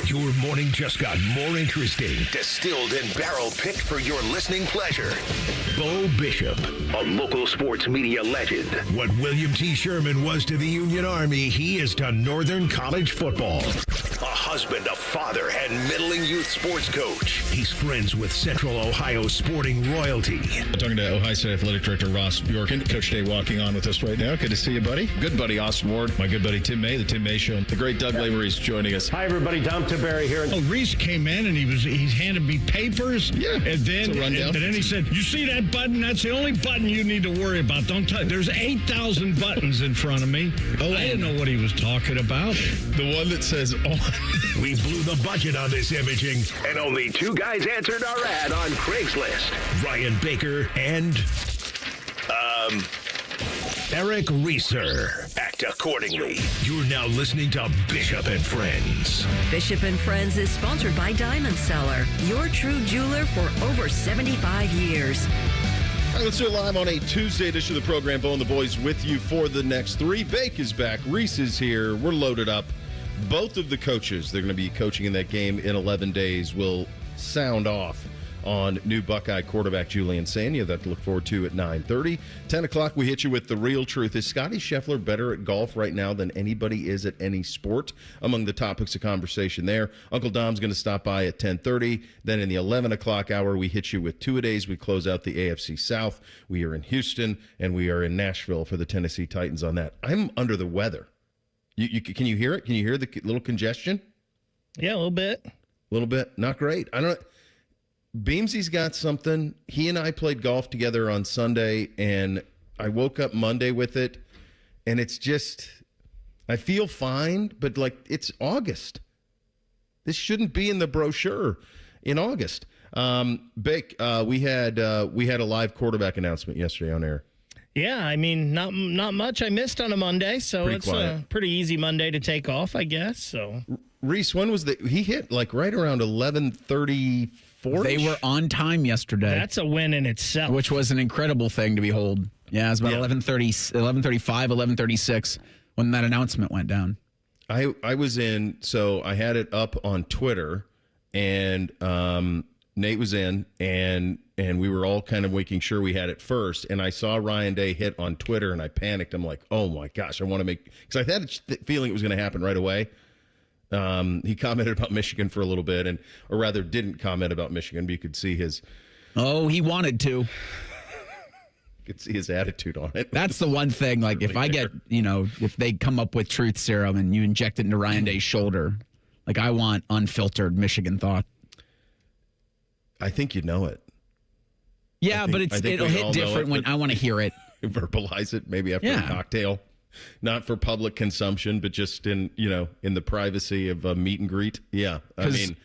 Your morning just got more interesting. Distilled and barrel-picked for your listening pleasure. Bo Bishop, a local sports media legend. What William T. Sherman was to the Union Army, he is to Northern College football. A husband, a father, and middling youth sports coach. He's friends with Central Ohio sporting royalty. Talking to Ohio State Athletic Director Ross Bjorken. Coach Day walking on with us right now. Good to see you, buddy. Good buddy Austin Ward. My good buddy Tim May, the Tim May Show. The great Doug Lavery is joining us. Hi, everybody. Dom Tiberi here. Oh, Reese came in and he handed me papers. Yeah, and then he said, "You see that button? That's the only button you need to worry about. Don't touch. There's 8,000 buttons in front of me." Oh, I didn't know what he was talking about. The one that says on. We blew the budget on this imaging, and only two guys answered our ad on Craigslist. Ryan Baker and Eric Reeser. Act accordingly. You're now listening to Bishop and Friends. Bishop and Friends is sponsored by Diamond Seller, your true jeweler for over 75 years. All right, let's do it live on a Tuesday edition of the program. Bo and the boys with you for the next three. Bake is back. Reese is here. We're loaded up. Both of the coaches, they're going to be coaching in that game in 11 days, will sound off on new Buckeye quarterback Julian Sayin. You have that to look forward to at 9:30. 10 o'clock, we hit you with the real truth. Is Scotty Scheffler better at golf right now than anybody is at any sport? Among the topics of conversation there. Uncle Dom's going to stop by at 10:30. Then in the 11 o'clock hour, we hit you with two-a-days. We close out the AFC South. We are in Houston, and we are in Nashville for the Tennessee Titans on that. I'm under the weather. Can you hear it? Can you hear the little congestion? Yeah, a little bit. A little bit. Not great. I don't. Beamsy's got something. He and I played golf together on Sunday, and I woke up Monday with it, and it's just, I feel fine, but like it's August. This shouldn't be in the brochure in August. Bake, we had a live quarterback announcement yesterday on air. Yeah, I mean, not much I missed on a Monday, so Pretty it's quiet. a pretty easy Monday to take off, I guess. So Reese, when was he hit like right around 11:34? They were on time yesterday. that's a win in itself. Which was an incredible thing to behold. Yeah, it was about 11:35, 11:36 when that announcement went down. I was in, so I had it up on Twitter, and Nate was in, and we were all kind of making sure we had it first. And I saw Ryan Day hit on Twitter, and I panicked. I'm like, oh my gosh, I want to make, because I had a feeling it was going to happen right away. He commented about Michigan for a little bit, or rather didn't comment about Michigan, but you could see his. Oh, he wanted to. You could see his attitude on it. That's the one thing. Like, if I get, if they come up with truth serum and you inject it into Ryan Day's shoulder, like, I want unfiltered Michigan thought. I think you know it. Yeah, but it'll hit different when I want to hear it. Verbalize it, maybe after a cocktail. Not for public consumption, but just in the privacy of a meet and greet. Yeah, I mean,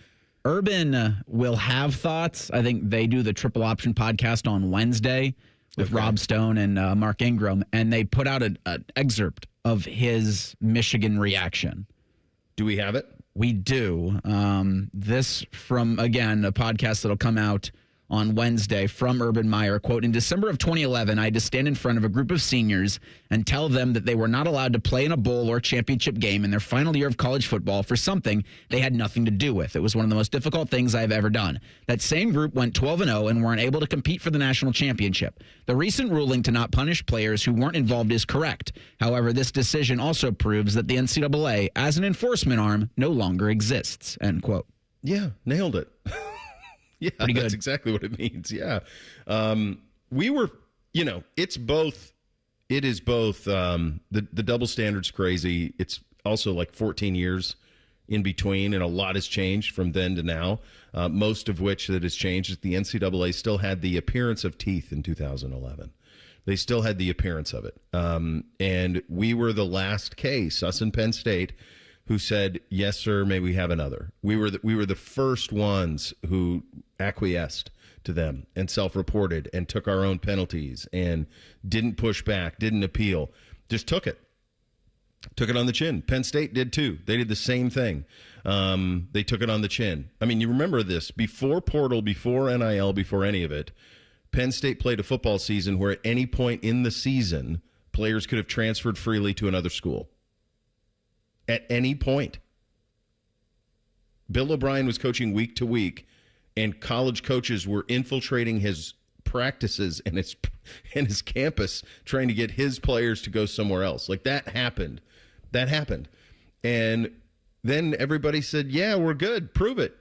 Urban will have thoughts. I think they do the Triple Option podcast on Wednesday with Rob Stone and Mark Ingram, and they put out an excerpt of his Michigan reaction. Do we have it? We do. This from, again, a podcast that'll come out on Wednesday from Urban Meyer. Quote, in December of 2011, I had to stand in front of a group of seniors and tell them that they were not allowed to play in a bowl or championship game in their final year of college football for something they had nothing to do with. It was one of the most difficult things I've ever done. That same group went 12-0 and weren't able to compete for the national championship. The recent ruling to not punish players who weren't involved is correct. However, this decision also proves that the NCAA, as an enforcement arm, no longer exists, end quote. Yeah, nailed it. Yeah, Pretty good. That's exactly what it means. Yeah. We were, it's both. It is both. The double standard's crazy. It's also like 14 years in between, and a lot has changed from then to now. Most of which that has changed is the NCAA still had the appearance of teeth in 2011. They still had the appearance of it. And we were the last case, us in Penn State, who said, yes, sir, may we have another. We were the first ones who acquiesced to them and self-reported and took our own penalties and didn't push back, didn't appeal, just took it. Took it on the chin. Penn State did too. They did the same thing. They took it on the chin. I mean, you remember this. Before portal, before NIL, before any of it, Penn State played a football season where at any point in the season, players could have transferred freely to another school. At any point. Bill O'Brien was coaching week to week, and college coaches were infiltrating his practices and his campus, trying to get his players to go somewhere else. Like, that happened. And then everybody said, yeah, we're good. Prove it.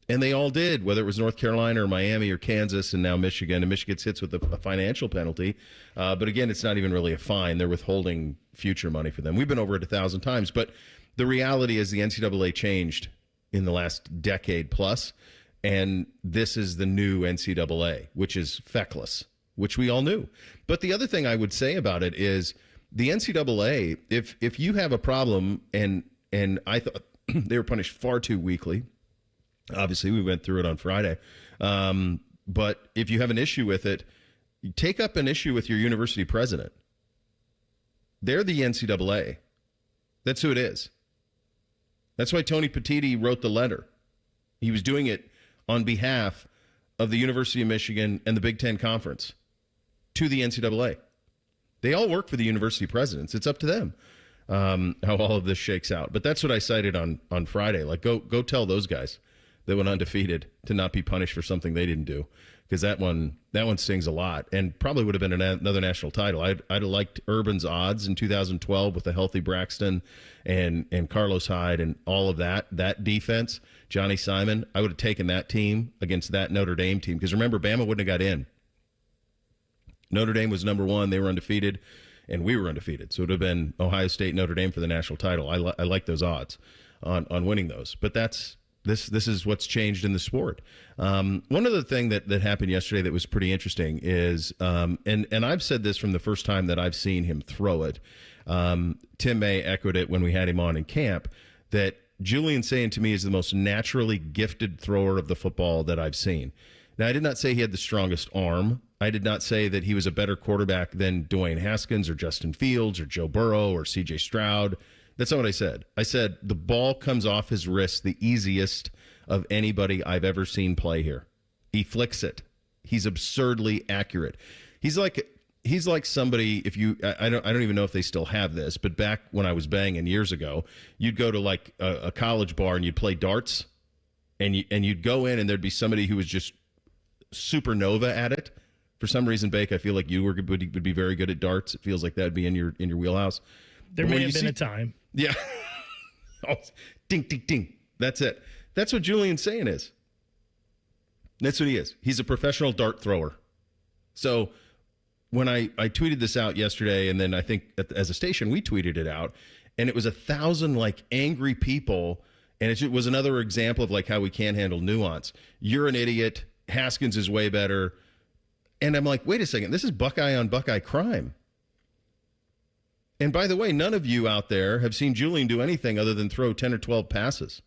And they all did, whether it was North Carolina or Miami or Kansas and now Michigan. And Michigan hits with a financial penalty. But again, it's not even really a fine. They're withholding future money for them. We've been over it 1,000 times. But the reality is the NCAA changed in the last decade plus. And this is the new NCAA, which is feckless, which we all knew. But the other thing I would say about it is the NCAA, if you have a problem, and I thought they were punished far too weakly. Obviously, we went through it on Friday. But if you have an issue with it, you take up an issue with your university president. They're the NCAA. That's who it is. That's why Tony Petitti wrote the letter. He was doing it on behalf of the University of Michigan and the Big Ten Conference to the NCAA. They all work for the university presidents. It's up to them how all of this shakes out. But that's what I cited on Friday. Like, go tell those guys that went undefeated to not be punished for something they didn't do, because that one stings a lot and probably would have been another national title. I'd have liked Urban's odds in 2012 with a healthy Braxton and Carlos Hyde and all of that defense. Johnny Simon, I would have taken that team against that Notre Dame team, because remember, Bama wouldn't have got in. Notre Dame was number one. They were undefeated, and we were undefeated. So it would have been Ohio State, Notre Dame for the national title. I like those odds on winning those. But this is what's changed in the sport. One other thing that happened yesterday that was pretty interesting is, and I've said this from the first time that I've seen him throw it. Tim May echoed it when we had him on in camp, that Julian Sayin to me is the most naturally gifted thrower of the football that I've seen. Now, I did not say he had the strongest arm. I did not say that he was a better quarterback than Dwayne Haskins or Justin Fields or Joe Burrow or C.J. Stroud. That's not what I said. I said the ball comes off his wrist the easiest of anybody I've ever seen play here. He flicks it. He's absurdly accurate. He's like somebody, if you, I don't even know if they still have this, but back when I was banging years ago, you'd go to like a college bar and you'd play darts, and you'd go in and there'd be somebody who was just supernova at it. For some reason, Bake, I feel like you would be very good at darts. It feels like that'd be in your wheelhouse. There may have been a time. Yeah. Oh, ding, ding, ding. That's it. That's what Julian Sayin is. That's what he is. He's a professional dart thrower. So when I tweeted this out yesterday, and then I think as a station we tweeted it out, and it was 1,000 like angry people, and it was another example of like how we can't handle nuance. You're an idiot. Haskins is way better. And I'm like, wait a second, this is Buckeye on Buckeye crime. And by the way, none of you out there have seen Julian do anything other than throw 10 or 12 passes.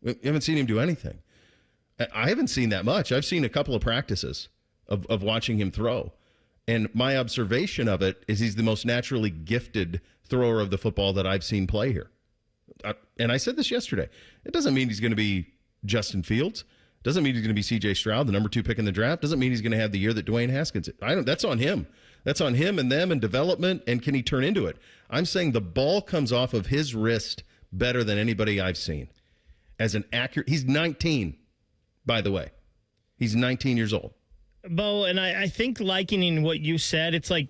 We haven't seen him do anything. I haven't seen that much. I've seen a couple of practices of watching him throw. And my observation of it is he's the most naturally gifted thrower of the football that I've seen play here. And I said this yesterday. It doesn't mean he's going to be Justin Fields. Doesn't mean he's going to be C.J. Stroud, the number 2 pick in the draft. Doesn't mean he's going to have the year that Dwayne Haskins. That's on him. That's on him and them and development, and can he turn into it? I'm saying the ball comes off of his wrist better than anybody I've seen. As an accurate, he's 19, by the way. He's 19 years old. Bo, and I think likening what you said, it's like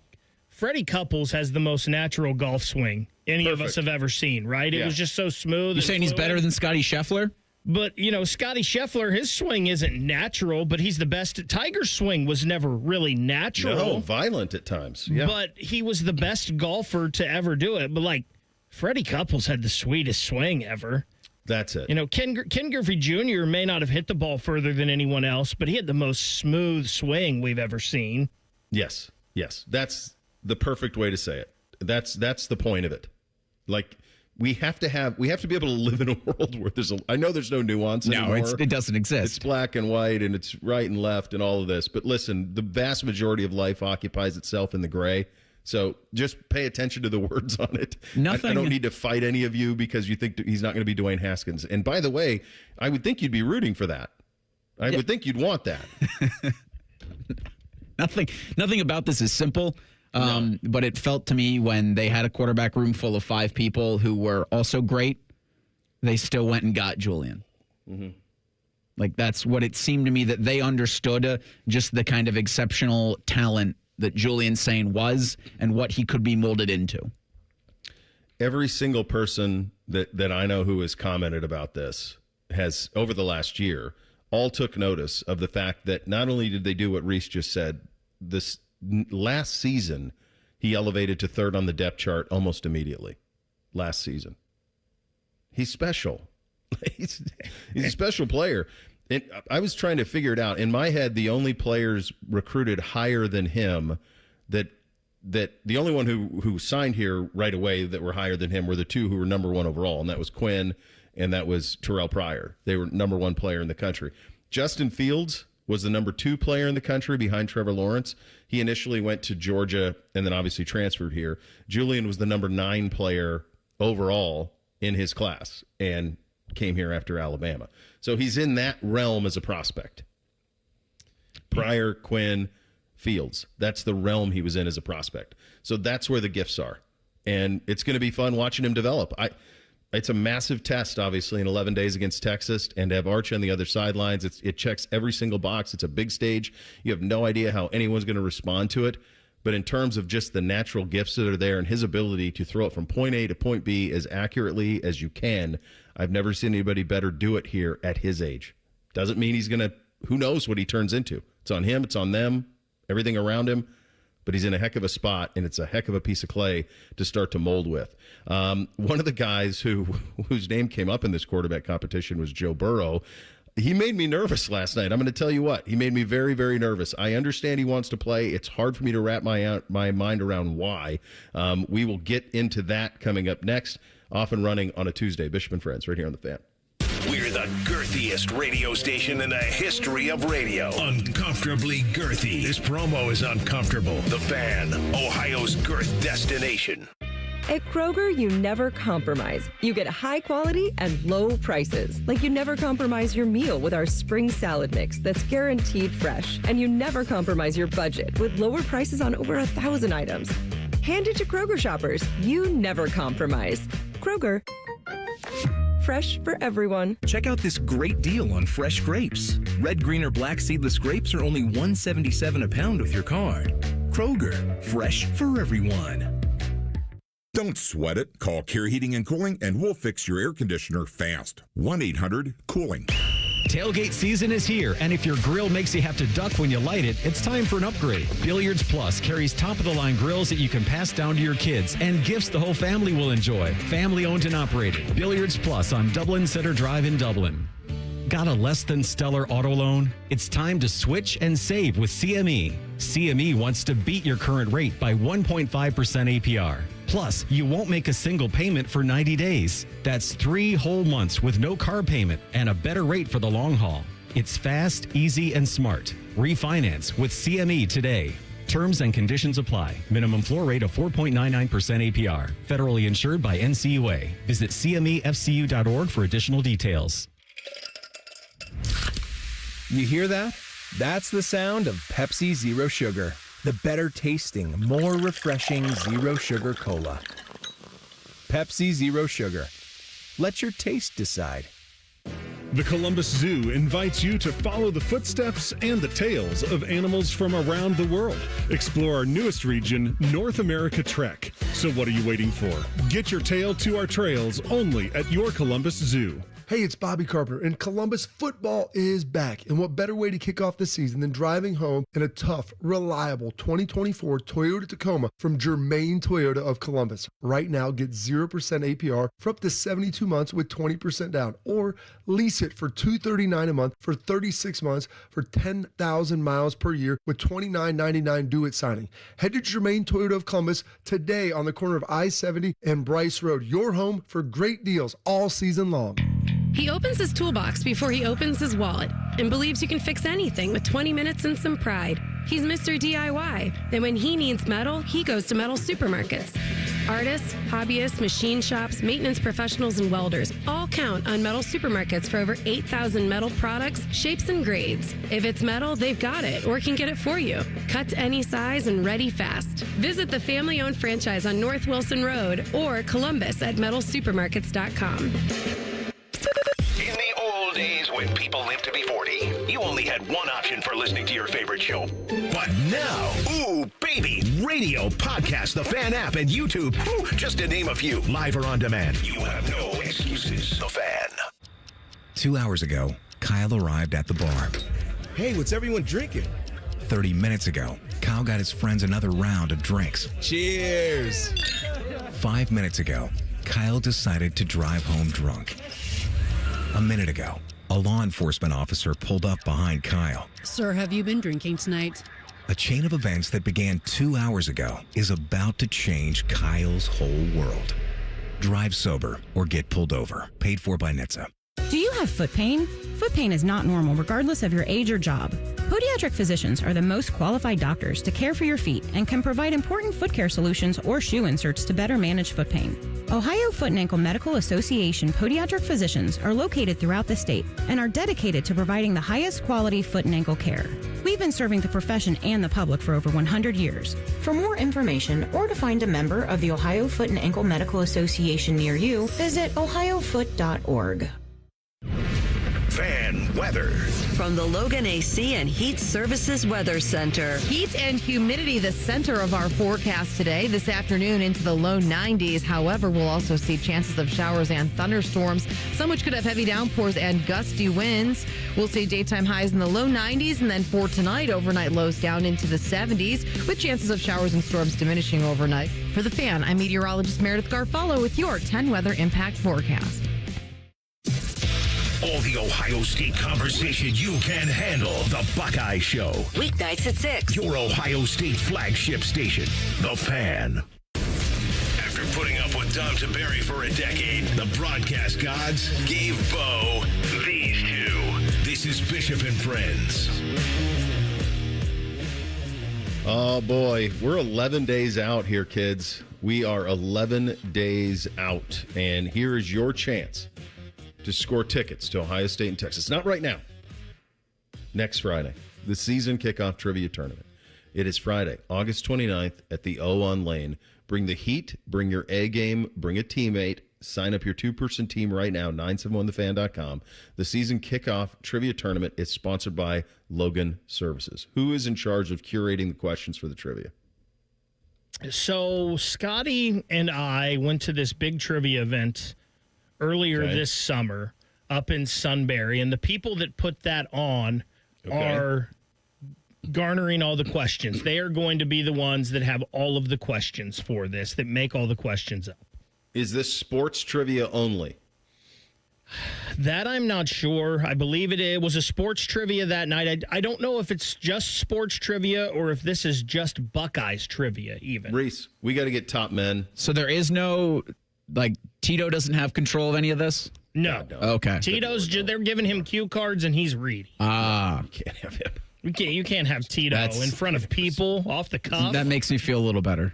Freddie Couples has the most natural golf swing any of us have ever seen, right? Yeah. It was just so smooth. You're saying he's better than Scotty Scheffler? But, Scotty Scheffler, his swing isn't natural, but he's the best. Tiger's swing was never really natural. No, violent at times. Yeah. But he was the best golfer to ever do it. But, like, Freddie Couples had the sweetest swing ever. That's it. Ken Griffey Jr. may not have hit the ball further than anyone else, but he had the most smooth swing we've ever seen. Yes. That's the perfect way to say it. That's the point of it. Like, we have to be able to live in a world where I know there's no nuance anymore. No, it doesn't exist. It's black and white, and it's right and left and all of this. But listen, the vast majority of life occupies itself in the gray. So just pay attention to the words on it. I don't need to fight any of you because you think he's not going to be Dwayne Haskins. And by the way, I would think you'd be rooting for that. I would think you'd want that. Nothing about this is simple. No. But it felt to me when they had a quarterback room full of 5 people who were also great, they still went and got Julian. Like, that's what it seemed to me, that they understood just the kind of exceptional talent that Julian Sayin was and what he could be molded into. Every single person that I know who has commented about this has, over the last year, all took notice of the fact that not only did they do what Reese just said, this last season, he elevated to third on the depth chart almost immediately. Last season. He's special. He's a special player. And I was trying to figure it out. In my head, the only players recruited higher than him that the only one who signed here right away that were higher than him were the two who were number one overall, and that was Quinn and that was Terrell Pryor. They were number one player in the country. Justin Fields was the number 2 player in the country behind Trevor Lawrence. He initially went to Georgia and then obviously transferred here. Julian was the number 9 player overall in his class and came here after Alabama. So he's in that realm as a prospect. Pryor, Quinn, Fields. That's the realm he was in as a prospect. So that's where the gifts are. And it's going to be fun watching him develop. It's a massive test, obviously, in 11 days against Texas, and to have Arch on the other sidelines, it checks every single box. It's a big stage. You have no idea how anyone's going to respond to it. But in terms of just the natural gifts that are there and his ability to throw it from point A to point B as accurately as you can, I've never seen anybody better do it here at his age. Doesn't mean he's going to, who knows what he turns into. It's on him, it's on them, everything around him. But he's in a heck of a spot, and it's a heck of a piece of clay to start to mold with. One of the guys whose name came up in this quarterback competition was Joe Burrow. He made me nervous last night. I'm going to tell you what. He made me very, very nervous. I understand he wants to play. It's hard for me to wrap my mind around why. We will get into that coming up next. Off and running on a Tuesday. Bishop and Friends right here on The Fan. We're the girthiest radio station in the history of radio. Uncomfortably girthy. This promo is uncomfortable. The Fan, Ohio's girth destination. At Kroger, you never compromise. You get high quality and low prices. Like you never compromise your meal with our spring salad mix that's guaranteed fresh. And you never compromise your budget with lower prices on over 1,000 items. Hand it to Kroger shoppers. You never compromise. Kroger. Fresh for everyone. Check out this great deal on fresh grapes. Red, green, or black seedless grapes are only $1.77 a pound with your card. Kroger, fresh for everyone. Don't sweat it. Call Care Heating and Cooling and we'll fix your air conditioner fast. 1-800-COOLING. Tailgate season is here, and if your grill makes you have to duck when you light it, it's time for an upgrade. Billiards Plus carries top-of-the-line grills that you can pass down to your kids and gifts the whole family will enjoy. Family-owned and operated. Billiards Plus on Dublin Center Drive in Dublin. Got a less than stellar auto loan? It's time to switch and save with CME. CME wants to beat your current rate by 1.5% APR. Plus, you won't make a single payment for 90 days. That's 3 whole months with no car payment and a better rate for the long haul. It's fast, easy, and smart. Refinance with CME today. Terms and conditions apply. Minimum floor rate of 4.99% APR. Federally insured by NCUA. Visit CMEFCU.org for additional details. You hear that? That's the sound of Pepsi Zero Sugar. The better tasting, more refreshing Zero Sugar Cola. Pepsi Zero Sugar. Let your taste decide. The Columbus Zoo invites you to follow the footsteps and the tales of animals from around the world. Explore our newest region, North America Trek. So what are you waiting for? Get your tail to our trails only at your Columbus Zoo. Hey, it's Bobby Carpenter, and Columbus football is back. And what better way to kick off the season than driving home in a tough, reliable 2024 Toyota Tacoma from Germain Toyota of Columbus. Right now, get 0% APR for up to 72 months with 20% down, or lease it for $239 a month for 36 months for 10,000 miles per year with $29.99 due at signing. Head to Germain Toyota of Columbus today on the corner of I-70 and Bryce Road. Your home for great deals all season long. He opens his toolbox before he opens his wallet and believes you can fix anything with 20 minutes and some pride. He's Mr. DIY. Then when he needs metal, he goes to metal supermarkets. Artists, hobbyists, machine shops, maintenance professionals, and welders all count on metal supermarkets for over 8,000 metal products, shapes, and grades. If it's metal, they've got it or can get it for you. Cut to any size and ready fast. Visit the family-owned franchise on North Wilson Road or Columbus at metalsupermarkets.com. In the old days, when people live to be 40, you only had one option for listening to your favorite show. But now, ooh, baby, radio, podcast, the Fan app, and YouTube, just to name a few, live or on demand. You have no excuses. The Fan. 2 hours ago, Kyle arrived at the bar. Hey, what's everyone drinking? 30 minutes ago, Kyle got his friends another round of drinks. Cheers! 5 minutes ago, Kyle decided to drive home drunk. A minute ago, a law enforcement officer pulled up behind Kyle. Sir, have you been drinking tonight? A chain of events that began 2 hours ago is about to change Kyle's whole world. Drive sober or get pulled over. Paid for by NHTSA. Do you have foot pain? Foot pain is not normal regardless of your age or job. Podiatric physicians are the most qualified doctors to care for your feet and can provide important foot care solutions or shoe inserts to better manage foot pain. Ohio Foot and Ankle Medical Association podiatric physicians are located throughout the state and are dedicated to providing the highest quality foot and ankle care. We've been serving the profession and the public for over 100 years. For more information or to find a member of the Ohio Foot and Ankle Medical Association near you, visit ohiofoot.org. Fan weather. From the Logan AC and Heat Services Weather Center. Heat and humidity, the center of our forecast today. This afternoon into the low 90s. However, we'll also see chances of showers and thunderstorms, some which could have heavy downpours and gusty winds. We'll see daytime highs in the low 90s, and then for tonight, overnight lows down into the 70s, with chances of showers and storms diminishing overnight. For the Fan, I'm meteorologist Meredith Garfolo with your 10 weather impact forecast. All the Ohio State conversation you can handle. The Buckeye Show. Weeknights at 6. Your Ohio State flagship station. The Fan. After putting up with Tom Tiberi for a decade, the broadcast gods gave Bo these two. This is Bishop and Friends. Oh, boy. We're 11 days out here, kids. We are 11 days out. And here is your chance to score tickets to Ohio State and Texas. Not right now. Next Friday, the season kickoff trivia tournament. It is Friday, August 29th at the O on Lane. Bring the heat, bring your A game, bring a teammate. Sign up your two-person team right now, 971thefan.com. The season kickoff trivia tournament is sponsored by Logan Services. Who is in charge of curating the questions for the trivia? So Scotty and I went to this big trivia event earlier this summer up in Sunbury, and the people that put that on are garnering all the questions. They are going to be the ones that have all of the questions for this, that make all the questions up. Is this sports trivia only? That I'm not sure. I believe it was a sports trivia that night. I don't know if it's just sports trivia or if this is just Buckeyes trivia even. Reese, we got to get top men. So there is no... Like, Tito doesn't have control of any of this? No. Okay. Tito's, they're giving him cue cards, and he's reading. You can't have him. You can't have Tito in front of people, off the cuff. That makes me feel a little better.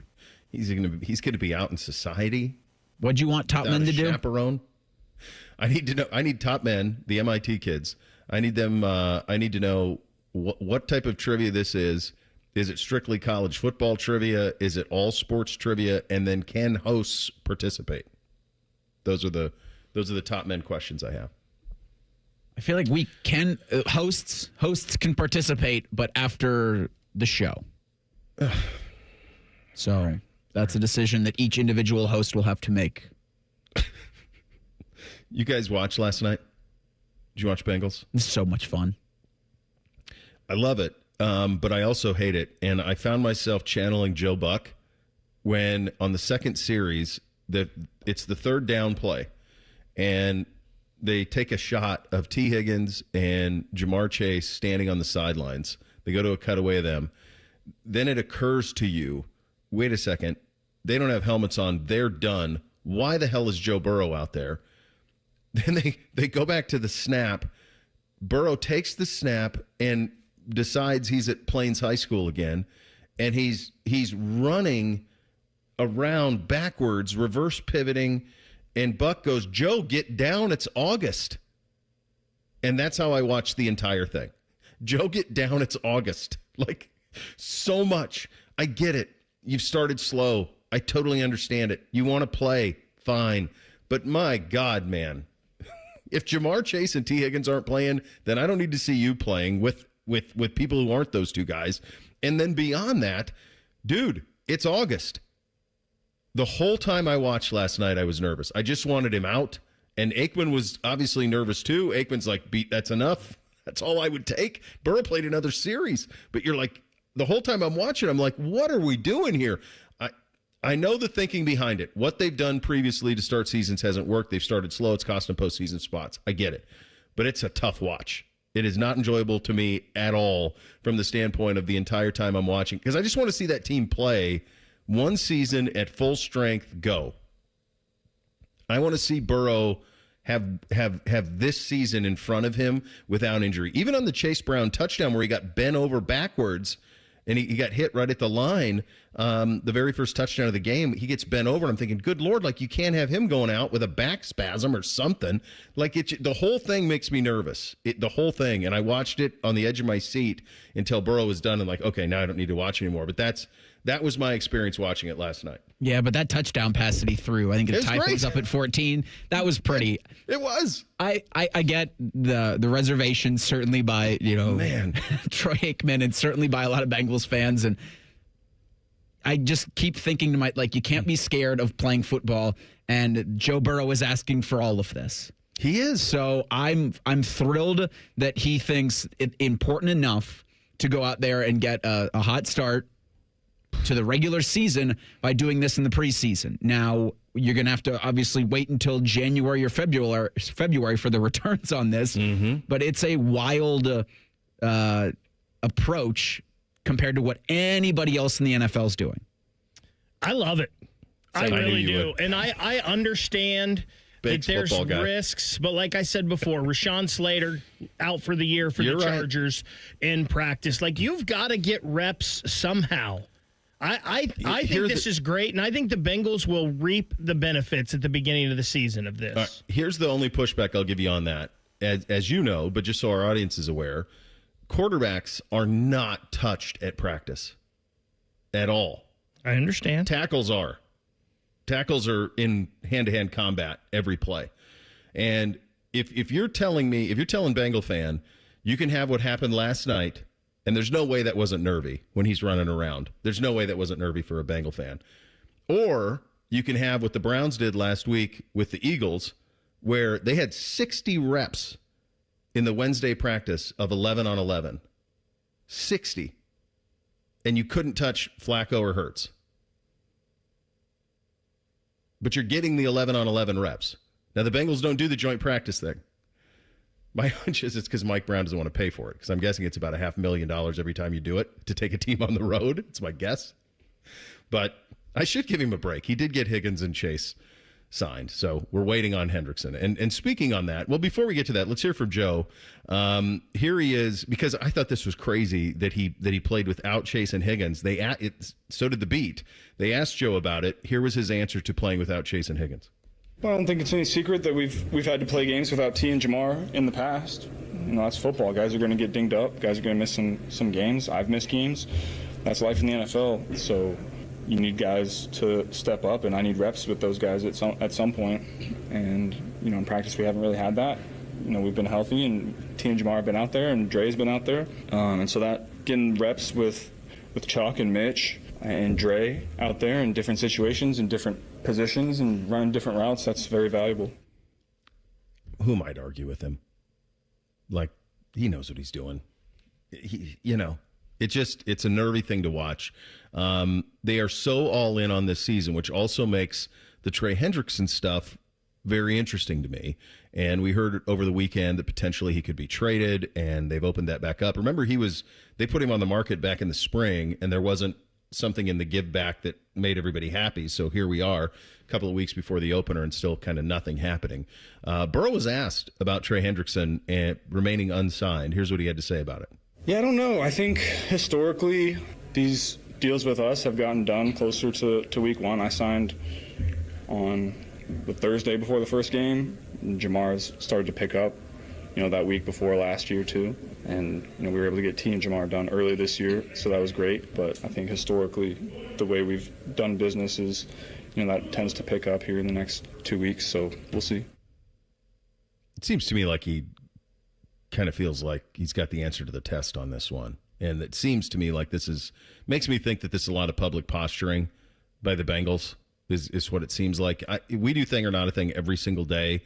He's gonna be out in society. What'd you want top men to do? Chaperone. I need to know. I need top men, the MIT kids. I need them. I need to know what type of trivia this is. Is it strictly college football trivia? Is it all sports trivia? And then can hosts participate? Those are the top men questions I have. I feel like we can hosts can participate, but after the show. So that's a decision that each individual host will have to make. You guys watched last night? Did you watch Bengals? It's so much fun. I love it. But I also hate it. And I found myself channeling Joe Buck when on the second series, it's the third down play. And they take a shot of T. Higgins and Jamar Chase standing on the sidelines. They go to a cutaway of them. Then it occurs to you, wait a second, they don't have helmets on. They're done. Why the hell is Joe Burrow out there? Then they go back to the snap. Burrow takes the snap and decides he's at Plains High School again, and he's running around backwards, reverse pivoting, and Buck goes, Joe, get down, it's August. And that's how I watched the entire thing. Joe, get down, it's August. Like, so much. I get it. You've started slow. I totally understand it. You want to play, fine. But my God, man, If Jamar Chase and T. Higgins aren't playing, then I don't need to see you playing with people who aren't those two guys. And then beyond that, dude, it's August. The whole time I watched last night, I was nervous. I just wanted him out. And Aikman was obviously nervous too. Aikman's like, that's enough. That's all I would take. Burrow played another series. But you're like, the whole time I'm watching, I'm like, what are we doing here? I know the thinking behind it. What they've done previously to start seasons hasn't worked. They've started slow. It's cost them postseason spots. I get it. But it's a tough watch. It is not enjoyable to me at all from the standpoint of the entire time I'm watching. Because I just want to see that team play one season at full strength go. I want to see Burrow have this season in front of him without injury. Even on the Chase Brown touchdown where he got bent over backwards and he got hit right at the line, the very first touchdown of the game, he gets bent over, and I'm thinking, good Lord, like you can't have him going out with a back spasm or something. Like the whole thing makes me nervous, the whole thing. And I watched it on the edge of my seat until Burrow was done and like, okay, now I don't need to watch anymore. But that was my experience watching it last night. Yeah, but that touchdown pass that he threw, I think the tie things up at 14. That was pretty. It was. I get the reservations certainly by Troy Aikman and certainly by a lot of Bengals fans, and I just keep thinking to you can't be scared of playing football, and Joe Burrow is asking for all of this. He is. So I'm thrilled that he thinks it important enough to go out there and get a hot start to the regular season by doing this in the preseason. Now, you're going to have to obviously wait until January or February for the returns on this, but it's a wild approach compared to what anybody else in the NFL is doing. I love it. I really do. And I understand that there's risks, but like I said before, Rashawn Slater out for the year for the Chargers in practice. Like, you've got to get reps somehow. I think this is great, and I think the Bengals will reap the benefits at the beginning of the season of this. Right, here's the only pushback I'll give you on that. As you know, but just so our audience is aware, quarterbacks are not touched at practice at all. I understand. Tackles are. Tackles are in hand-to-hand combat every play. And if you're telling Bengal fan, you can have what happened last night, and there's no way that wasn't nervy when he's running around. There's no way that wasn't nervy for a Bengal fan. Or you can have what the Browns did last week with the Eagles, where they had 60 reps in the Wednesday practice of 11 on 11. 60. And you couldn't touch Flacco or Hurts. But you're getting the 11 on 11 reps. Now, the Bengals don't do the joint practice thing. My hunch is it's because Mike Brown doesn't want to pay for it, because I'm guessing it's about $500,000 every time you do it to take a team on the road. It's my guess. But I should give him a break. He did get Higgins and Chase signed, so we're waiting on Hendrickson. And speaking on that, well, before we get to that, let's hear from Joe. Here he is, because I thought this was crazy that he played without Chase and Higgins. So did the beat. They asked Joe about it. Here was his answer to playing without Chase and Higgins. Well, I don't think it's any secret that we've had to play games without T and Jamar in the past. That's football. Guys are going to get dinged up. Guys are going to miss some games. I've missed games. That's life in the NFL. So you need guys to step up, and I need reps with those guys at some point. And in practice we haven't really had that. We've been healthy, and T and Jamar have been out there, and Dre's been out there. And so that getting reps with Chuck and Mitch and Dre out there in different situations and different positions and running different routes, that's very valuable. Who might argue with him? Like, he knows what he's doing. It's a nervy thing to watch. They are so all in on this season, which also makes the Trey Hendrickson stuff very interesting to me. And we heard over the weekend that potentially he could be traded, and they've opened that back up. Remember, they put him on the market back in the spring, and there wasn't something in the give back that made everybody happy. So here we are, a couple of weeks before the opener, and still kind of nothing happening. Burrow was asked about Trey Hendrickson and remaining unsigned. Here's what he had to say about it. Yeah, I don't know. I think historically these deals with us have gotten done closer to week one. I signed on the Thursday before the first game. Jamar's started to pick up, that week before last year too. And, we were able to get T and Jamar done early this year, so that was great. But I think historically the way we've done business is, that tends to pick up here in the next 2 weeks, so we'll see. It seems to me like he kind of feels like he's got the answer to the test on this one. And it seems to me like makes me think that this is a lot of public posturing by the Bengals is what it seems like. We do thing or not a thing every single day.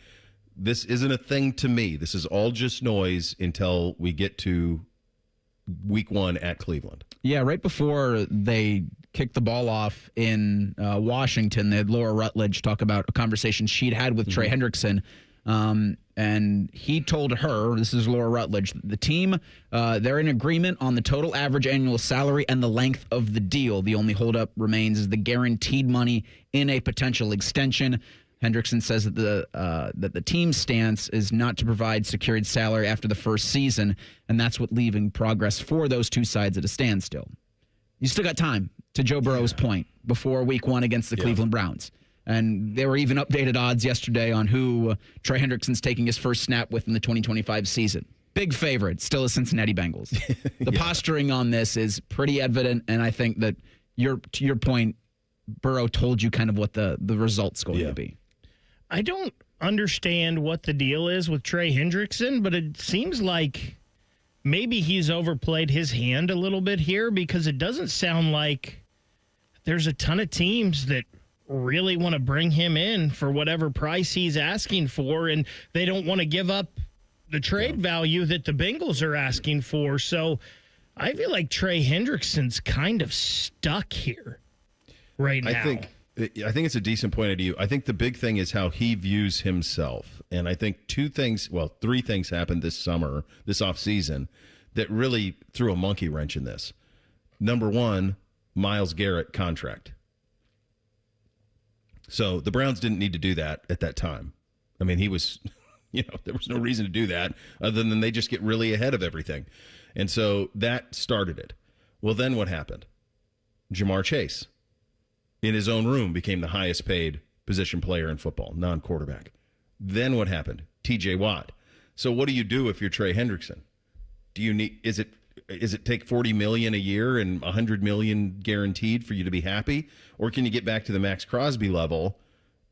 This isn't a thing to me. This is all just noise until we get to week 1 at Cleveland. Yeah, right before they kicked the ball off in Washington, they had Laura Rutledge talk about a conversation she'd had with Trey Hendrickson. And he told her, this is Laura Rutledge, the team, they're in agreement on the total average annual salary and the length of the deal. The only holdup remains is the guaranteed money in a potential extension. Hendrickson says that the team's stance is not to provide secured salary after the first season, and that's what leaving progress for those two sides at a standstill. You still got time, to Joe Burrow's point, before week 1 against the Cleveland Browns. And there were even updated odds yesterday on who Trey Hendrickson's taking his first snap with in the 2025 season. Big favorite, still a Cincinnati Bengals. The posturing on this is pretty evident, and I think that to your point, Burrow told you kind of what the result's going to be. I don't understand what the deal is with Trey Hendrickson, but it seems like maybe he's overplayed his hand a little bit here, because it doesn't sound like there's a ton of teams that really want to bring him in for whatever price he's asking for, and they don't want to give up the trade value that the Bengals are asking for. So I feel like Trey Hendrickson's kind of stuck here right now. I think it's a decent point of view. I think the big thing is how he views himself. And I think 3 things happened this summer, this offseason, that really threw a monkey wrench in this. Number 1, Myles Garrett contract. So the Browns didn't need to do that at that time. I mean, he was, there was no reason to do that other than they just get really ahead of everything. And so that started it. Well, then what happened? Jamar Chase, in his own room, became the highest paid position player in football, non-quarterback. Then what happened? TJ Watt. So what do you do if you're Trey Hendrickson? Do you need, is it take $40 million a year and $100 million guaranteed for you to be happy? Or can you get back to the Max Crosby level?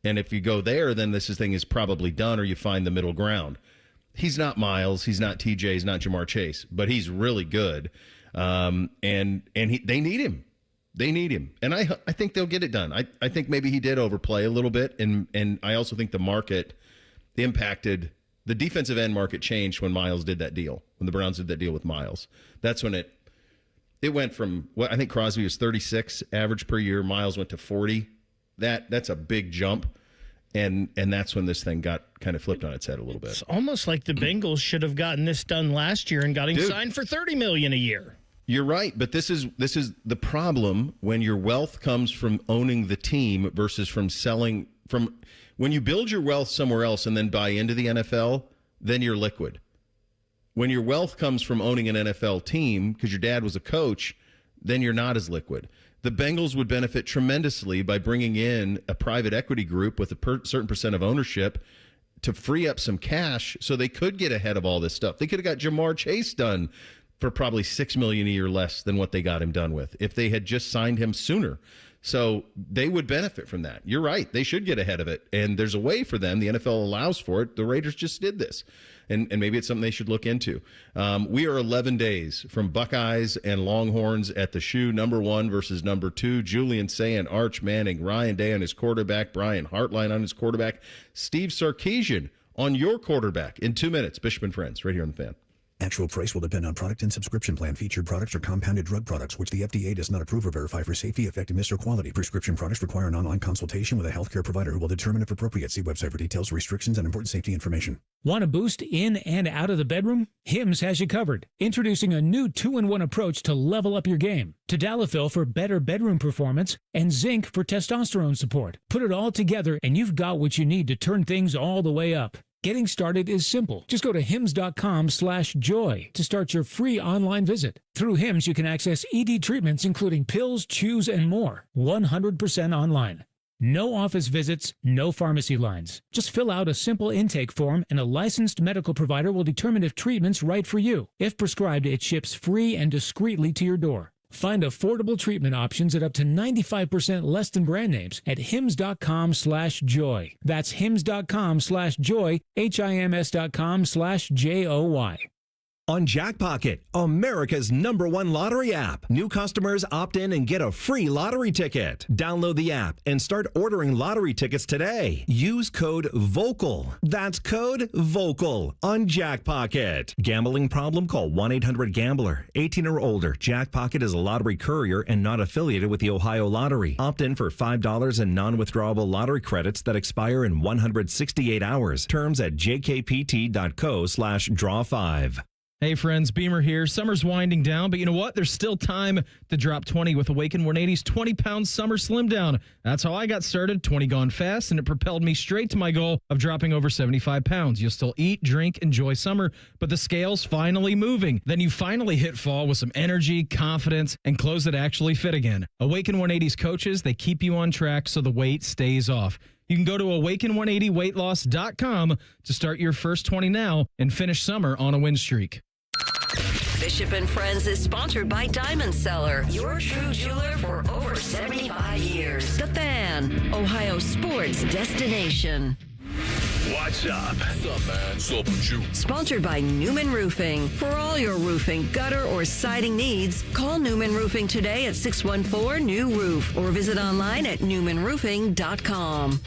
And if you go there, then this thing is probably done, or you find the middle ground. He's not Miles. He's not TJ. He's not Jamar Chase, but he's really good. And they need him. They need him. And I think they'll get it done. I think maybe he did overplay a little bit. And I also think the market impacted, the defensive end market changed when Miles did that deal, when the Browns did that deal with Miles. That's when it went from, I think Crosby was 36 average per year. Miles went to 40. That's a big jump. And that's when this thing got kind of flipped on its head a little bit. It's almost like the Bengals should have gotten this done last year and got him signed for $30 million a year. You're right, but this is the problem when your wealth comes from owning the team versus from selling. When you build your wealth somewhere else and then buy into the NFL, then you're liquid. When your wealth comes from owning an NFL team because your dad was a coach, then you're not as liquid. The Bengals would benefit tremendously by bringing in a private equity group with a certain percent of ownership to free up some cash so they could get ahead of all this stuff. They could have got Jamar Chase done for probably $6 million a year less than what they got him done with if they had just signed him sooner. So they would benefit from that. You're right. They should get ahead of it. And there's a way for them. The NFL allows for it. The Raiders just did this. And maybe it's something they should look into. We are 11 days from Buckeyes and Longhorns at the shoe, number 1 versus number 2. Julian Sayin, Arch Manning, Ryan Day on his quarterback, Brian Hartline on his quarterback, Steve Sarkisian on your quarterback in 2 minutes. Bishop and Friends, right here on The Fan. Actual price will depend on product and subscription plan. Featured products are compounded drug products, which the FDA does not approve or verify for safety, effectiveness, or quality. Prescription products require an online consultation with a healthcare provider who will determine if appropriate. See website for details, restrictions, and important safety information. Want a boost in and out of the bedroom? Hims has you covered. Introducing a new 2-in-1 approach to level up your game. Tadalafil for better bedroom performance and zinc for testosterone support. Put it all together and you've got what you need to turn things all the way up. Getting started is simple. Just go to hims.com/joy to start your free online visit. Through Hims, you can access ED treatments, including pills, chews, and more. 100% online. No office visits, no pharmacy lines. Just fill out a simple intake form and a licensed medical provider will determine if treatment's right for you. If prescribed, it ships free and discreetly to your door. Find affordable treatment options at up to 95% less than brand names at hims.com/joy. That's hims.com/joy, HIMS.com/JOY. On Jackpocket, America's #1 lottery app. New customers opt in and get a free lottery ticket. Download the app and start ordering lottery tickets today. Use code VOCAL. That's code VOCAL on Jackpocket. Gambling problem? Call 1-800-GAMBLER. 18 or older. Jackpocket is a lottery courier and not affiliated with the Ohio Lottery. Opt in for $5 in non-withdrawable lottery credits that expire in 168 hours. Terms at jkpt.co/draw5. Hey friends, Beamer here. Summer's winding down, but you know what? There's still time to drop 20 with Awaken 180's 20-pound summer slim down. That's how I got started, 20 gone fast, and it propelled me straight to my goal of dropping over 75 pounds. You'll still eat, drink, enjoy summer, but the scale's finally moving. Then you finally hit fall with some energy, confidence, and clothes that actually fit again. Awaken 180's coaches, they keep you on track so the weight stays off. You can go to awaken180weightloss.com to start your first 20 now and finish summer on a win streak. Bishop and Friends is sponsored by Diamond Seller, your true jeweler for over 75 years. The Fan, Ohio sports destination. What's up? What's up, man? What's up with you? Sponsored by Newman Roofing. For all your roofing, gutter, or siding needs, call Newman Roofing today at 614-NEW-ROOF or visit online at newmanroofing.com.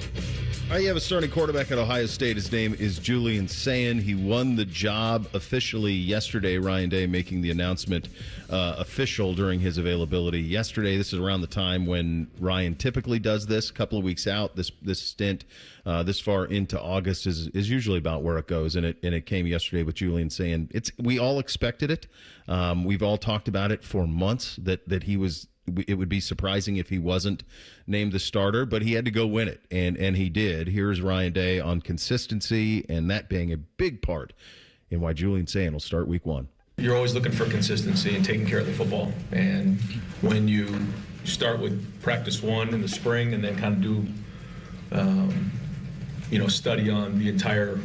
You have a starting quarterback at Ohio State. His name is Julian Sayin. He won the job officially yesterday. Ryan Day making the announcement official during his availability yesterday. This is around the time when Ryan typically does this, a couple of weeks out. This stint this far into August is usually about where it goes, and it came yesterday with Julian Sayin. We all expected it. We've all talked about it for months that he was. It would be surprising if he wasn't named the starter, but he had to go win it, and he did. Here's Ryan Day on consistency and that being a big part in why Julian Sayin will start week 1. You're always looking for consistency and taking care of the football. And when you start with practice 1 in the spring and then kind of do, study on the entire,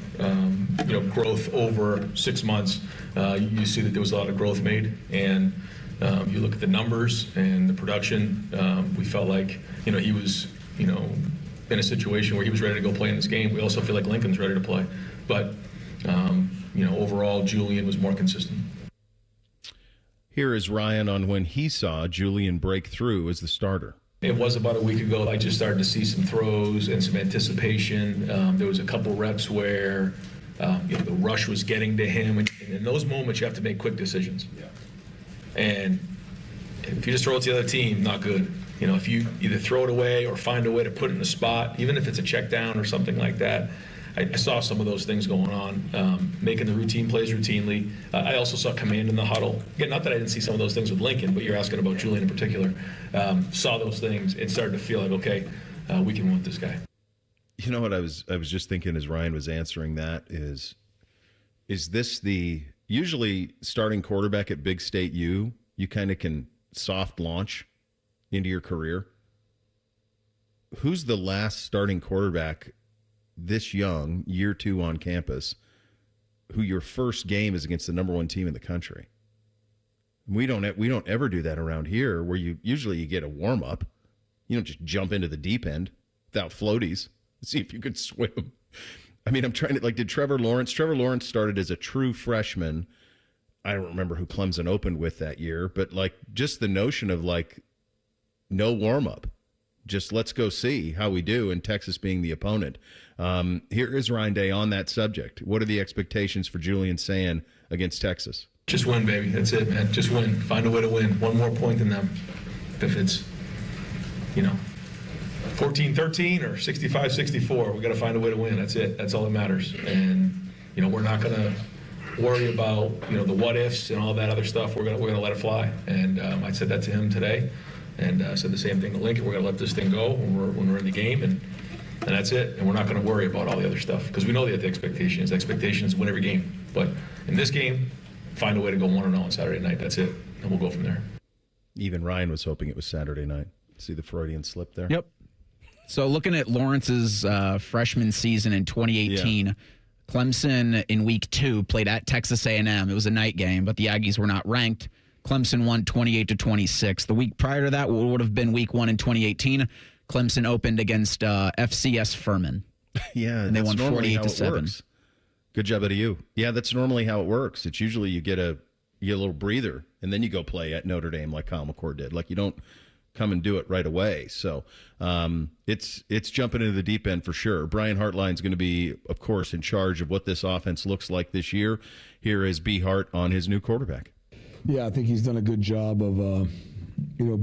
growth over 6 months, you see that there was a lot of growth made. And you look at the numbers and the production, we felt like, he was, in a situation where he was ready to go play in this game. We also feel like Lincoln's ready to play. But, overall, Julian was more consistent. Here is Ryan on when he saw Julian break through as the starter. It was about a week ago. I just started to see some throws and some anticipation. There was a couple reps where, the rush was getting to him. And in those moments, you have to make quick decisions. Yeah. And if you just throw it to the other team, not good. If you either throw it away or find a way to put it in a spot, even if it's a check down or something like that, I saw some of those things going on, making the routine plays routinely. I also saw command in the huddle. Again, not that I didn't see some of those things with Lincoln, but you're asking about Julian in particular. Saw those things and started to feel like, okay, we can win this guy. You know what I was just thinking as Ryan was answering that is this the usually starting quarterback at Big State U, you kind of can soft launch into your career. Who's the last starting quarterback this young, year 2 on campus, who your first game is against the #1 team in the country? We don't ever do that around here, where you get a warm up. You don't just jump into the deep end without floaties. See if you can swim. I mean, I'm trying to, did Trevor Lawrence started as a true freshman. I don't remember who Clemson opened with that year, but just the notion of no warm up. Just let's go see how we do, and Texas being the opponent. Here is Ryan Day on that subject. What are the expectations for Julian Sayin against Texas? Just win, baby. That's it, man. Just win. Find a way to win. One more point than them. If it's, 14-13 or 65-64, we got to find a way to win. That's it. That's all that matters. And, we're not going to worry about, the what ifs and all that other stuff. We're gonna let it fly. And I said that to him today. And I said the same thing to Lincoln. We're going to let this thing go when we're in the game, and that's it. And we're not going to worry about all the other stuff, because we know that the expectations. Expectations win every game. But in this game, find a way to go 1-0 on Saturday night. That's it. And we'll go from there. Even Ryan was hoping it was Saturday night. See the Freudian slip there? Yep. So looking at Lawrence's freshman season in 2018, Clemson in week 2 played at Texas A&M. It was a night game, but the Aggies were not ranked. Clemson won 28-26. The week prior to that, what would have been week 1 in 2018, Clemson opened against FCS Furman. Yeah, and they won 48-7. Good job out of you. Yeah, that's normally how it works. It's usually you get a little breather, and then you go play at Notre Dame like Kyle McCord did. Like, you don't come and do it right away. So it's jumping into the deep end for sure. Brian Hartline's going to be, of course, in charge of what this offense looks like this year. Here is B. Hart on his new quarterback. Yeah, I think he's done a good job of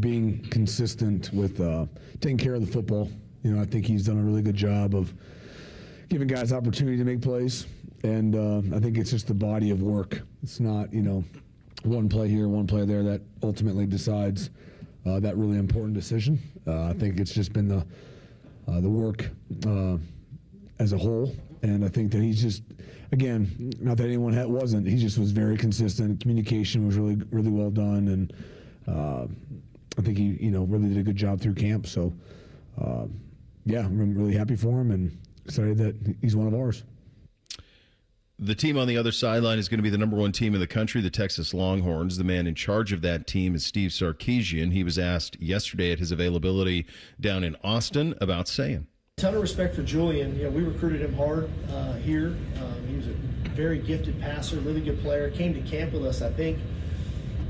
being consistent with taking care of the football. I think he's done a really good job of giving guys opportunity to make plays, and I think it's just the body of work. It's not one play here, one play there that ultimately decides that really important decision. I think it's just been the work as a whole, and I think that he's just, again, not that anyone wasn't, he just was very consistent. Communication was really, really well done, and I think he, really did a good job through camp. So, yeah, I'm really happy for him and excited that he's one of ours. The team on the other sideline is going to be the number 1 team in the country, the Texas Longhorns. The man in charge of that team is Steve Sarkisian. He was asked yesterday at his availability down in Austin about Sayin. Ton of respect for Julian. We recruited him hard here. He was a very gifted passer, really good player. Came to camp with us, I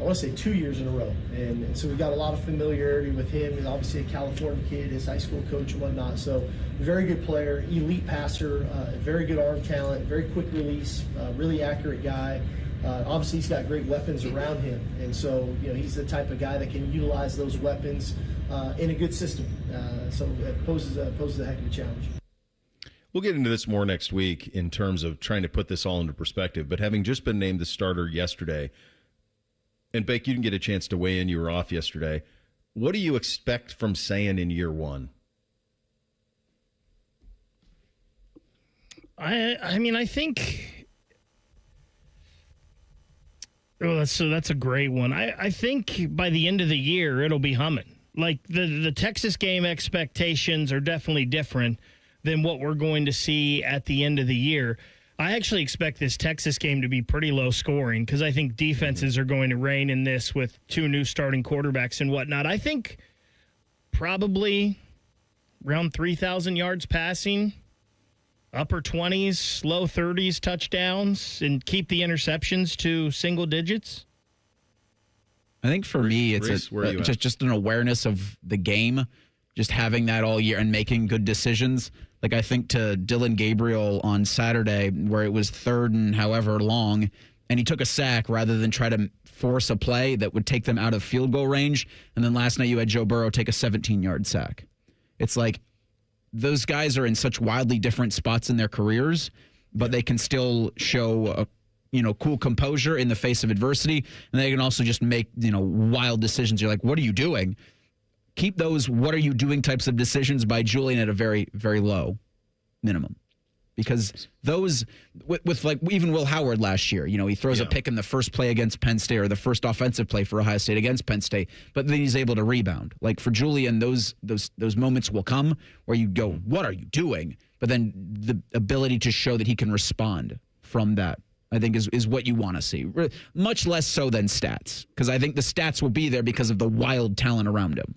want to say 2 years in a row. And so we got a lot of familiarity with him. He's obviously a California kid, his high school coach and whatnot. So very good player, elite passer, very good arm talent, very quick release, really accurate guy. Obviously, he's got great weapons around him. And so, he's the type of guy that can utilize those weapons in a good system. So it poses a heck of a challenge. We'll get into this more next week in terms of trying to put this all into perspective. But having just been named the starter yesterday, and Bake, you didn't get a chance to weigh in. You were off yesterday. What do you expect from Sayin in year 1? I think. Oh, that's a great one. I think by the end of the year it'll be humming. Like the Texas game expectations are definitely different than what we're going to see at the end of the year. I actually expect this Texas game to be pretty low scoring because I think defenses are going to reign in this with 2 new starting quarterbacks and whatnot. I think probably around 3,000 yards passing, upper 20s, low 30s touchdowns, and keep the interceptions to single digits. I think for me, it's just an awareness of the game, just having that all year and making good decisions. Like, I think to Dylan Gabriel on Saturday, where it was 3rd and however long, and he took a sack rather than try to force a play that would take them out of field goal range. And then last night you had Joe Burrow take a 17-yard sack. It's like those guys are in such wildly different spots in their careers, but they can still show cool composure in the face of adversity, and they can also just make wild decisions. You're like, what are you doing? Keep those what are you doing types of decisions by Julian at a very, very low minimum. Because those, with like even Will Howard last year, he throws a pick in the first play against Penn State or the first offensive play for Ohio State against Penn State, but then he's able to rebound. Like for Julian, those moments will come where you go, what are you doing? But then the ability to show that he can respond from that, I think is what you want to see. Much less so than stats, because I think the stats will be there because of the wild talent around him.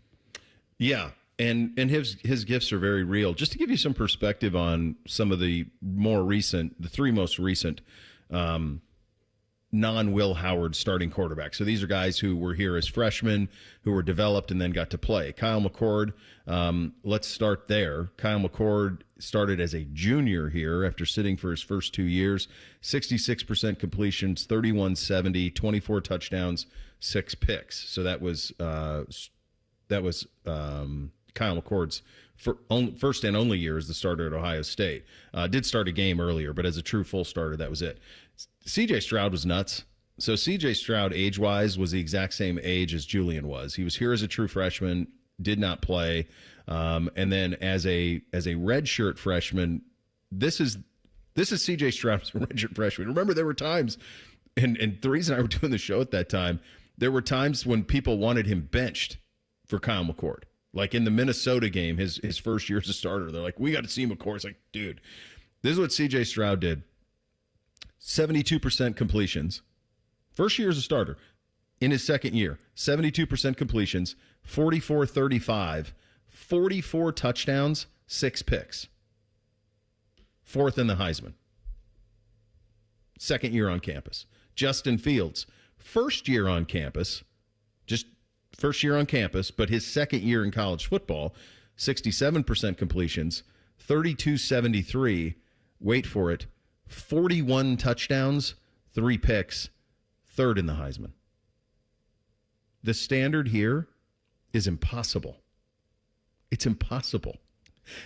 Yeah, and his gifts are very real. Just to give you some perspective on some of the the 3 most recent non-Will Howard starting quarterbacks. So these are guys who were here as freshmen, who were developed and then got to play. Kyle McCord, let's start there. Kyle McCord started as a junior here after sitting for his first 2 years. 66% completions, 3170, 24 touchdowns, 6 picks. So that was Kyle McCord's first and only year as the starter at Ohio State. Did start a game earlier, but as a true full starter, that was it. C.J. Stroud was nuts. So C.J. Stroud, age-wise, was the exact same age as Julian was. He was here as a true freshman, did not play, and then as a redshirt freshman, this is C.J. Stroud as a redshirt freshman. Remember, there were times, and the reason I were doing the show at that time, there were times when people wanted him benched for Kyle McCord. Like in the Minnesota game, his first year as a starter, they're like, we got to see McCord. It's like, dude, this is what C.J. Stroud did. 72% completions. First year as a starter. in his second year. 72% completions, 44-35, 44 touchdowns, 6 picks. Fourth in the Heisman. Second year on campus. Justin Fields, first year on campus, just first year on campus, but his second year in college football, 67% completions, 32-73, wait for it, 41 touchdowns, 3 picks, third in the Heisman. The standard here is impossible. It's impossible.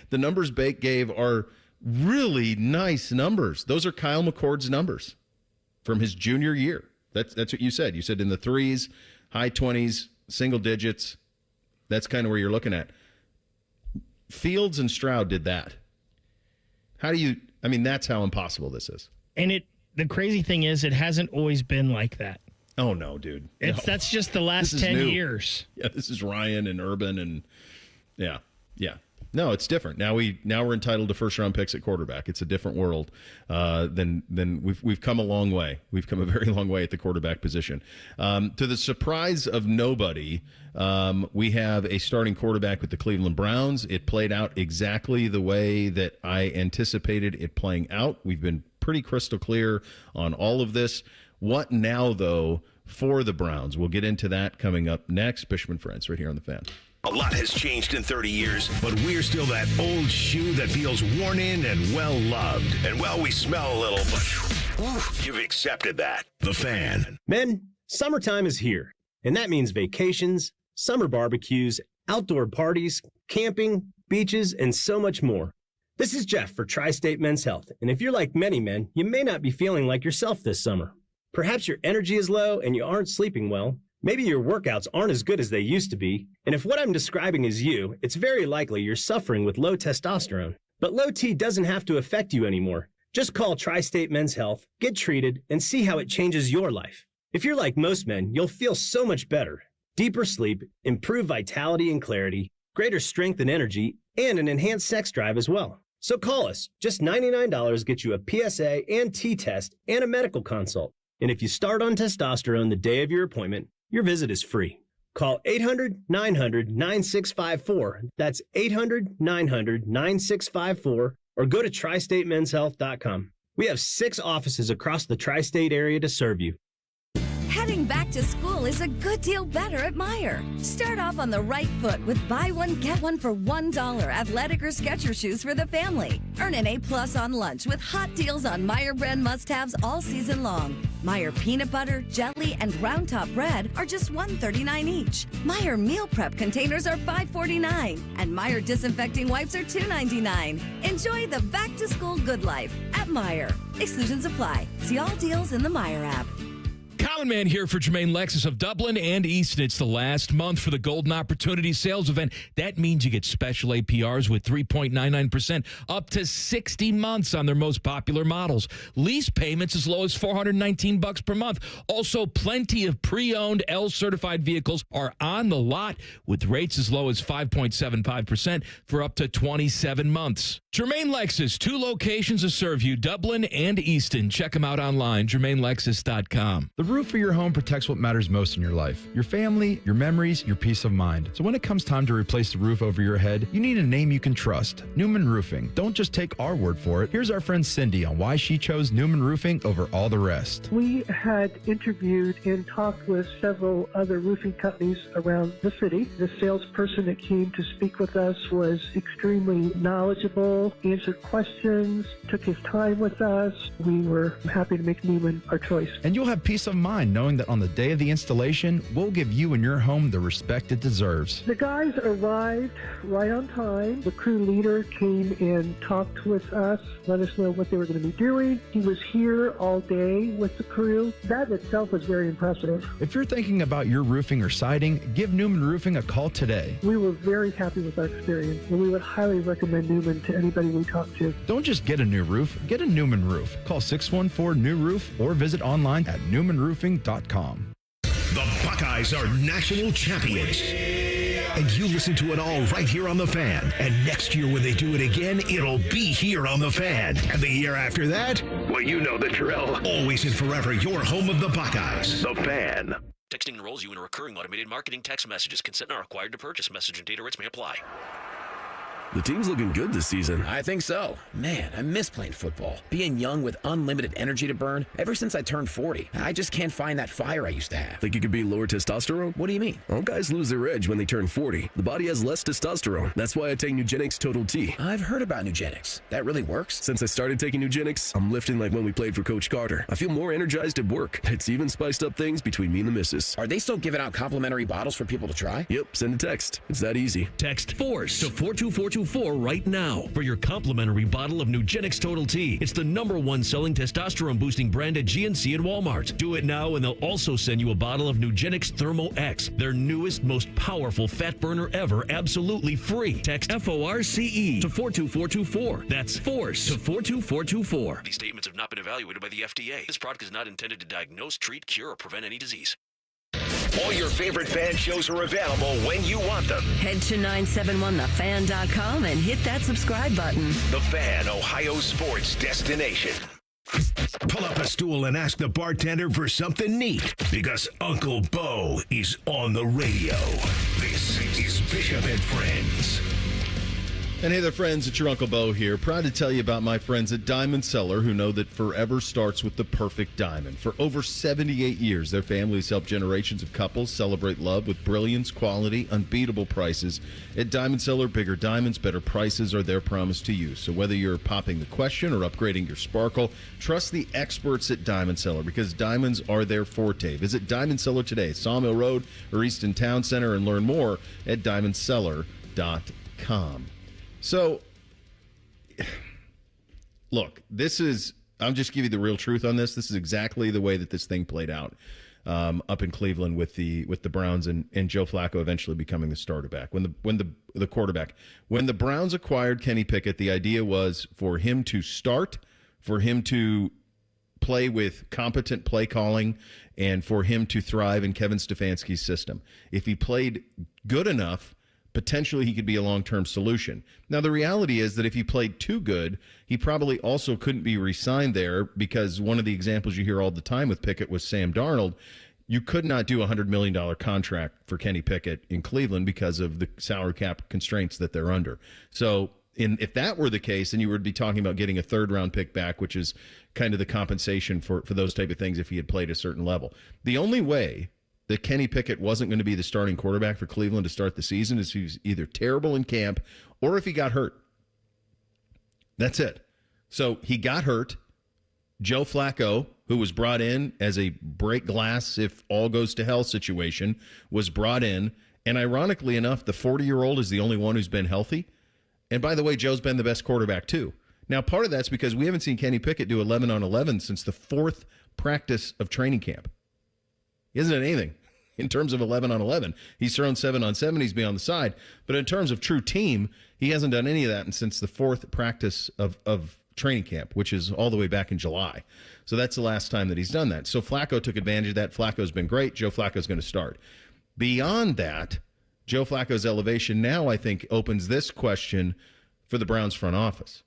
The numbers Bake gave are really nice numbers. Those are Kyle McCord's numbers from his junior year. That's what you said. You said in the 3s, high 20s, single digits. That's kind of where you're looking at. Fields and Stroud did that. That's how impossible this is. And the crazy thing is, it hasn't always been like that. Oh, no, dude. That's just the last 10 years. Yeah, this is Ryan and Urban and yeah. No, it's different. Now we're entitled to first-round picks at quarterback. It's a different world than we've come a long way. We've come a very long way at the quarterback position. To the surprise of nobody, we have a starting quarterback with the Cleveland Browns. It played out exactly the way that I anticipated it playing out. We've been pretty crystal clear on all of this. What now, though, for the Browns? We'll get into that coming up next. Bishop and Friends right here on The Fan. A lot has changed in 30 years, but we're still that old shoe that feels worn in and well-loved. And, well, we smell a little, but you've accepted that. The Fan. Men, summertime is here, and that means vacations, summer barbecues, outdoor parties, camping, beaches, and so much more. This is Jeff for Tri-State Men's Health, and if you're like many men, you may not be feeling like yourself this summer. Perhaps your energy is low and you aren't sleeping well. Maybe your workouts aren't as good as they used to be, and if what I'm describing is you, it's very likely you're suffering with low testosterone. But low T doesn't have to affect you anymore. Just call Tri-State Men's Health, get treated, and see how it changes your life. If you're like most men, you'll feel so much better. Deeper sleep, improved vitality and clarity, greater strength and energy, and an enhanced sex drive as well. So call us. Just $99 gets you a PSA and T-test and a medical consult. And if you start on testosterone the day of your appointment, your visit is free. Call 800-900-9654. That's 800-900-9654. Or go to tristatemenshealth.com. We have 6 offices across the tri-state area to serve you. Heading back to school is a good deal better at Meijer. Start off on the right foot with buy one, get one for $1 athletic or Skechers shoes for the family. Earn an A+ on lunch with hot deals on Meijer brand must-haves all season long. Meijer peanut butter, jelly, and ground top bread are just $1.39 each. Meijer meal prep containers are $5.49. And Meijer disinfecting wipes are $2.99. Enjoy the back-to-school good life at Meijer. Exclusions apply. See all deals in the Meijer app. Common Man here for Jermaine Lexus of Dublin and Easton. It's the last month for the Golden Opportunity Sales Event. That means you get special APRs with 3.99% up to 60 months on their most popular models. Lease payments as low as $419 per month. Also, plenty of pre-owned L-certified vehicles are on the lot with rates as low as 5.75% for up to 27 months. Jermaine Lexus, 2 locations to serve you, Dublin and Easton. Check them out online, jermainelexus.com. The roof of your home protects what matters most in your life. Your family, your memories, your peace of mind. So when it comes time to replace the roof over your head, you need a name you can trust. Newman Roofing. Don't just take our word for it. Here's our friend Cindy on why she chose Newman Roofing over all the rest. We had interviewed and talked with several other roofing companies around the city. The salesperson that came to speak with us was extremely knowledgeable, answered questions, took his time with us. We were happy to make Newman our choice. And you'll have peace of mind knowing that on the day of the installation, we'll give you and your home the respect it deserves. The guys arrived right on time. The crew leader came and talked with us, let us know what they were going to be doing. He was here all day with the crew. That itself was very impressive. If you're thinking about your roofing or siding, give Newman Roofing a call today. We were very happy with our experience, and we would highly recommend Newman to anybody we talk to. Don't just get a new roof, get a Newman roof. Call 614-NEW-ROOF or visit online at newmanroofing.com. The Buckeyes are national champions. And you listen to it all right here on The Fan. And next year when they do it again, it'll be here on The Fan. And the year after that, well, you know the drill. Always and forever, your home of the Buckeyes. The Fan. Texting enrolls you in a recurring automated marketing text messages. Consent not required to purchase. Message and data rates may apply. The team's looking good this season. I think so. Man, I miss playing football. Being young with unlimited energy to burn. Ever since I turned 40, I just can't find that fire I used to have. Think it could be lower testosterone? What do you mean? All guys lose their edge when they turn 40. The body has less testosterone. That's why I take Nugenix Total T. I've heard about Nugenix. That really works? Since I started taking Nugenix, I'm lifting like when we played for Coach Carter. I feel more energized at work. It's even spiced up things between me and the missus. Are they still giving out complimentary bottles for people to try? Yep, send a text. It's that easy. Text FORCE to 42424 right now for your complimentary bottle of Nugenix Total T. It's the #1 selling testosterone boosting brand at GNC and Walmart. Do it now and they'll also send you a bottle of Nugenix Thermo X, their newest, most powerful fat burner ever, absolutely free. Text FORCE to 42424. That's FORCE to 42424. These statements have not been evaluated by the FDA. This product is not intended to diagnose, treat, cure, or prevent any disease. All your favorite fan shows are available when you want them. Head to 971thefan.com and hit that subscribe button. The Fan, Ohio sports destination. Pull up a stool and ask the bartender for something neat, because Uncle Bo is on the radio. This is Bishop and Friends. And hey there, friends, it's your Uncle Bo here. Proud to tell you about my friends at Diamond Cellar, who know that forever starts with the perfect diamond. For over 78 years, their families help generations of couples celebrate love with brilliance, quality, unbeatable prices. At Diamond Cellar, bigger diamonds, better prices are their promise to you. So whether you're popping the question or upgrading your sparkle, trust the experts at Diamond Cellar, because diamonds are their forte. Visit Diamond Cellar today, Sawmill Road or Easton Town Center, and learn more at diamondcellar.com. So, look, I'm just giving you the real truth on this. This is exactly the way that this thing played out up in Cleveland with the Browns and Joe Flacco eventually becoming the starter back. When the quarterback. When the Browns acquired Kenny Pickett, the idea was for him to start, for him to play with competent play calling, and for him to thrive in Kevin Stefanski's system. If he played good enough, potentially he could be a long-term solution. Now, the reality is that if he played too good, he probably also couldn't be re-signed there, because one of the examples you hear all the time with Pickett was Sam Darnold. You could not do a $100 million contract for Kenny Pickett in Cleveland because of the salary cap constraints that they're under. So if that were the case, then you would be talking about getting a third-round pick back, which is kind of the compensation for those type of things if he had played a certain level. The only way that Kenny Pickett wasn't going to be the starting quarterback for Cleveland to start the season is if he was either terrible in camp or if he got hurt. That's it. So he got hurt. Joe Flacco, who was brought in as a break glass if all goes to hell situation, was brought in. And ironically enough, the 40-year-old is the only one who's been healthy. And by the way, Joe's been the best quarterback too. Now, part of that's because we haven't seen Kenny Pickett do 11 on 11 since the 4th practice of training camp. He hasn't done anything in terms of 11 on 11. He's thrown 7 on 7. He's been on the side. But in terms of true team, he hasn't done any of that since the 4th practice of training camp, which is all the way back in July. So that's the last time that he's done that. So Flacco took advantage of that. Flacco's been great. Joe Flacco's going to start. Beyond that, Joe Flacco's elevation now, I think, opens this question for the Browns front office.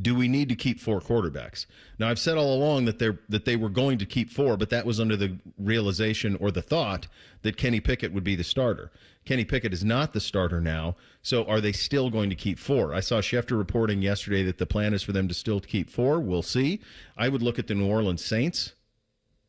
Do we need to keep 4 quarterbacks? Now, I've said all along that they were going to keep 4, but that was under the realization or the thought that Kenny Pickett would be the starter. Kenny Pickett is not the starter now, so are they still going to keep 4? I saw Schefter reporting yesterday that the plan is for them to still keep 4. We'll see. I would look at the New Orleans Saints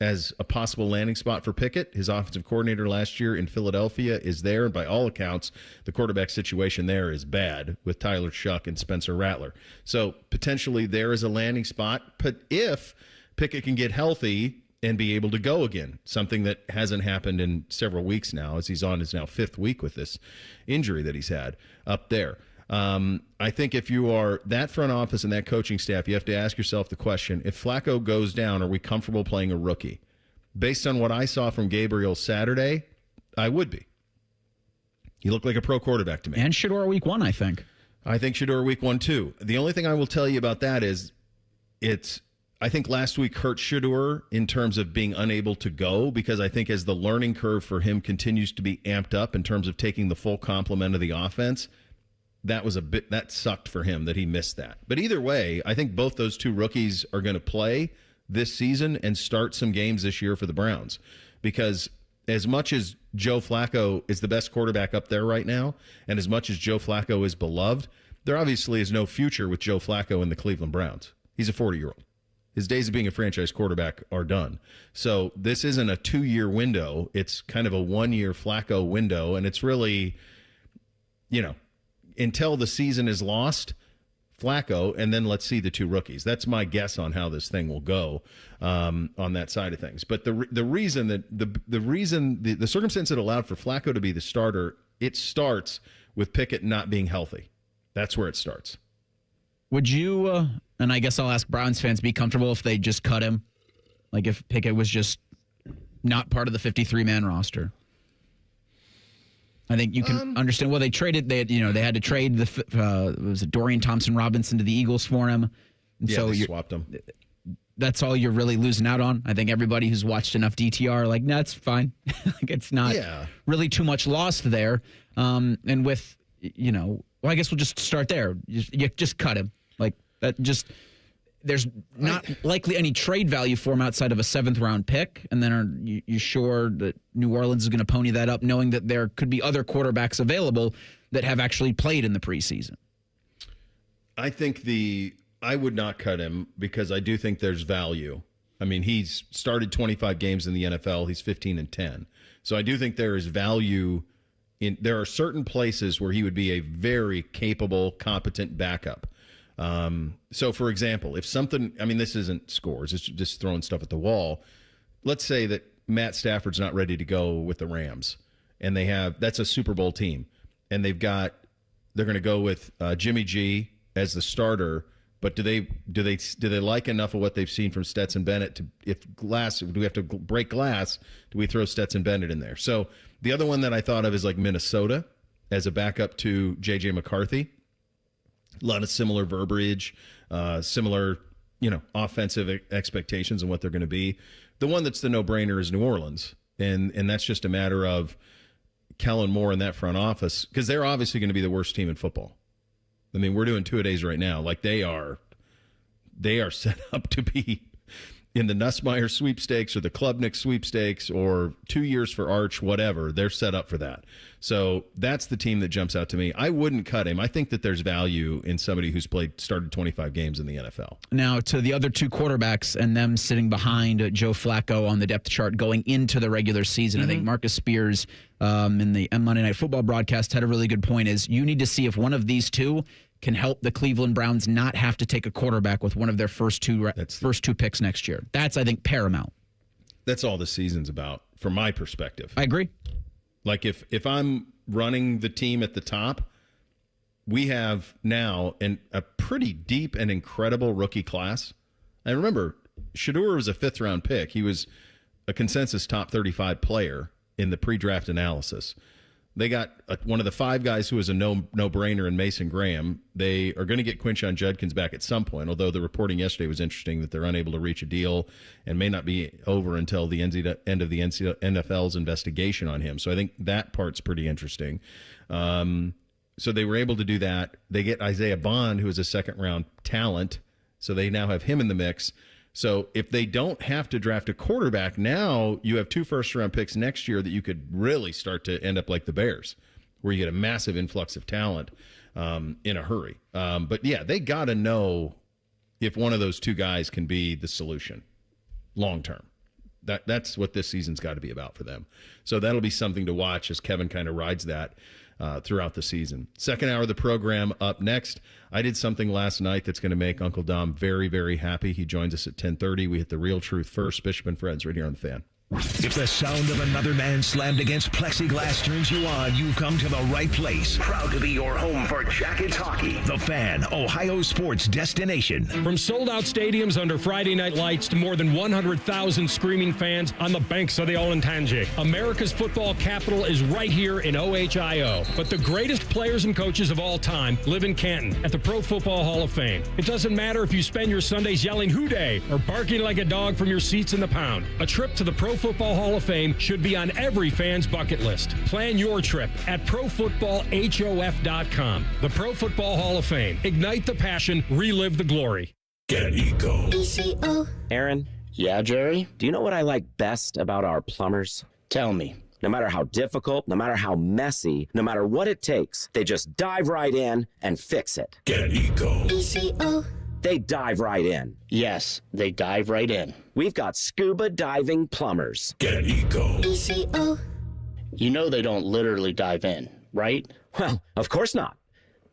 as a possible landing spot for Pickett. His offensive coordinator last year in Philadelphia is there, and by all accounts, the quarterback situation there is bad with Tyler Shuck and Spencer Rattler. So potentially there is a landing spot, but if Pickett can get healthy and be able to go again, something that hasn't happened in several weeks now, as he's on his now 5th week with this injury that he's had up there. I think if you are that front office and that coaching staff, you have to ask yourself the question, if Flacco goes down, are we comfortable playing a rookie? Based on what I saw from Gabriel Saturday, I would be. He looked like a pro quarterback to me. And Shedeur week 1, I think. I think Shedeur week 1 too. The only thing I will tell you about that is I think last week hurt Shedeur in terms of being unable to go, because I think as the learning curve for him continues to be amped up in terms of taking the full complement of the offense, that sucked for him that he missed that. But either way, I think both those 2 rookies are going to play. this season and start some games this year for the Browns. Because as much as Joe Flacco is the best quarterback up there right now, and as much as Joe Flacco is beloved, there obviously is no future with Joe Flacco in the Cleveland Browns. He's a 40-year-old. His days of being a franchise quarterback are done. So this isn't a 2-year window. It's kind of a 1-year Flacco window, and it's really, until the season is lost, Flacco, and then let's see the 2 rookies. That's my guess on how this thing will go on that side of things. But the circumstance that allowed for Flacco to be the starter, it starts with Pickett not being healthy. That's where it starts. Would you, and I guess I'll ask Browns fans, be comfortable if they just cut him? Like if Pickett was just not part of the 53-man roster? I think you can understand. Well, they traded. They had to trade was it Dorian Thompson-Robinson to the Eagles for him. And yeah, so they swapped him. That's all you're really losing out on. I think everybody who's watched enough DTR, like, no, it's fine. Like, it's not really too much lost there. And with, well, I guess we'll just start there. You just cut him. Like, that just, there's not likely any trade value for him outside of a 7th-round pick. And then are you sure that New Orleans is going to pony that up, knowing that there could be other quarterbacks available that have actually played in the preseason? I think I would not cut him because I do think there's value. I mean, he's started 25 games in the NFL. He's 15-10. So I do think there is value there are certain places where he would be a very capable, competent backup. So, for example, if something, this isn't scores, it's just throwing stuff at the wall. Let's say that Matt Stafford's not ready to go with the Rams, and that's a Super Bowl team, and they're going to go with Jimmy G as the starter. But do they like enough of what they've seen from Stetson Bennett if we have to break glass, do we throw Stetson Bennett in there? So the other one that I thought of is like Minnesota as a backup to J.J. McCarthy. A lot of similar verbiage, similar, offensive expectations and what they're going to be. The one that's the no-brainer is New Orleans, and that's just a matter of Kellen Moore in that front office, because they're obviously going to be the worst team in football. I mean, we're doing 2-a-days right now. Like, they are set up to be in the Nussmeier sweepstakes or the Klubnik sweepstakes or 2 years for Arch, whatever. They're set up for that. So that's the team that jumps out to me. I wouldn't cut him. I think that there's value in somebody who's started 25 games in the NFL. Now, to the other 2 quarterbacks and them sitting behind Joe Flacco on the depth chart going into the regular season, I think Marcus Spears in the Monday Night Football broadcast had a really good point, is you need to see if one of these 2 can help the Cleveland Browns not have to take a quarterback with one of their first two picks next year. That's, I think, paramount. That's all the season's about, from my perspective. I agree. Like, if I'm running the team at the top, we have now a pretty deep and incredible rookie class. And remember, Shedeur was a 5th-round pick. He was a consensus top 35 player in the pre-draft analysis. They got one of the 5 guys who was a no-brainer in Mason Graham. They are going to get Quinshon Judkins back at some point, although the reporting yesterday was interesting that they're unable to reach a deal and may not be over until the end of the NFL's investigation on him. So I think that part's pretty interesting. So they were able to do that. They get Isaiah Bond, who is a 2nd-round talent, so they now have him in the mix. So if they don't have to draft a quarterback, now you have 2 first-round picks next year that you could really start to end up like the Bears, where you get a massive influx of talent in a hurry. But, yeah, they got to know if one of those 2 guys can be the solution long-term. That's what this season's got to be about for them. So that'll be something to watch as Kevin kind of rides that throughout the season. Second hour of the program up next. I did something last night that's going to make Uncle Dom very, very happy. He joins us at 10:30. We hit the real truth first. Bishop and Friends right here on The Fan. If the sound of another man slammed against plexiglass turns you on, you've come to the right place. Proud to be your home for Jackets hockey. The Fan, Ohio sports destination. From sold-out stadiums under Friday night lights to more than 100,000 screaming fans on the banks of the Olentangy, America's football capital is right here in OHIO. But the greatest players and coaches of all time live in Canton at the Pro Football Hall of Fame. It doesn't matter if you spend your Sundays yelling "Hoo Day" or barking like a dog from your seats in the pound. A trip to the Pro Football Hall of Fame should be on every fan's bucket list. Plan your trip at ProFootballHof.com. The Pro Football Hall of Fame. Ignite the passion, relive the glory. Get Eco. ECO. Aaron? Yeah, Jerry? Do you know what I like best about our plumbers? Tell me. No matter how difficult, no matter how messy, no matter what it takes, they just dive right in and fix it. Get Eco. ECO. They dive right in. Yes, they dive right in. We've got scuba diving plumbers. Get Eco. ECO. You know they don't literally dive in, right? Well, of course not.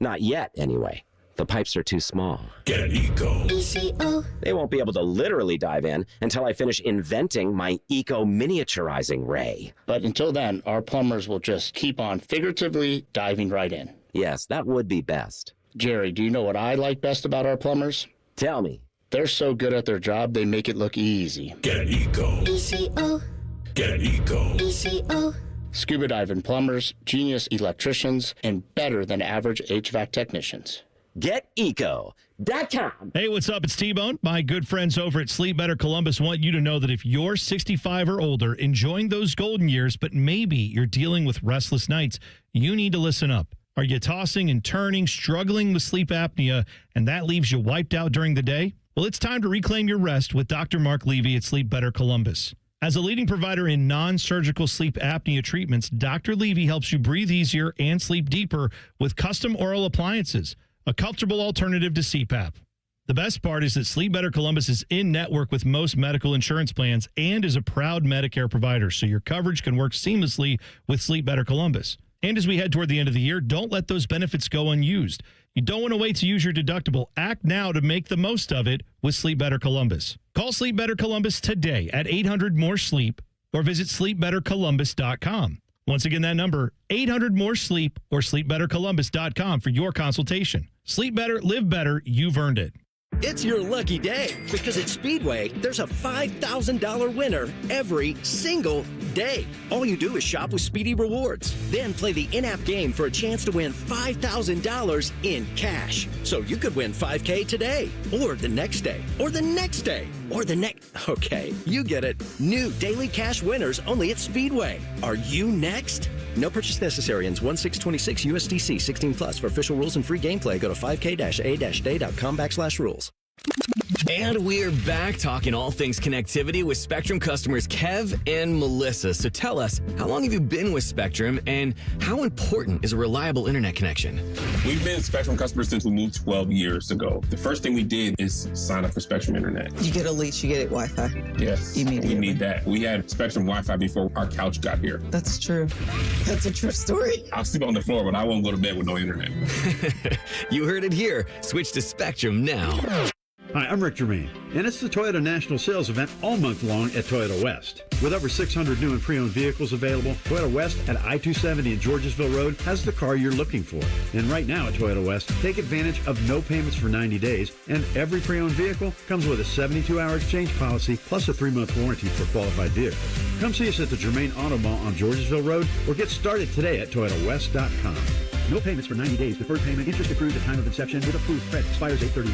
Not yet, anyway. The pipes are too small. Get Eco. ECO. They won't be able to literally dive in until I finish inventing my eco miniaturizing ray. But until then, our plumbers will just keep on figuratively diving right in. Yes, that would be best. Jerry, do you know what I like best about our plumbers? Tell me. They're so good at their job, they make it look easy. Get Eco. ECO. Get Eco. ECO. Scuba diving plumbers, genius electricians, and better than average HVAC technicians. GetEco.com. Hey, what's up? It's T-Bone. My good friends over at Sleep Better Columbus want you to know that if you're 65 or older, enjoying those golden years, but maybe you're dealing with restless nights, you need to listen up. Are you tossing and turning, struggling with sleep apnea, and that leaves you wiped out during the day? Well, it's time to reclaim your rest with Dr. Mark Levy at Sleep Better Columbus. As a leading provider in non-surgical sleep apnea treatments, Dr. Levy helps you breathe easier and sleep deeper with custom oral appliances, a comfortable alternative to CPAP. The best part is that Sleep Better Columbus is in network with most medical insurance plans and is a proud Medicare provider, so your coverage can work seamlessly with Sleep Better Columbus. And as we head toward the end of the year, don't let those benefits go unused. You don't want to wait to use your deductible. Act now to make the most of it with Sleep Better Columbus. Call Sleep Better Columbus today at 800-MORE-SLEEP or visit sleepbettercolumbus.com. Once again, that number, 800-MORE-SLEEP or sleepbettercolumbus.com for your consultation. Sleep better, live better, you've earned it. It's your lucky day because at Speedway, there's a $5,000 winner every single day. All you do is shop with Speedy Rewards. Then play the in-app game for a chance to win $5,000 in cash. So you could win $5K today, or the next day, or the next day, or the next... Okay, you get it. New daily cash winners only at Speedway. Are you next? No purchase necessary. Ends 1/6/26 USDC 16 plus. For official rules and free gameplay, go to 5k-a-day.com/rules. And we're back talking all things connectivity with Spectrum customers Kev and Melissa. So tell us, how long have you been with Spectrum and how important is a reliable internet connection? We've been Spectrum customers since we moved 12 years ago. The first thing we did is sign up for Spectrum Internet. You get a lease, you get it Wi-Fi. Yes, we need that. We had Spectrum Wi-Fi before our couch got here. That's true. That's a true story. I'll sleep on the floor, but I won't go to bed with no internet. You heard it here. Switch to Spectrum now. Hi, I'm Rick Germain, and it's the Toyota National Sales Event all month long at Toyota West. With over 600 new and pre-owned vehicles available, Toyota West at I-270 and Georgesville Road has the car you're looking for. And right now at Toyota West, take advantage of no payments for 90 days, and every pre-owned vehicle comes with a 72-hour exchange policy plus a 3-month warranty for qualified vehicles. Come see us at the Germain Auto Mall on Georgesville Road or get started today at ToyotaWest.com. No payments for 90 days. Deferred payment. Interest accrued at time of inception with approved credit. Expires 8/31.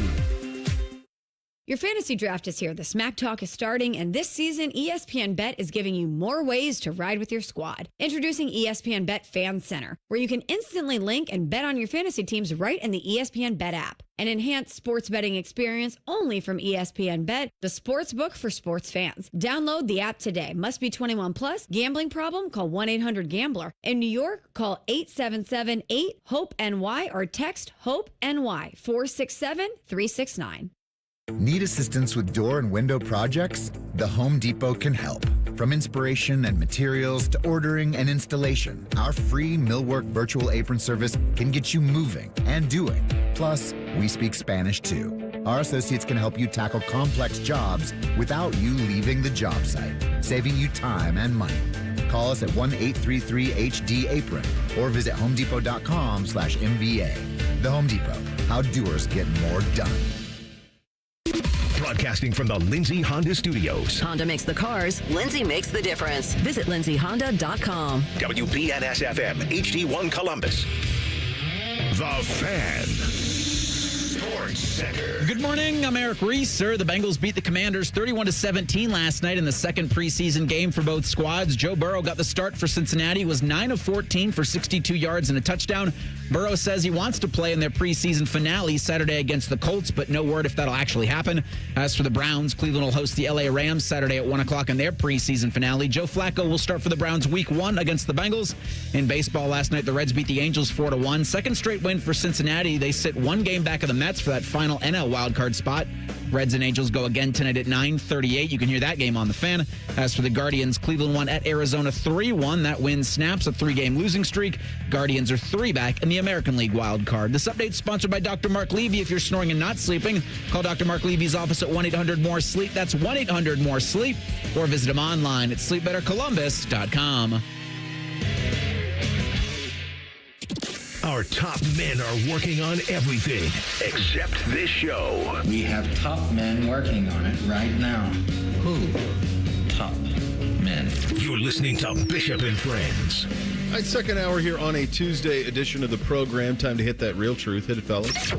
Your fantasy draft is here. The Smack Talk is starting, and this season, ESPN Bet is giving you more ways to ride with your squad. Introducing ESPN Bet Fan Center, where you can instantly link and bet on your fantasy teams right in the ESPN Bet app. An enhanced sports betting experience only from ESPN Bet, the sports book for sports fans. Download the app today. Must be 21 plus. Gambling problem? Call 1-800-GAMBLER. In New York, call 877-8-HOPE-NY or text HOPE-NY 467-369. Need assistance with door and window projects? The Home Depot can help. From inspiration and materials to ordering and installation, our free Millwork virtual apron service can get you moving and doing. Plus, we speak Spanish too. Our associates can help you tackle complex jobs without you leaving the job site, saving you time and money. Call us at 1-833-HD-APRON or visit homedepot.com/MVA. The Home Depot, how doers get more done. Broadcasting from the Lindsay Honda Studios. Honda makes the cars. Lindsay makes the difference. Visit lindsayhonda.com. WBNS-FM, HD1 Columbus. The Fan. Sports. Sports Center. Good morning. I'm Eric Reeser. The Bengals beat the Commanders 31-17 last night in the second preseason game for both squads. Joe Burrow got the start for Cincinnati. He was 9 of 14 for 62 yards and a touchdown. Burrow says he wants to play in their preseason finale Saturday against the Colts, but no word if that'll actually happen. As for the Browns, Cleveland will host the LA Rams Saturday at 1 o'clock in their preseason finale. Joe Flacco will start for the Browns week 1 against the Bengals. In baseball last night, the Reds beat the Angels 4-1. Second straight win for Cincinnati. They sit one game back of the Mets for that final NL wildcard spot. Reds and Angels go again tonight at 9:38. You can hear that game on the Fan. As for the Guardians, Cleveland won at Arizona 3-1. That win snaps a 3-game losing streak. Guardians are 3 back in the American League wild card. This update is sponsored by Dr. Mark Levy. If you're snoring and not sleeping, call Dr. Mark Levy's office at 1-800-MORE-SLEEP. That's 1-800-MORE-SLEEP. Or visit him online at sleepbettercolumbus.com. Our top men are working on everything except this show. We have top men working on it right now. Who? Top men. You're listening to Bishop and Friends. All right, second hour here on a Tuesday edition of the program. Time to hit that real truth. Hit it, fellas.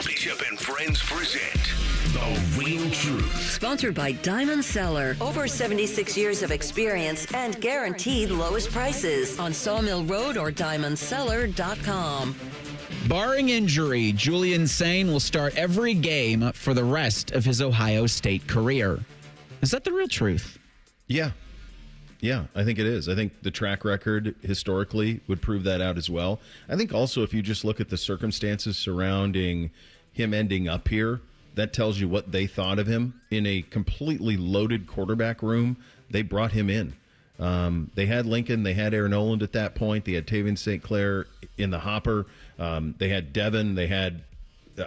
Bishop and Friends present The Real Truth. Sponsored by Diamond Cellar. Over 76 years of experience and guaranteed lowest prices on Sawmill Road or diamondcellar.com. Barring injury, Julian Sayin will start every game for the rest of his Ohio State career. Is that the real truth? Yeah. Yeah, I think it is. I think the track record historically would prove that out as well. I think also if you just look at the circumstances surrounding him ending up here, that tells you what they thought of him. In a completely loaded quarterback room, they brought him in. They had Lincoln, they had Rowland at that point, they had Tavian St. Clair in the hopper, they had Devin, they had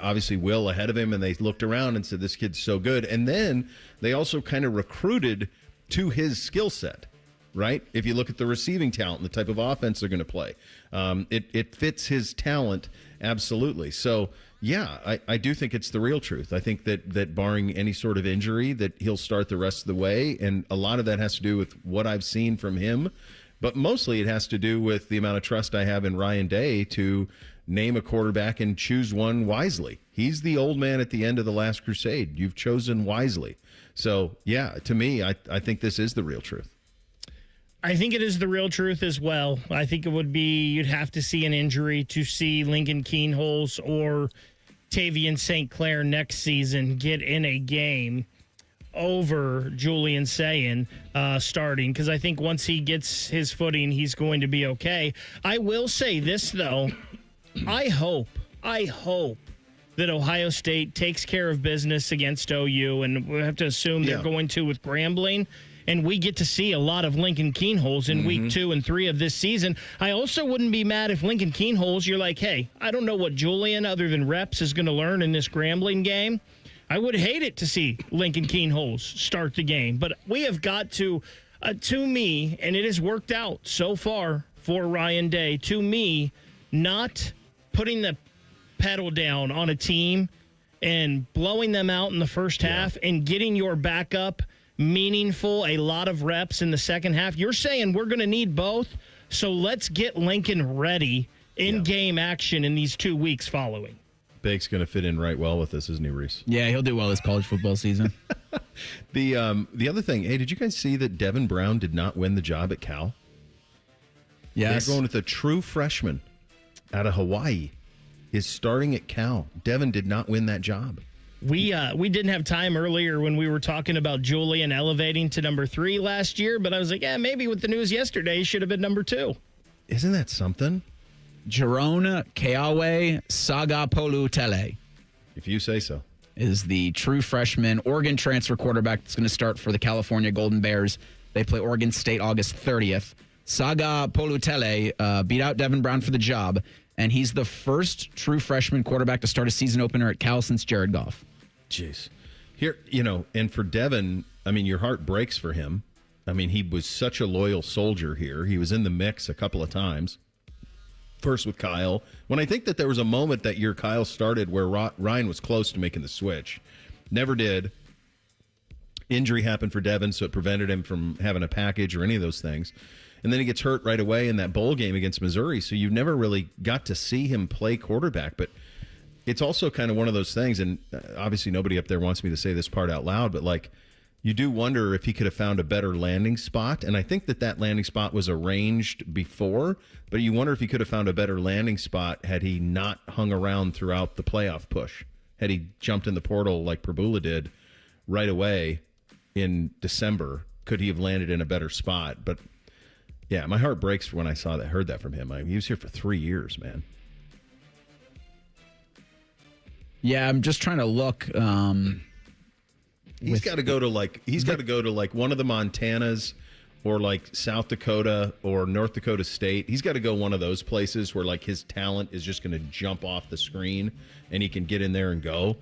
obviously Will ahead of him, and they looked around and said, this kid's so good. And then they also kind of recruited to his skill set. Right? If you look at the receiving talent and the type of offense they're going to play, it fits his talent absolutely. So, yeah, I do think it's the real truth. I think that barring any sort of injury, that he'll start the rest of the way. And a lot of that has to do with what I've seen from him. But mostly it has to do with the amount of trust I have in Ryan Day to name a quarterback and choose one wisely. He's the old man at the end of the last crusade. You've chosen wisely. So, yeah, to me, I think this is the real truth. I think it is the real truth as well. I think it would be, you'd have to see an injury to see Lincoln Keenholz or Tavian St. Clair next season get in a game over Julian Sayin starting, because I think once he gets his footing, he's going to be okay. I will say this, though. I hope that Ohio State takes care of business against OU, and we have to assume they're going to with Grambling. And we get to see a lot of Lincoln Keenholz in week 2 and 3 of this season. I also wouldn't be mad if Lincoln Keenholz, you're like, hey, I don't know what Julian, other than reps, is going to learn in this Grambling game. I would hate it to see Lincoln Keenholz start the game. But we have got to me, and it has worked out so far for Ryan Day, to me, not putting the pedal down on a team and blowing them out in the first half and getting your backup meaningful, a lot of reps in the second half. You're saying we're going to need both, so let's get Lincoln ready in game action in these 2 weeks following. Bake's going to fit in right well with this, isn't he, Reese? Yeah, he'll do well this college football season. The other thing, hey, did you guys see that Devin Brown did not win the job at Cal? Yes. They're going with a true freshman out of Hawaii is starting at Cal. Devin did not win that job. We didn't have time earlier when we were talking about Julian elevating to number 3 last year, but I was like, maybe with the news yesterday, he should have been number 2. Isn't that something? Jerome Keawe Sagapolu-Tele. If you say so. Is the true freshman Oregon transfer quarterback that's going to start for the California Golden Bears. They play Oregon State August 30th. Sagapolu-Tele beat out Devin Brown for the job, and he's the first true freshman quarterback to start a season opener at Cal since Jared Goff. Jeez. Here, and for Devin, I mean, your heart breaks for him. I mean, he was such a loyal soldier here. He was in the mix a couple of times. First with Kyle. When I think that there was a moment that year Kyle started where Ryan was close to making the switch. Never did. Injury happened for Devin, so it prevented him from having a package or any of those things. And then he gets hurt right away in that bowl game against Missouri, so you never really got to see him play quarterback. But it's also kind of one of those things, and obviously nobody up there wants me to say this part out loud, but like, you do wonder if he could have found a better landing spot. And I think that landing spot was arranged before, but you wonder if he could have found a better landing spot had he not hung around throughout the playoff push. Had he jumped in the portal like Prabula did right away in December, could he have landed in a better spot? But yeah, my heart breaks when I heard that from him. He was here for 3 years, man. Yeah, I'm just trying to look. He's got to go to like one of the Montanas or like South Dakota or North Dakota State. He's got to go one of those places where like his talent is just going to jump off the screen and he can get in there and go.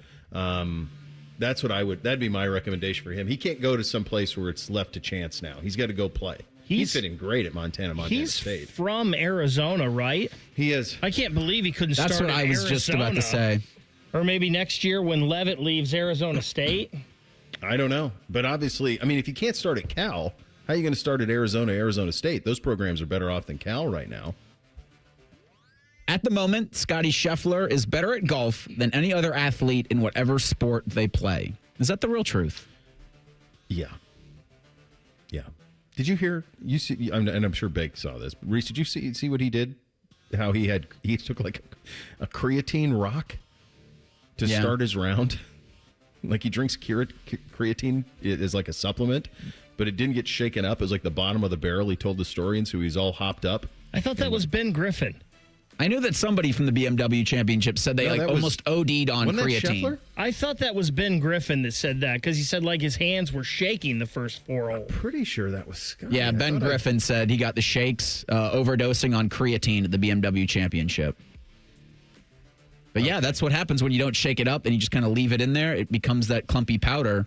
That's what that'd be my recommendation for him. He can't go to some place where it's left to chance now. He's got to go play. He's fitting great at Montana State. He's from Arizona, right? He is. I can't believe he couldn't start That's what I was Arizona. just about to say. Or maybe next year when Leavitt leaves Arizona State. I don't know. But obviously, I mean, if you can't start at Cal, how are you going to start at Arizona State? Those programs are better off than Cal right now. At the moment, Scotty Scheffler is better at golf than any other athlete in whatever sport they play. Is that the real truth? Yeah. Yeah. Did you hear? You see, and I'm sure Bake saw this. Reese, did you see what he did? How he took like a creatine rock to start his round. Like he drinks creatine as like a supplement, but it didn't get shaken up. It was like the bottom of the barrel. He told the story, and so he's all hopped up. I thought that was Ben Griffin. I knew that somebody from the BMW Championship said they almost OD'd on creatine. I thought that was Ben Griffin that said that because he said like his hands were shaking the first 4 holes. I'm pretty sure that was Scott. Yeah, Ben Griffin said he got the shakes overdosing on creatine at the BMW Championship. But yeah, that's what happens when you don't shake it up and you just kind of leave it in there. It becomes that clumpy powder.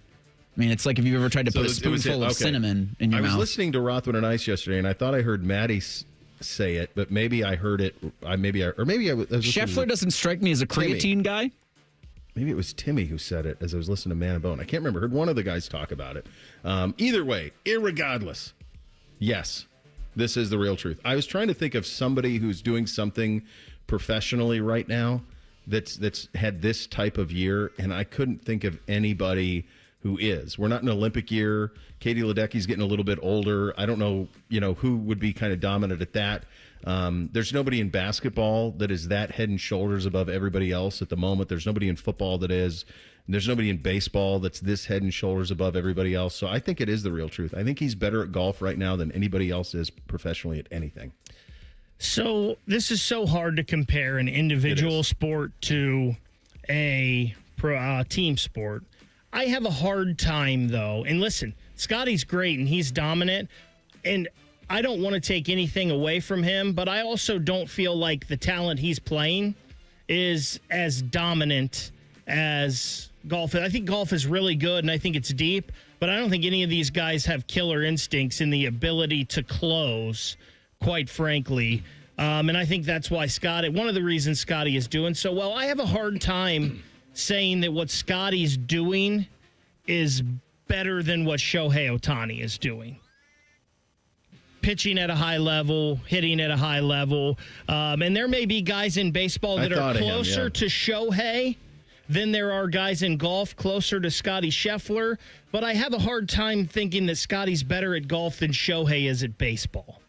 I mean, it's like if you've ever tried to put a spoonful of cinnamon in your mouth. I was listening to Rothman and Ice yesterday, and I thought I heard Maddie say it, but maybe I heard it. Maybe I was Scheffler doesn't strike me as a creatine guy. Maybe it was Timmy who said it as I was listening to Man and Bone. I can't remember. I heard one of the guys talk about it. Either way, irregardless, yes, this is the real truth. I was trying to think of somebody who's doing something professionally right now that's had this type of year, and I couldn't think of anybody who is. We're not in an Olympic year. Katie Ledecky's getting a little bit older. I don't know, who would be kind of dominant at that. There's nobody in basketball that is that head and shoulders above everybody else at the moment. There's nobody in football that is. There's nobody in baseball that's this head and shoulders above everybody else. So I think it is the real truth. I think he's better at golf right now than anybody else is professionally at anything. So this is so hard to compare an individual sport to a team sport. I have a hard time, though. And listen, Scotty's great and he's dominant. And I don't want to take anything away from him, but I also don't feel like the talent he's playing is as dominant as golf. I think golf is really good and I think it's deep, but I don't think any of these guys have killer instincts in the ability to close, quite frankly. And I think that's why one of the reasons Scotty is doing so well, I have a hard time saying that what Scotty's doing is better than what Shohei Ohtani is doing. Pitching at a high level, hitting at a high level. And there may be guys in baseball that are closer to Shohei than there are guys in golf closer to Scotty Scheffler. But I have a hard time thinking that Scotty's better at golf than Shohei is at baseball.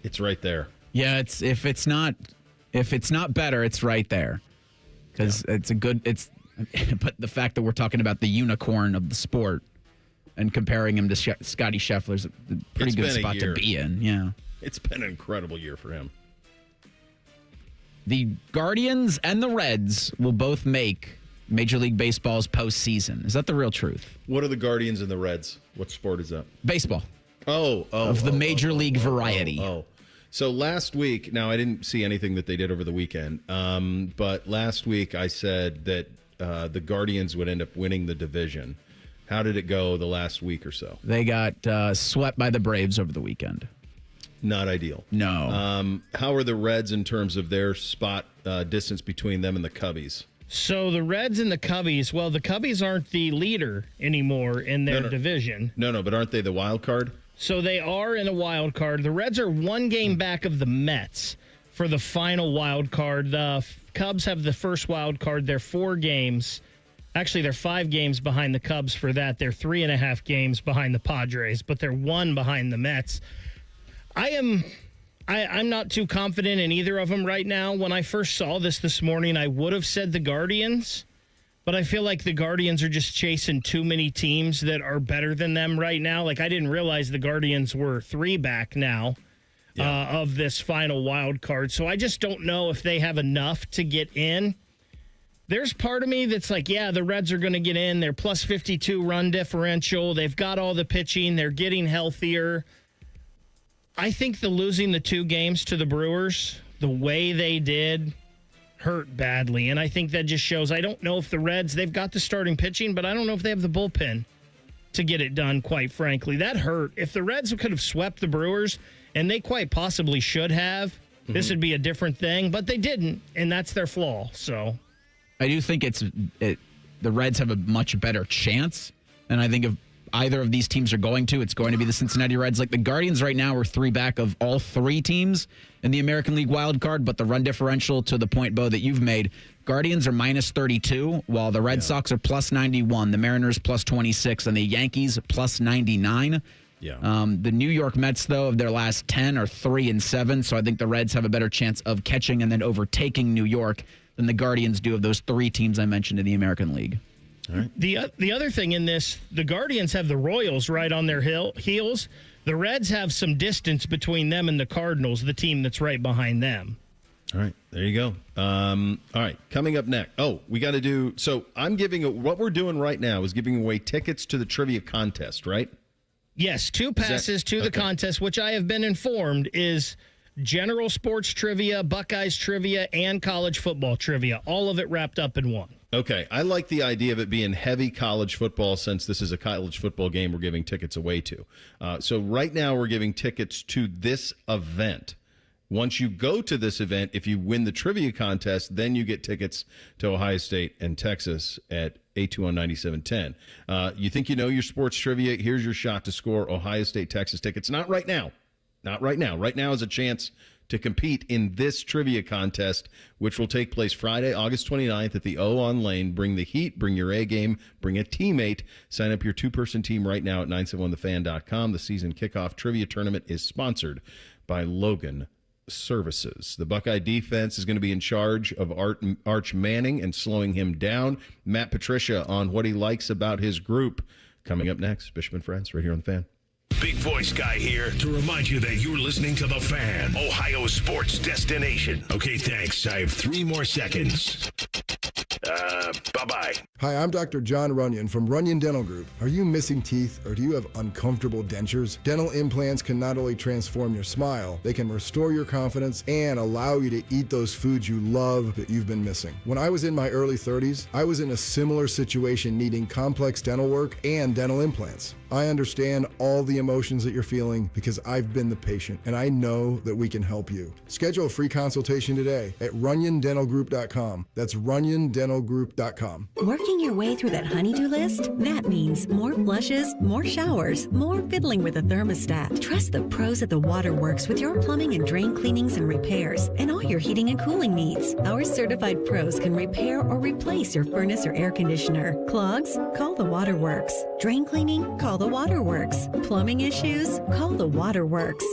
It's right there. Yeah, if it's not better, it's right there. Because but the fact that we're talking about the unicorn of the sport and comparing him to Scotty Scheffler's a pretty good spot to be in. Yeah. It's been an incredible year for him. The Guardians and the Reds will both make Major League Baseball's postseason. Is that the real truth? What are the Guardians and the Reds? What sport is that? Baseball. Of the Major League variety. So last week, now I didn't see anything that they did over the weekend, but last week I said that the Guardians would end up winning the division. How did it go the last week or so? They got swept by the Braves over the weekend. Not ideal. No. How are the Reds in terms of their spot distance between them and the Cubbies? So the Reds and the Cubbies, well, the Cubbies aren't the leader anymore in their division. No, but aren't they the wild card? So they are in a wild card. The Reds are one game back of the Mets for the final wild card. The Cubs have the first wild card. They're 4 games. Actually, they're 5 games behind the Cubs for that. They're 3.5 games behind the Padres, but they're 1 behind the Mets. I'm not too confident in either of them right now. When I first saw this morning, I would have said the Guardians, but I feel like the Guardians are just chasing too many teams that are better than them right now. Like, I didn't realize the Guardians were 3 back now of this final wild card. So I just don't know if they have enough to get in. There's part of me that's like, yeah, the Reds are going to get in. They're plus 52 run differential. They've got all the pitching. They're getting healthier. I think losing the 2 games to the Brewers, the way they did, hurt badly. And I think that just shows, I don't know if the Reds, they've got the starting pitching, but I don't know if they have the bullpen to get it done, quite frankly. That hurt. If the Reds could have swept the Brewers, and they quite possibly should have, this would be a different thing, but they didn't, and that's their flaw. So I do think the Reds have a much better chance, and I think if either of these teams are going to, it's going to be the Cincinnati Reds. Like, the Guardians right now are 3 back of all 3 teams in the American League wild card, but the run differential, to the point, Bo, that you've made, Guardians are minus 32, while the Red Sox are plus 91, the Mariners plus 26, and the Yankees plus 99. Yeah. The New York Mets, though, of their last 10 are 3-7, so I think the Reds have a better chance of catching and then overtaking New York than the Guardians do of those 3 teams I mentioned in the American League. All right. The other thing in this, the Guardians have the Royals right on their heels. The Reds have some distance between them and the Cardinals, the team that's right behind them. All right, there you go. All right, coming up next. Oh, we got to do, so I'm what we're doing right now is giving away tickets to the trivia contest, right? Yes, 2 passes to the contest, which I have been informed is general sports trivia, Buckeyes trivia, and college football trivia. All of it wrapped up in one. Okay, I like the idea of it being heavy college football, since this is a college football game we're giving tickets away to. So right now we're giving tickets to this event. Once you go to this event, if you win the trivia contest, then you get tickets to Ohio State and Texas at 821-9710. You think you know your sports trivia? Here's your shot to score Ohio State, Texas tickets. Not right now. Not right now. Right now is a chance to compete in this trivia contest, which will take place Friday, August 29th at the O on Lane. Bring the heat, bring your A game, bring a teammate. Sign up your 2-person team right now at 971thefan.com. The season kickoff trivia tournament is sponsored by Logan Services. The Buckeye defense is going to be in charge of Arch Manning and slowing him down. Matt Patricia on what he likes about his group. Coming up next, Bishop and Friends, right here on The Fan. Big voice guy here to remind you that you're listening to The Fan, Ohio sports destination. Okay, thanks. I have 3 more seconds. Bye-bye. Hi, I'm Dr. John Runyon from Runyon Dental Group. Are you missing teeth, or do you have uncomfortable dentures? Dental implants can not only transform your smile, they can restore your confidence and allow you to eat those foods you love that you've been missing. When I was in my early 30s, I was in a similar situation, needing complex dental work and dental implants. I understand all the emotions that you're feeling because I've been the patient, and I know that we can help you. Schedule a free consultation today at RunyonDentalGroup.com. That's RunyonDentalGroup.com. Working your way through that honey-do list? That means more flushes, more showers, more fiddling with a thermostat. Trust the pros at the Waterworks with your plumbing and drain cleanings and repairs, and all your heating and cooling needs. Our certified pros can repair or replace your furnace or air conditioner. Clogs? Call the Waterworks. Drain cleaning? Call the Waterworks. Plumbing issues? Call the Waterworks.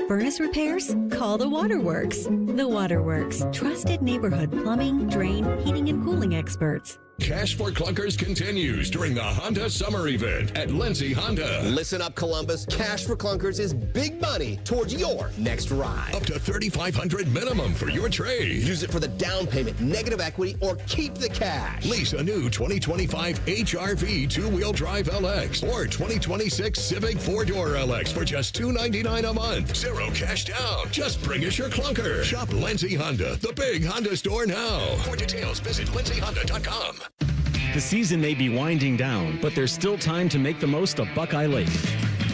Furnace repairs? Call the Waterworks. The Waterworks. Trusted neighborhood plumbing, drain, heating, and cooling experts. Cash for Clunkers continues during the Honda Summer Event at Lindsay Honda. Listen up, Columbus. Cash for Clunkers is big money towards your next ride. Up to $3,500 minimum for your trade. Use it for the down payment, negative equity, or keep the cash. Lease a new 2025 HR-V 2-wheel drive LX or 2026 Civic 4-door LX for just $299 a month. 0 cash down. Just bring us your clunker. Shop Lindsay Honda, the big Honda store now. For details, visit lindsayhonda.com. The season may be winding down, but there's still time to make the most of Buckeye Lake.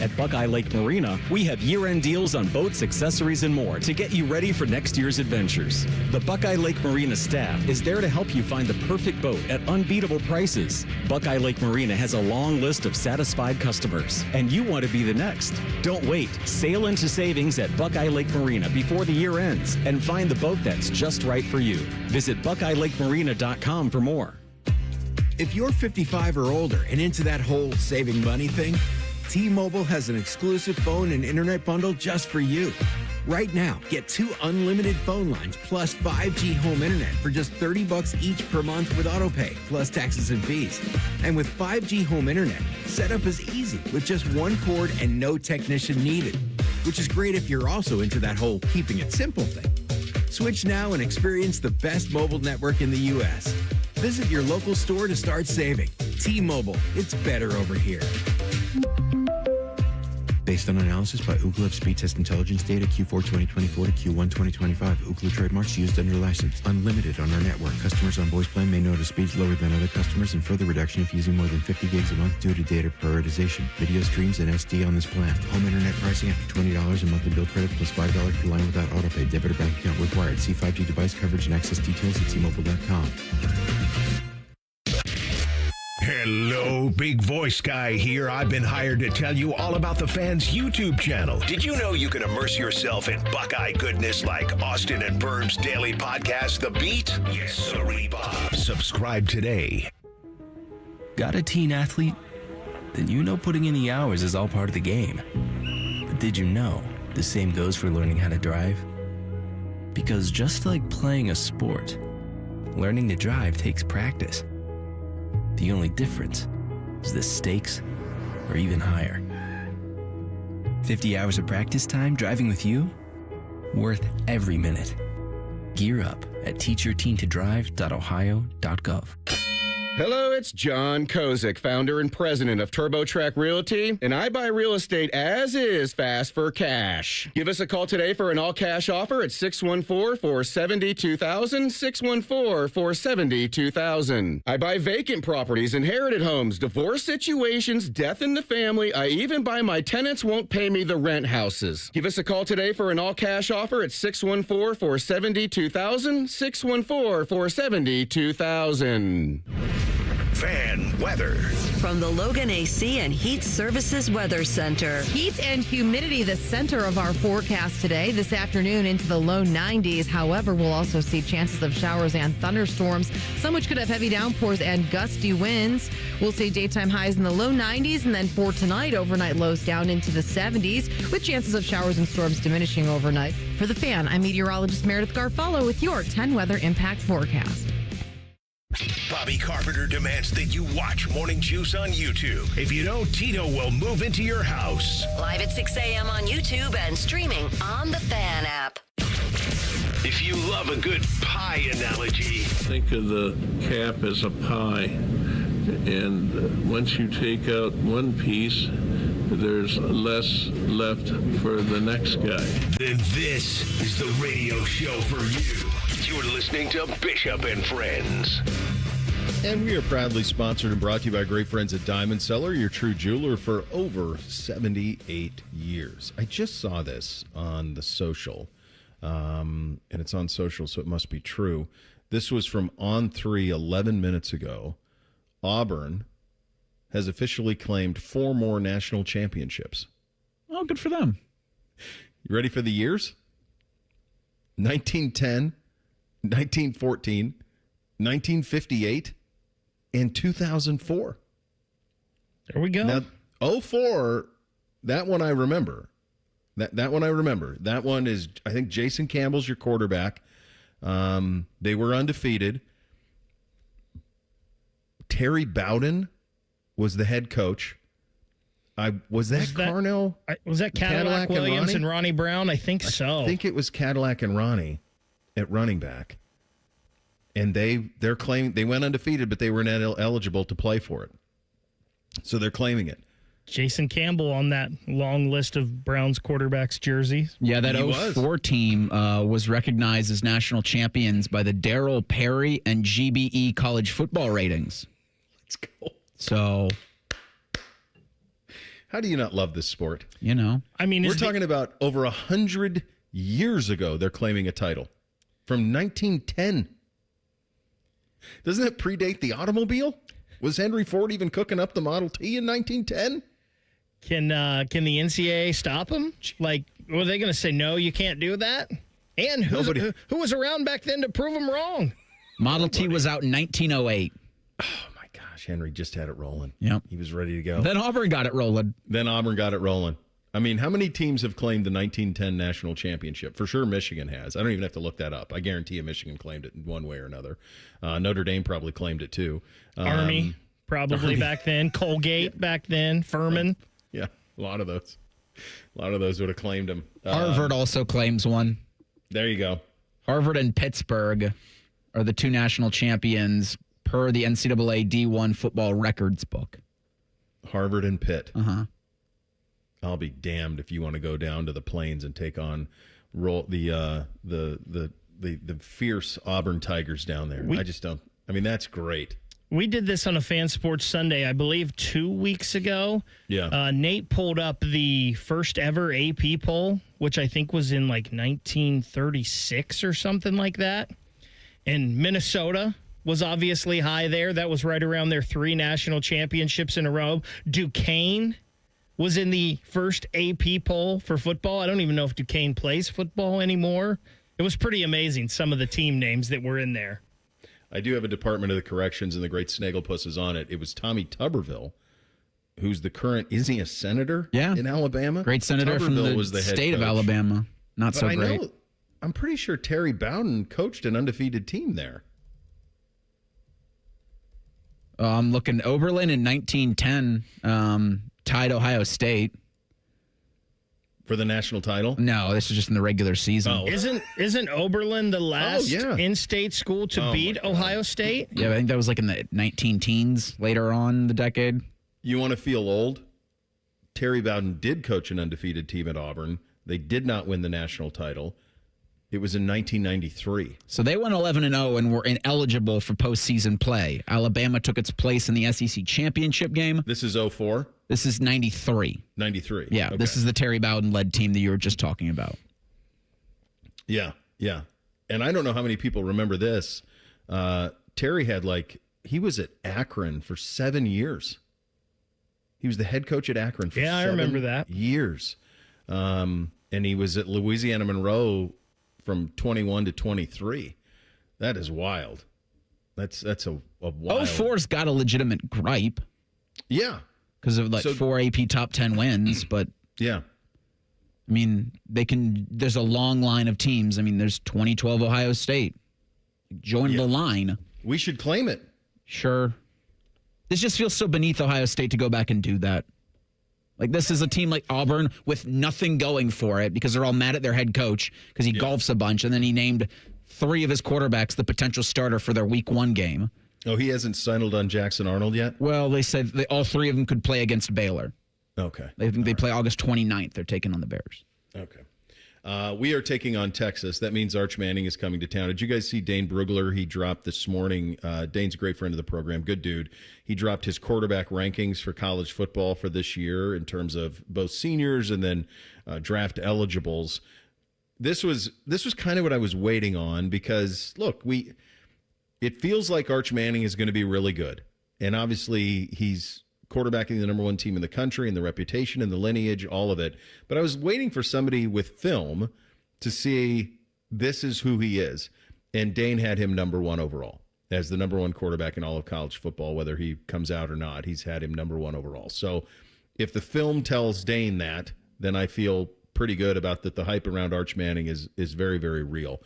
At Buckeye Lake Marina, we have year-end deals on boats, accessories, and more to get you ready for next year's adventures. The Buckeye Lake Marina staff is there to help you find the perfect boat at unbeatable prices. Buckeye Lake Marina has a long list of satisfied customers, and you want to be the next. Don't wait. Sail into savings at Buckeye Lake Marina before the year ends and find the boat that's just right for you. Visit BuckeyeLakeMarina.com for more. If you're 55 or older and into that whole saving money thing, T-Mobile has an exclusive phone and internet bundle just for you. Right now, get 2 unlimited phone lines plus 5G home internet for just $30 each per month with autopay, plus taxes and fees. And with 5G home internet, setup is easy with just 1 cord and no technician needed, which is great if you're also into that whole keeping it simple thing. Switch now and experience the best mobile network in the U.S. Visit your local store to start saving. T-Mobile, it's better over here. Based on analysis by Ookla of speed test intelligence data Q4 2024 to Q1 2025. Ookla trademarks used under license. Unlimited on our network. Customers on voice plan may notice speeds lower than other customers and further reduction if using more than 50 gigs a month due to data prioritization. Video streams and SD on this plan. Home internet pricing after $20 a monthly bill credit plus $5 per line without autopay. Debit or bank account required. See 5G device coverage and access details at T-Mobile.com. Hello, big voice guy here. I've been hired to tell you all about the Fans YouTube channel. Did you know you can immerse yourself in Buckeye goodness like Austin and Berm's daily podcast, The Beat? Yes, sirree, Bob. Subscribe today. Got a teen athlete? Then you know putting in the hours is all part of the game. But did you know the same goes for learning how to drive? Because just like playing a sport, learning to drive takes practice. The only difference is the stakes are even higher. 50 hours of practice time driving with you? Worth every minute. Gear up at teachyourteentodrive.ohio.gov. Hello, it's John Kozik, founder and president of TurboTrack Realty, and I buy real estate as is fast for cash. Give us a call today for an all-cash offer at 614-470-2000, 614-470-2000. I buy vacant properties, inherited homes, divorce situations, death in the family. I even buy my tenants won't pay me the rent houses. Give us a call today for an all-cash offer at 614-470-2000, 614-470-2000. Fan weather. From the Logan AC and Heat Services Weather Center. Heat and humidity, the center of our forecast today. This afternoon into the low 90s. However, we'll also see chances of showers and thunderstorms, some which could have heavy downpours and gusty winds. We'll see daytime highs in the low 90s, and then for tonight, overnight lows down into the 70s, with chances of showers and storms diminishing overnight. For The Fan, I'm meteorologist Meredith Garfalo with your 10 weather impact forecast. Bobby Carpenter demands that you watch Morning Juice on YouTube. If you don't, Tito will move into your house. Live at 6 a.m. on YouTube and streaming on the Fan app. If you love a good pie analogy, think of the cap as a pie, and once you take out one piece, there's less left for the next guy. Then this is the radio show for you. You're listening to Bishop and Friends. And we are proudly sponsored and brought to you by great friends at Diamond Cellar, your true jeweler for over 78 years. I just saw this on the social, and it's on social, so it must be true. This was from On 3 11 minutes ago. Auburn has officially claimed 4 more national championships. Oh, good for them. You ready for the years? 1910, 1914, 1958, and 2004. There we go. Now, 04, that one I remember. That one I remember. That one is, I think Jason Campbell's your quarterback. They were undefeated. Terry Bowden was the head coach. Was that Carnell? Was that Cadillac Williams and Ronnie Brown? I think so. I think it was Cadillac and Ronnie at running back. And they're claiming they went undefeated, but they were not eligible to play for it. So they're claiming it. Jason Campbell on that long list of Browns quarterbacks jerseys. Yeah, that 04 team was recognized as national champions by the Darryl Perry and GBE college football ratings. Let's go. So How do you not love this sport? You know. I mean, we're talking about over 100 years ago, they're claiming a title from 1910. Doesn't that predate the automobile? Was Henry Ford even cooking up the Model T in 1910? Can the NCAA stop them? Like, were they going to say, no, you can't do that? And who was around back then to prove them wrong? Model T was out in 1908. Oh, my gosh. Henry just had it rolling. Yep. He was ready to go. Then Auburn got it rolling. I mean, how many teams have claimed the 1910 national championship? For sure, Michigan has. I don't even have to look that up. I guarantee you Michigan claimed it in one way or another. Notre Dame probably claimed it, too. Army, probably back then. Colgate back then. Furman. Yeah, a lot of those. A lot of those would have claimed them. Harvard also claims one. There you go. Harvard and Pittsburgh are the two national champions per the NCAA D1 football records book. Harvard and Pitt. Uh-huh. I'll be damned if you want to go down to the Plains and take on the fierce Auburn Tigers down there. I just don't. I mean, that's great. We did this on a Fan Sports Sunday, I believe, 2 weeks ago. Yeah. Nate pulled up the first ever AP poll, which I think was in like 1936 or something like that. And Minnesota was obviously high there. That was right around their 3 national championships in a row. Duquesne was in the first AP poll for football. I don't even know if Duquesne plays football anymore. It was pretty amazing, some of the team names that were in there. I do have a Department of the Corrections, and the great Snagglepuss is on it. It was Tommy Tuberville, who's the current, isn't he a senator in Alabama? Great senator from the state of Alabama. Not so great. I'm pretty sure Terry Bowden coached an undefeated team there. I'm looking Oberlin in 1910, tied Ohio State. For the national title? No, this is just in the regular season. Oh. Isn't Oberlin the last in-state school to beat Ohio State? Yeah, I think that was like in the 19-teens, later on in the decade. You want to feel old? Terry Bowden did coach an undefeated team at Auburn. They did not win the national title. It was in 1993. So they went 11-0 and were ineligible for postseason play. Alabama took its place in the SEC championship game. This is 04? This is 93. 93. Yeah, okay. This is the Terry Bowden-led team that you were just talking about. Yeah. And I don't know how many people remember this. Terry had he was at Akron for 7 years. He was the head coach at Akron for 7 I remember that. years. And he was at Louisiana Monroe from 21 to 23. That is wild. That's a wild. 04's got a legitimate gripe. Yeah. Because of 4 AP top 10 wins, but yeah. I mean, there's a long line of teams. I mean, there's 2012 Ohio State. Join the line. We should claim it. Sure. This just feels so beneath Ohio State to go back and do that. Like, this is a team like Auburn with nothing going for it because they're all mad at their head coach because he golfs a bunch, and then he named 3 of his quarterbacks the potential starter for their week 1 game. Oh, he hasn't settled on Jackson Arnold yet? Well, they said all 3 of them could play against Baylor. Okay. They think they play August 29th. They're taking on the Bears. Okay. We are taking on Texas. That means Arch Manning is coming to town. Did you guys see Dane Brugler? He dropped this morning. Dane's a great friend of the program. Good dude. He dropped his quarterback rankings for college football for this year in terms of both seniors and then draft eligibles. This was kind of what I was waiting on because, look, it feels like Arch Manning is going to be really good. And obviously he's quarterbacking the number 1 team in the country and the reputation and the lineage, all of it. But I was waiting for somebody with film to see this is who he is. And Dane had him number 1 overall as the number 1 quarterback in all of college football, whether he comes out or not. He's had him number 1 overall. So if the film tells Dane that, then I feel pretty good about that. The hype around Arch Manning is very, very real.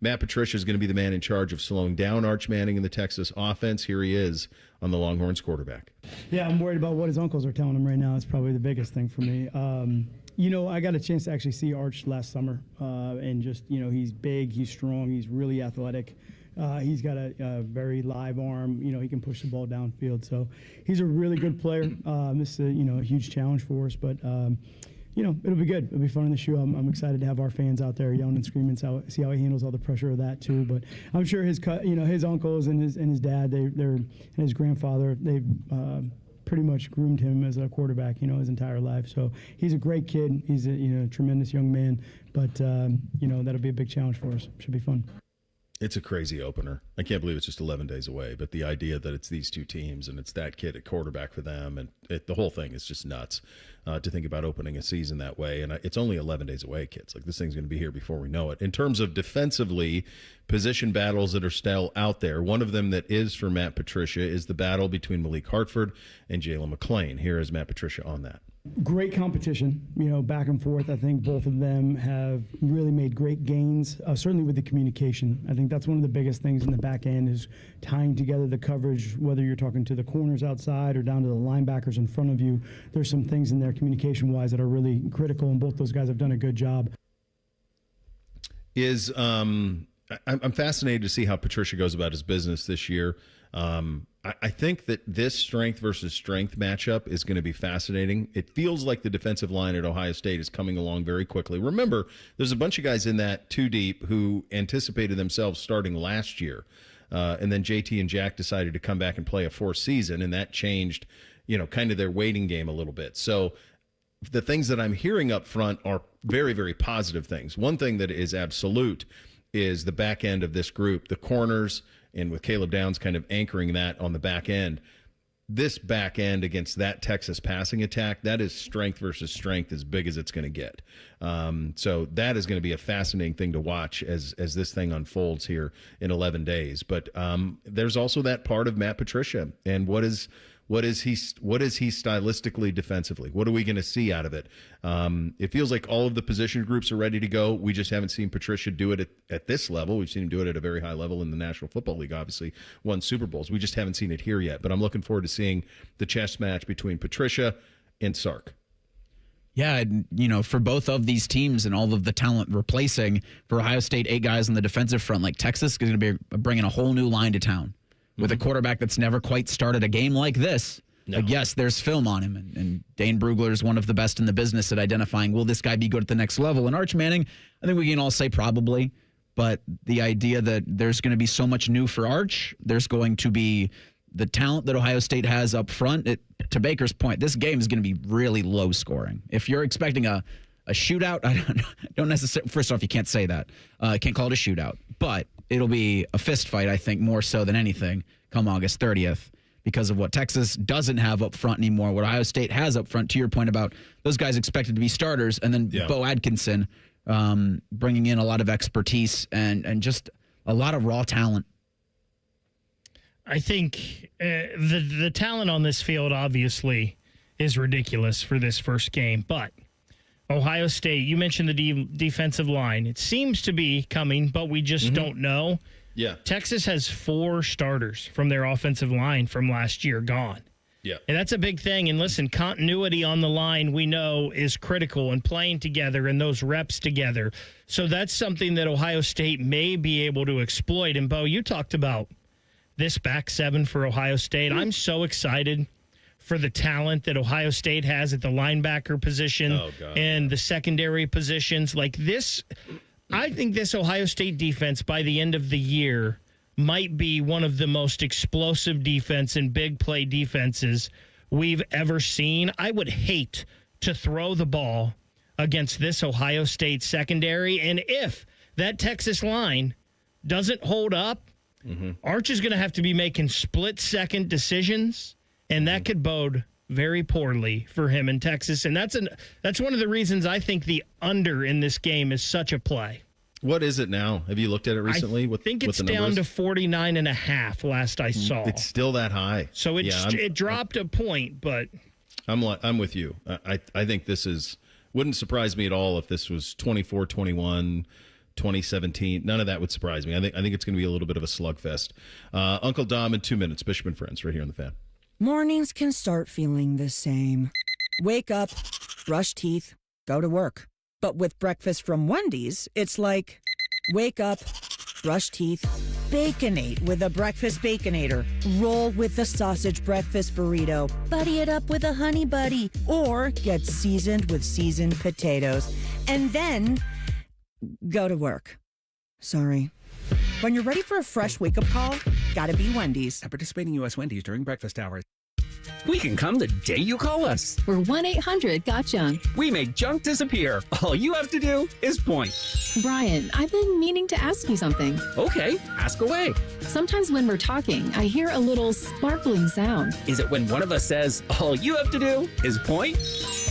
Matt Patricia is going to be the man in charge of slowing down Arch Manning in the Texas offense. Here he is on the Longhorns quarterback. Yeah, I'm worried about what his uncles are telling him right now. It's probably the biggest thing for me. I got a chance to actually see Arch last summer, and just, he's big, he's strong, he's really athletic. He's got a very live arm. He can push the ball downfield. So he's a really good player. This is a huge challenge for us, but it'll be good. It'll be fun in the shoe. I'm excited to have our fans out there yelling and screaming, see how he handles all the pressure of that too. But I'm sure his uncles and his dad, and his grandfather, they've pretty much groomed him as a quarterback, his entire life. So he's a great kid. He's a tremendous young man. But that'll be a big challenge for us. Should be fun. It's a crazy opener. I can't believe it's just 11 days away, but the idea that it's these two teams and it's that kid at quarterback for them, and the whole thing is just nuts to think about opening a season that way. And it's only 11 days away, kids. Like, this thing's going to be here before we know it. In terms of defensively, position battles that are still out there, one of them that is for Matt Patricia is the battle between Malik Hartford and Jalen McClain. Here is Matt Patricia on that. Great competition, back and forth. I think both of them have really made great gains, certainly with the communication. I think that's one of the biggest things in the back end is tying together the coverage, whether you're talking to the corners outside or down to the linebackers in front of you. There's some things in there communication-wise that are really critical, and both those guys have done a good job. I'm fascinated to see how Patricia goes about his business this year. I think that this strength versus strength matchup is going to be fascinating. It feels like the defensive line at Ohio State is coming along very quickly. Remember, there's a bunch of guys in that two deep who anticipated themselves starting last year. And then JT and Jack decided to come back and play a fourth season, and that changed, kind of their waiting game a little bit. So the things that I'm hearing up front are very, very positive things. One thing that is absolute is the back end of this group, the corners, and with Caleb Downs kind of anchoring that on the back end. This back end against that Texas passing attack, that is strength versus strength as big as it's going to get. So that is going to be a fascinating thing to watch as this thing unfolds here in 11 days. But there's also that part of Matt Patricia, and what is he stylistically defensively? What are we going to see out of it? It feels like all of the position groups are ready to go. We just haven't seen Patricia do it at this level. We've seen him do it at a very high level in the National Football League, obviously, won Super Bowls. We just haven't seen it here yet. But I'm looking forward to seeing the chess match between Patricia and Sark. Yeah, for both of these teams and all of the talent replacing, for Ohio State, 8 guys on the defensive front, like Texas is going to be bringing a whole new line to town. With a quarterback that's never quite started a game like this. No. Like, yes, there's film on him, and Dane Brugler is one of the best in the business at identifying, will this guy be good at the next level? And Arch Manning, I think we can all say probably, but the idea that there's going to be so much new for Arch, there's going to be the talent that Ohio State has up front. To Baker's point, this game is going to be really low scoring. If you're expecting a shootout, I don't necessarily, first off, you can't say that. Can't call it a shootout, but it'll be a fist fight, I think, more so than anything come August 30th because of what Texas doesn't have up front anymore, what Ohio State has up front, to your point about those guys expected to be starters, and then Bo Atkinson bringing in a lot of expertise and just a lot of raw talent. I think the talent on this field obviously is ridiculous for this first game, but Ohio State, you mentioned the defensive line. It seems to be coming, but we just don't know. Yeah. Texas has 4 starters from their offensive line from last year gone. Yeah. And that's a big thing. And listen, continuity on the line we know is critical, and playing together and those reps together. So that's something that Ohio State may be able to exploit. And, Bo, you talked about this back seven for Ohio State. I'm so excited for the talent that Ohio State has at the linebacker position and the secondary positions. Like this, I think this Ohio State defense by the end of the year might be one of the most explosive defense and big play defenses we've ever seen. I would hate to throw the ball against this Ohio State secondary. And if that Texas line doesn't hold up, Arch is going to have to be making split-second decisions, and that could bode very poorly for him in Texas. And that's one of the reasons I think the under in this game is such a play. What is it now? Have you looked at it recently? I think it's down to 49.5 last I saw. It's still that high. So it dropped a point, but I'm with you. I think this wouldn't surprise me at all if this was 24-21, 2017. None of that would surprise me. I think it's going to be a little bit of a slugfest. Uncle Dom in 2 minutes. Bishop and Friends right here on The Fan. Mornings can start feeling the same. Wake up, brush teeth, go to work. But with breakfast from Wendy's, it's like, wake up, brush teeth, Baconate with a breakfast Baconator. Roll with the sausage breakfast burrito. Buddy it up with a honey buddy. Or get seasoned with seasoned potatoes. And then go to work. Sorry. When you're ready for a fresh wake-up call, gotta be Wendy's. At participating U.S. Wendy's during breakfast hours. We can come the day you call us. We're 1-800-GOT-JUNK. We make junk disappear. All you have to do is point. Brian, I've been meaning to ask you something. Okay, ask away. Sometimes when we're talking, I hear a little sparkling sound. Is it when one of us says, all you have to do is point?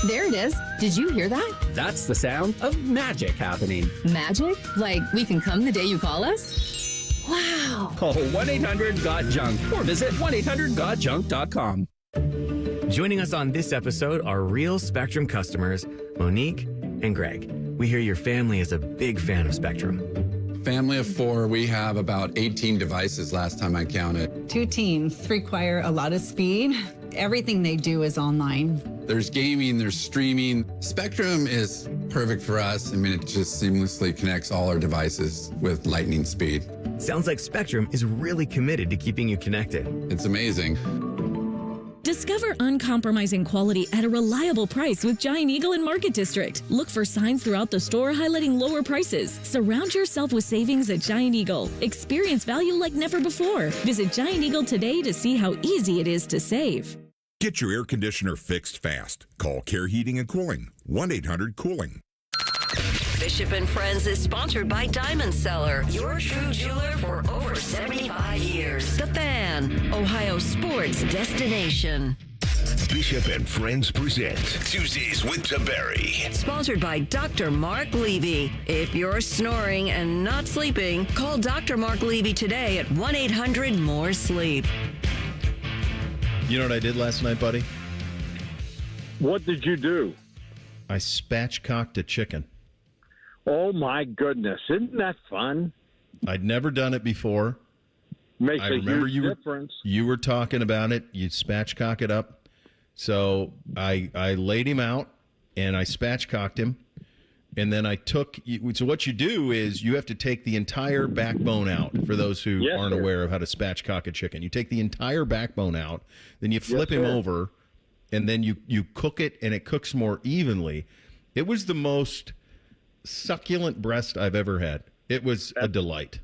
There it is. Did you hear that? That's the sound of magic happening. Magic? Like we can come the day you call us? Wow. Call 1-800-GOT-JUNK or visit 1-800-GOT-JUNK.com. Joining us on this episode are real Spectrum customers, Monique and Greg. We hear your family is a big fan of Spectrum. Family of 4, we have about 18 devices last time I counted. 2 teams require a lot of speed. Everything they do is online. There's gaming, there's streaming. Spectrum is perfect for us. I mean, it just seamlessly connects all our devices with lightning speed. Sounds like Spectrum is really committed to keeping you connected. It's amazing. Discover uncompromising quality at a reliable price with Giant Eagle and Market District. Look for signs throughout the store highlighting lower prices. Surround yourself with savings at Giant Eagle. Experience value like never before. Visit Giant Eagle today to see how easy it is to save. Get your air conditioner fixed fast. Call Care Heating and Cooling, 1-800-COOLING. Bishop and Friends is sponsored by Diamond Seller, your true jeweler for over 75 years. The Fan, Ohio sports destination. Bishop and Friends present Tuesdays with Tiberi. Sponsored by Dr. Mark Levy. If you're snoring and not sleeping, call Dr. Mark Levy today at 1-800-MORE-SLEEP. You know what I did last night, buddy? What did you do? I spatchcocked a chicken. Oh, my goodness. Isn't that fun? I'd never done it before. Makes I a remember huge difference. You were talking about it. You spatchcock it up. So I laid him out, and I spatchcocked him. And then I took – so what you do is you have to take the entire backbone out, for those who aren't aware of how to spatchcock a chicken. You take the entire backbone out, then you flip him over, and then you cook it, and it cooks more evenly. It was the most succulent breast I've ever had. It was a delight.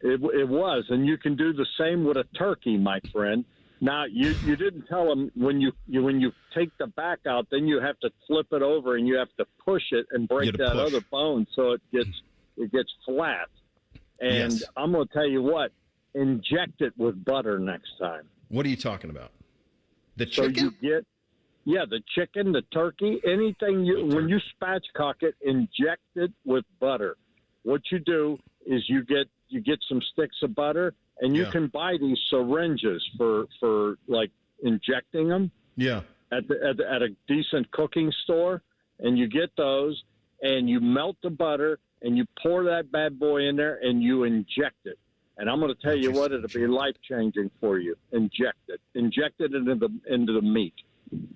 It was, and you can do the same with a turkey, my friend. Now, you didn't tell them when you take the back out, then you have to flip it over and you have to push it and break that other bone so it gets flat. And I'm going to tell you what, inject it with butter next time. What are you talking about? The chicken? So the chicken, the turkey, anything when you spatchcock it, inject it with butter. What you do is you get some sticks of butter. And you can buy these syringes for like injecting them. Yeah. At a decent cooking store, and you get those, and you melt the butter, and you pour that bad boy in there, and you inject it. And I'm going to tell you what, it'll be life changing for you. Inject it into the meat.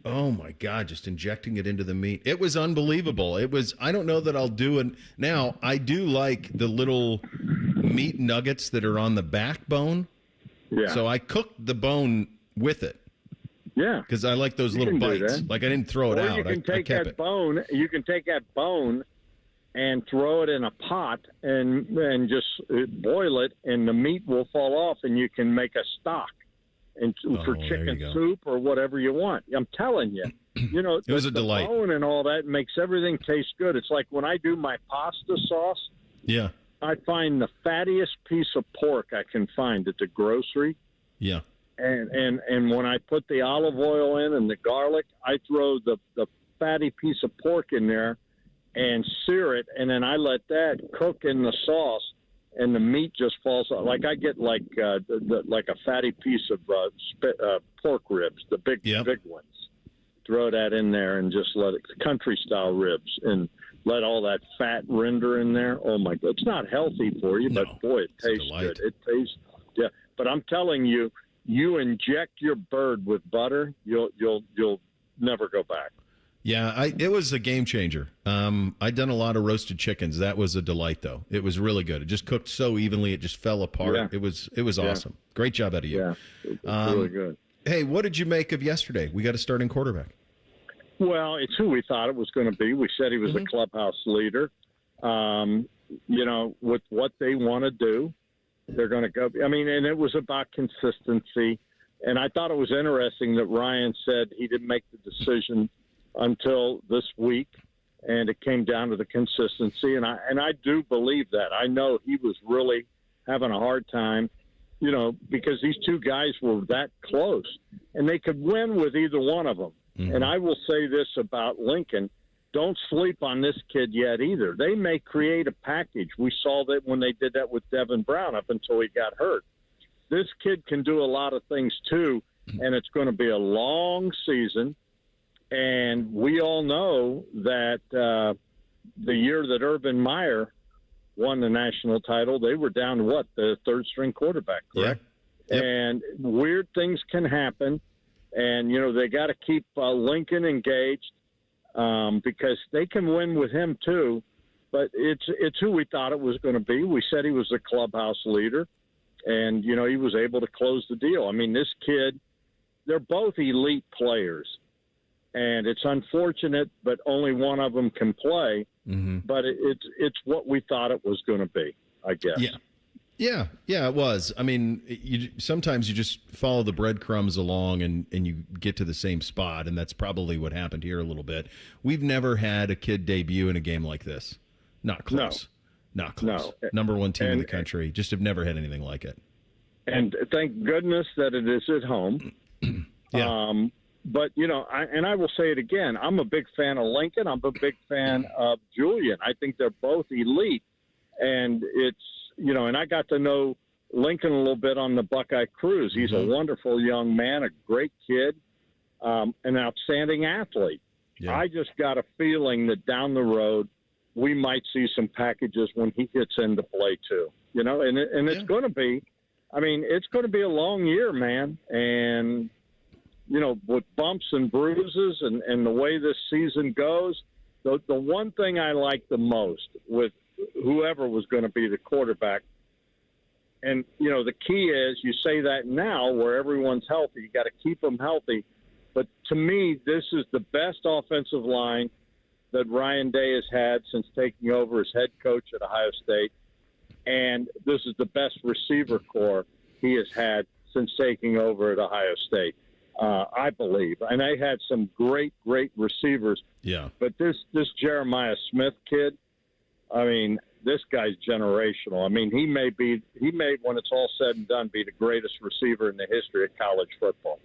Oh my God! Just injecting it into the meat. It was unbelievable. It was. I don't know that I'll do it now. I do like the little meat nuggets that are on the backbone. Yeah. So I cooked the bone with it. Yeah. Because I like those little bites. Like I didn't throw it out. You can take that bone. You can take that bone and throw it in a pot and just boil it, and the meat will fall off, and you can make a stock. And for chicken soup or whatever you want. I'm telling you, it was a delight. The bone and all that makes everything taste good. It's like when I do my pasta sauce. Yeah. I find the fattiest piece of pork I can find at the grocery. Yeah. And when I put the olive oil in and the garlic, I throw the fatty piece of pork in there and sear it, and then I let that cook in the sauce. And the meat just falls out. Like I get like a fatty piece of pork ribs, the big ones. Throw that in there and just let it country style ribs and let all that fat render in there. Oh my God, it's not healthy for you, but boy, it tastes good. It tastes But I'm telling you, you inject your bird with butter, you'll never go back. Yeah, it was a game changer. I'd done a lot of roasted chickens. That was a delight, though. It was really good. It just cooked so evenly, it just fell apart. Yeah. It was awesome. Great job out of you. Yeah, it's really good. Hey, what did you make of yesterday? We got a starting quarterback. Well, it's who we thought it was going to be. We said he was the clubhouse leader. With what they want to do, they're going to go. I mean, and it was about consistency. And I thought it was interesting that Ryan said he didn't make the decision until this week, and it came down to the consistency. And I do believe that. I know he was really having a hard time, because these two guys were that close, and they could win with either one of them. Mm-hmm. And I will say this about Lincoln. Don't sleep on this kid yet either. They may create a package. We saw that when they did that with Devin Brown up until he got hurt. This kid can do a lot of things too, and it's going to be a long season. And we all know that the year that Urban Meyer won the national title, they were down to the third-string quarterback, correct? Yeah. Yep. And weird things can happen, and they got to keep Lincoln engaged. Because they can win with him too, but it's who we thought it was going to be. We said he was the clubhouse leader, and he was able to close the deal. I mean, this kid, they're both elite players, and it's unfortunate, but only one of them can play. Mm-hmm. But it's what we thought it was going to be, I guess. Yeah, it was. I mean, sometimes you just follow the breadcrumbs along and you get to the same spot, and that's probably what happened here a little bit. We've never had a kid debut in a game like this. Not close. No. Not close. No. Number one team in the country. Just have never had anything like it. And thank goodness that it is at home. Yeah. But, I will say it again, I'm a big fan of Lincoln. I'm a big fan of Julian. I think they're both elite. And it's, and I got to know Lincoln a little bit on the Buckeye Cruise. He's a wonderful young man, a great kid, an outstanding athlete. Yeah. I just got a feeling that down the road we might see some packages when he gets into play too. And it's going to be, it's going to be a long year, man. And, with bumps and bruises and the way this season goes, the one thing I like the most with whoever was going to be the quarterback. And, the key is you say that now where everyone's healthy. You got to keep them healthy. But to me, this is the best offensive line that Ryan Day has had since taking over as head coach at Ohio State. And this is the best receiver core he has had since taking over at Ohio State, I believe. And they had some great receivers. Yeah. But this Jeremiah Smith kid, this guy's generational. He may, when it's all said and done, be the greatest receiver in the history of college football,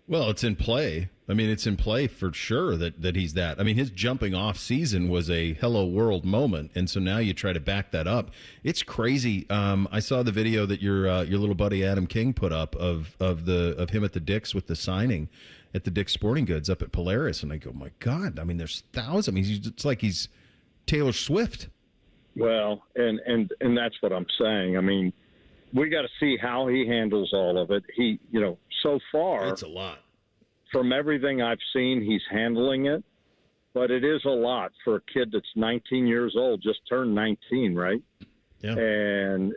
Well, it's in play. It's in play for sure that he's that. His jumping off season was a hello world moment, and so now you try to back that up. It's crazy. I saw the video that your little buddy Adam King put up of him at the Dick's with the signing at the Dick's Sporting Goods up at Polaris, and I go, my God! There's thousands. it's like he's Taylor Swift. Well, and that's what I'm saying. We got to see how he handles all of it. He, so far, it's a lot. From everything I've seen, he's handling it, but it is a lot for a kid that's 19 years old, just turned 19, right? Yeah. And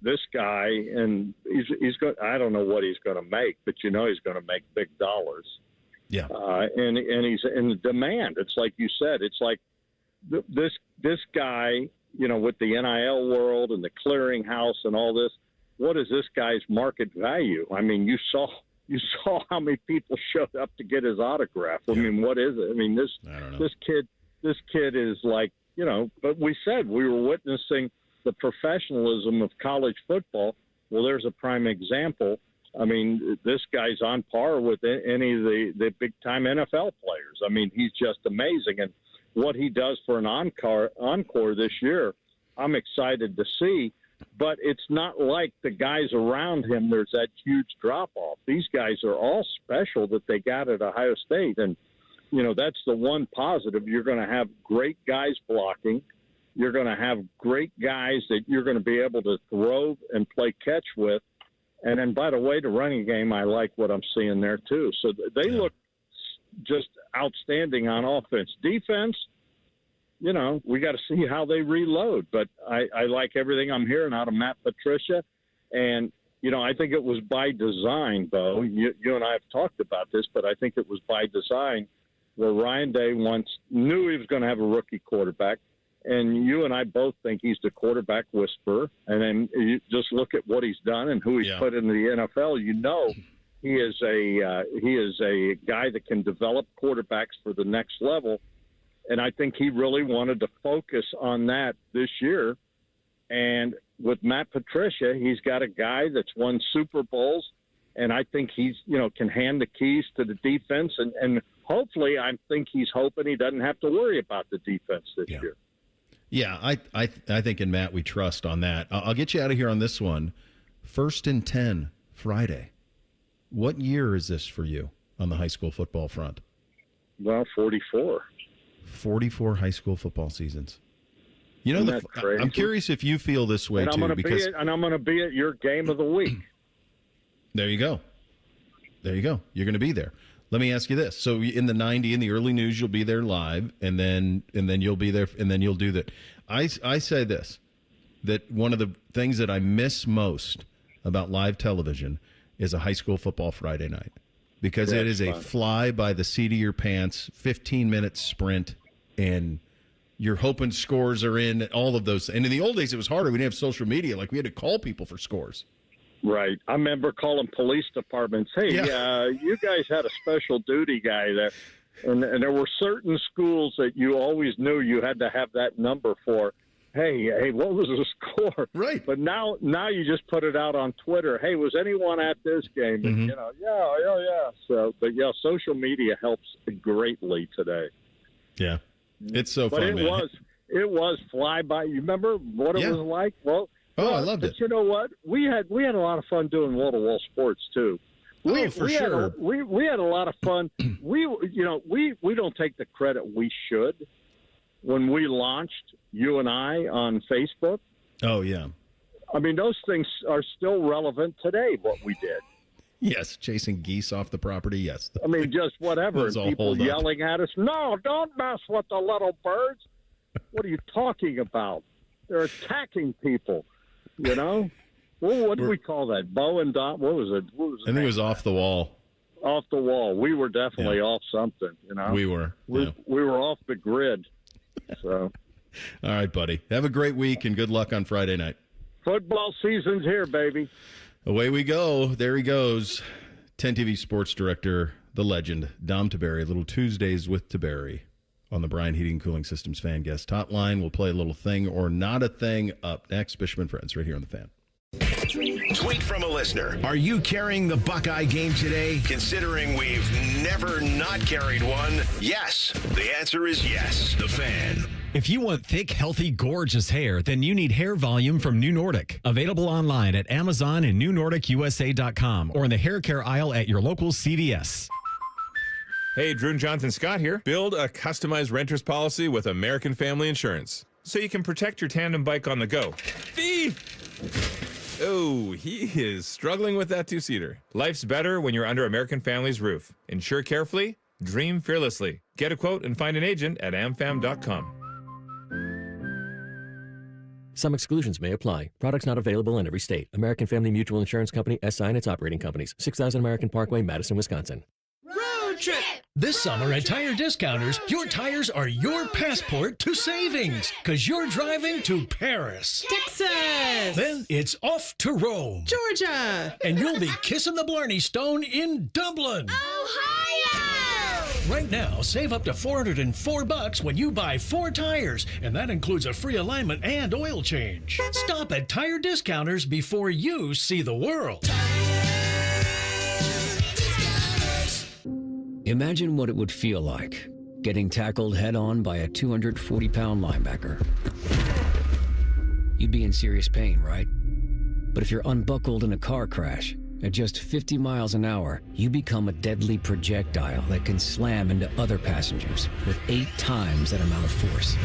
this guy, and he's going. I don't know what he's going to make, but he's going to make big dollars. Yeah. And he's in the demand. It's like you said. It's like this guy, with the NIL world and the clearinghouse and all this, what is this guy's market value? You saw how many people showed up to get his autograph. What is it? This kid is like, but we said we were witnessing the professionalism of college football. Well, there's a prime example. This guy's on par with any of the big-time NFL players. He's just amazing. And what he does for an encore this year, I'm excited to see. But it's not like the guys around him, there's that huge drop-off. These guys are all special that they got at Ohio State. And, that's the one positive. You're going to have great guys blocking. You're going to have great guys that you're going to be able to throw and play catch with. And then, by the way, the running game, I like what I'm seeing there, too. So they look just outstanding on offense. Defense, we got to see how they reload. But I like everything I'm hearing out of Matt Patricia. And, I think it was by design, Bo. You and I have talked about this, but I think it was by design where Ryan Day knew he was going to have a rookie quarterback. And you and I both think he's the quarterback whisperer. And then you just look at what he's done and who he's put into the NFL. You know, he is a guy that can develop quarterbacks for the next level. And I think he really wanted to focus on that this year. And with Matt Patricia, he's got a guy that's won Super Bowls. And I think he's, can hand the keys to the defense. And hopefully, I think he's hoping he doesn't have to worry about the defense this year. Yeah, I think in Matt we trust on that. I'll get you out of here on this one. 1st and 10, Friday. What year is this for you on the high school football front? Well, 44. 44 high school football seasons. I'm curious if you feel this way, I'm going to be at your game of the week. There you go. You're going to be there. Let me ask you this. So in the 90, in the early news, you'll be there live, and then you'll be there, and then you'll do that. I say this, that one of the things that I miss most about live television is a high school football Friday night, because it is a fly by the seat of your pants, 15-minute sprint, and you're hoping scores are in, all of those. And in the old days, it was harder. We didn't have social media. Like, we had to call people for scores. Right. I remember calling police departments. Hey, you guys had a special duty guy there. And there were certain schools that you always knew you had to have that number for. Hey, what was the score? Right. But now you just put it out on Twitter. Hey, was anyone at this game? And, yeah. So, but social media helps greatly today. Yeah. It's so but fun, man. It was fly by. You remember what it was like? Well, I loved it. But you know what? We had a lot of fun doing wall-to-wall sports too. We had a lot of fun. We don't take the credit we should when we launched, you and I, on Facebook. Oh yeah. I mean, those things are still relevant today. What we did. Yes, chasing geese off the property. Yes. I mean, just whatever. And people yelling at us. No, don't mess with the little birds. What are you talking about? They're attacking people. Well, what do we call that? Bow and dot? What was it? I think it was off the wall. Off the wall. We were definitely off something. We were. We were off the grid. So. All right, buddy. Have a great week and good luck on Friday night. Football season's here, baby. Away we go. There he goes. 10 TV sports director, the legend, Dom Tiberi. Little Tuesdays with Tiberi on the Brian Heating Cooling Systems Fan Guest Hotline. We'll play a little thing or not a thing up next. Bishop and Friends right here on the Fan. Tweet from a listener. Are you carrying the Buckeye game today? Considering we've never not carried one, yes. The answer is yes. The Fan. If you want thick, healthy, gorgeous hair, then you need Hair Volume from New Nordic. Available online at Amazon and NewNordicUSA.com or in the hair care aisle at your local CVS. Hey, Drew and Jonathan Scott here. Build a customized renter's policy with American Family Insurance so you can protect your tandem bike on the go. Thief! Oh, he is struggling with that two-seater. Life's better when you're under American Family's roof. Insure carefully, dream fearlessly. Get a quote and find an agent at amfam.com. Some exclusions may apply. Products not available in every state. American Family Mutual Insurance Company, SI and its operating companies. 6000 American Parkway, Madison, Wisconsin. Road trip! This summer at Tire Discounters, your tires are your passport to savings, because you're driving to Paris, Texas, then it's off to Rome, Georgia, and you'll be kissing the Blarney Stone in Dublin, Ohio. Right now, save up to $404 when you buy 4 tires, and that includes a free alignment and oil change. Stop at Tire Discounters before you see the world. Imagine what it would feel like getting tackled head-on by a 240-pound linebacker. You'd be in serious pain, right? But if you're unbuckled in a car crash, at just 50 miles an hour, you become a deadly projectile that can slam into other passengers with 8 times that amount of force.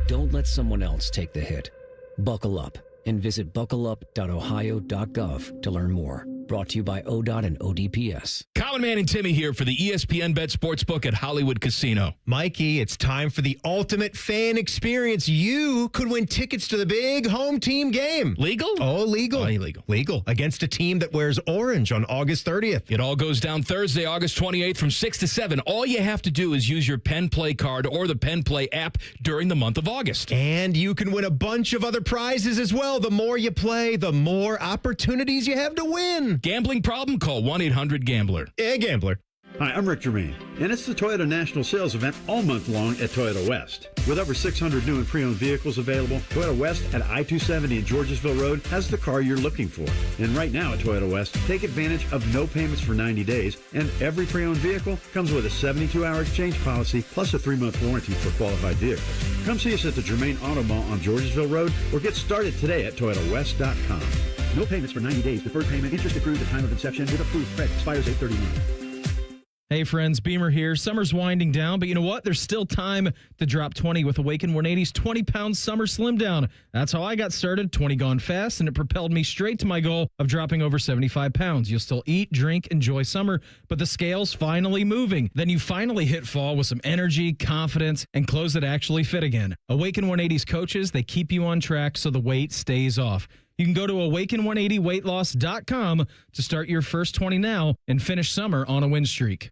Don't let someone else take the hit. Buckle up and visit buckleup.ohio.gov to learn more. Brought to you by ODOT and ODPS. Common Man and Timmy here for the ESPN Bet Sportsbook at Hollywood Casino. Mikey, it's time for the ultimate fan experience. You could win tickets to the big home team game. Legal? Oh, legal. Oh, illegal. Legal. Against a team that wears orange on August 30th. It all goes down Thursday, August 28th from 6 to 7. All you have to do is use your Penn Play card or the Penn Play app during the month of August. And you can win a bunch of other prizes as well. The more you play, the more opportunities you have to win. Gambling problem? Call 1-800-GAMBLER. Yeah, gambler. Hi, I'm Rick Germain, and it's the Toyota National Sales Event all month long at Toyota West. With over 600 new and pre-owned vehicles available, Toyota West at I-270 and Georgesville Road has the car you're looking for. And right now at Toyota West, take advantage of no payments for 90 days, and every pre-owned vehicle comes with a 72-hour exchange policy plus a 3-month warranty for qualified vehicles. Come see us at the Germain Auto Mall on Georgesville Road or get started today at ToyotaWest.com. No payments for 90 days. Deferred payment. Interest accrued at time of inception with approved credit. Expires 8/31. Hey friends, Beamer here. Summer's winding down, but you know what? There's still time to drop 20 with Awaken 180's 20-pound summer slim down. That's how I got started. 20 gone fast, and it propelled me straight to my goal of dropping over 75 pounds. You'll still eat, drink, enjoy summer, but the scale's finally moving. Then you finally hit fall with some energy, confidence, and clothes that actually fit again. Awaken 180's coaches, they keep you on track so the weight stays off. You can go to awaken180weightloss.com to start your first 20 now and finish summer on a win streak.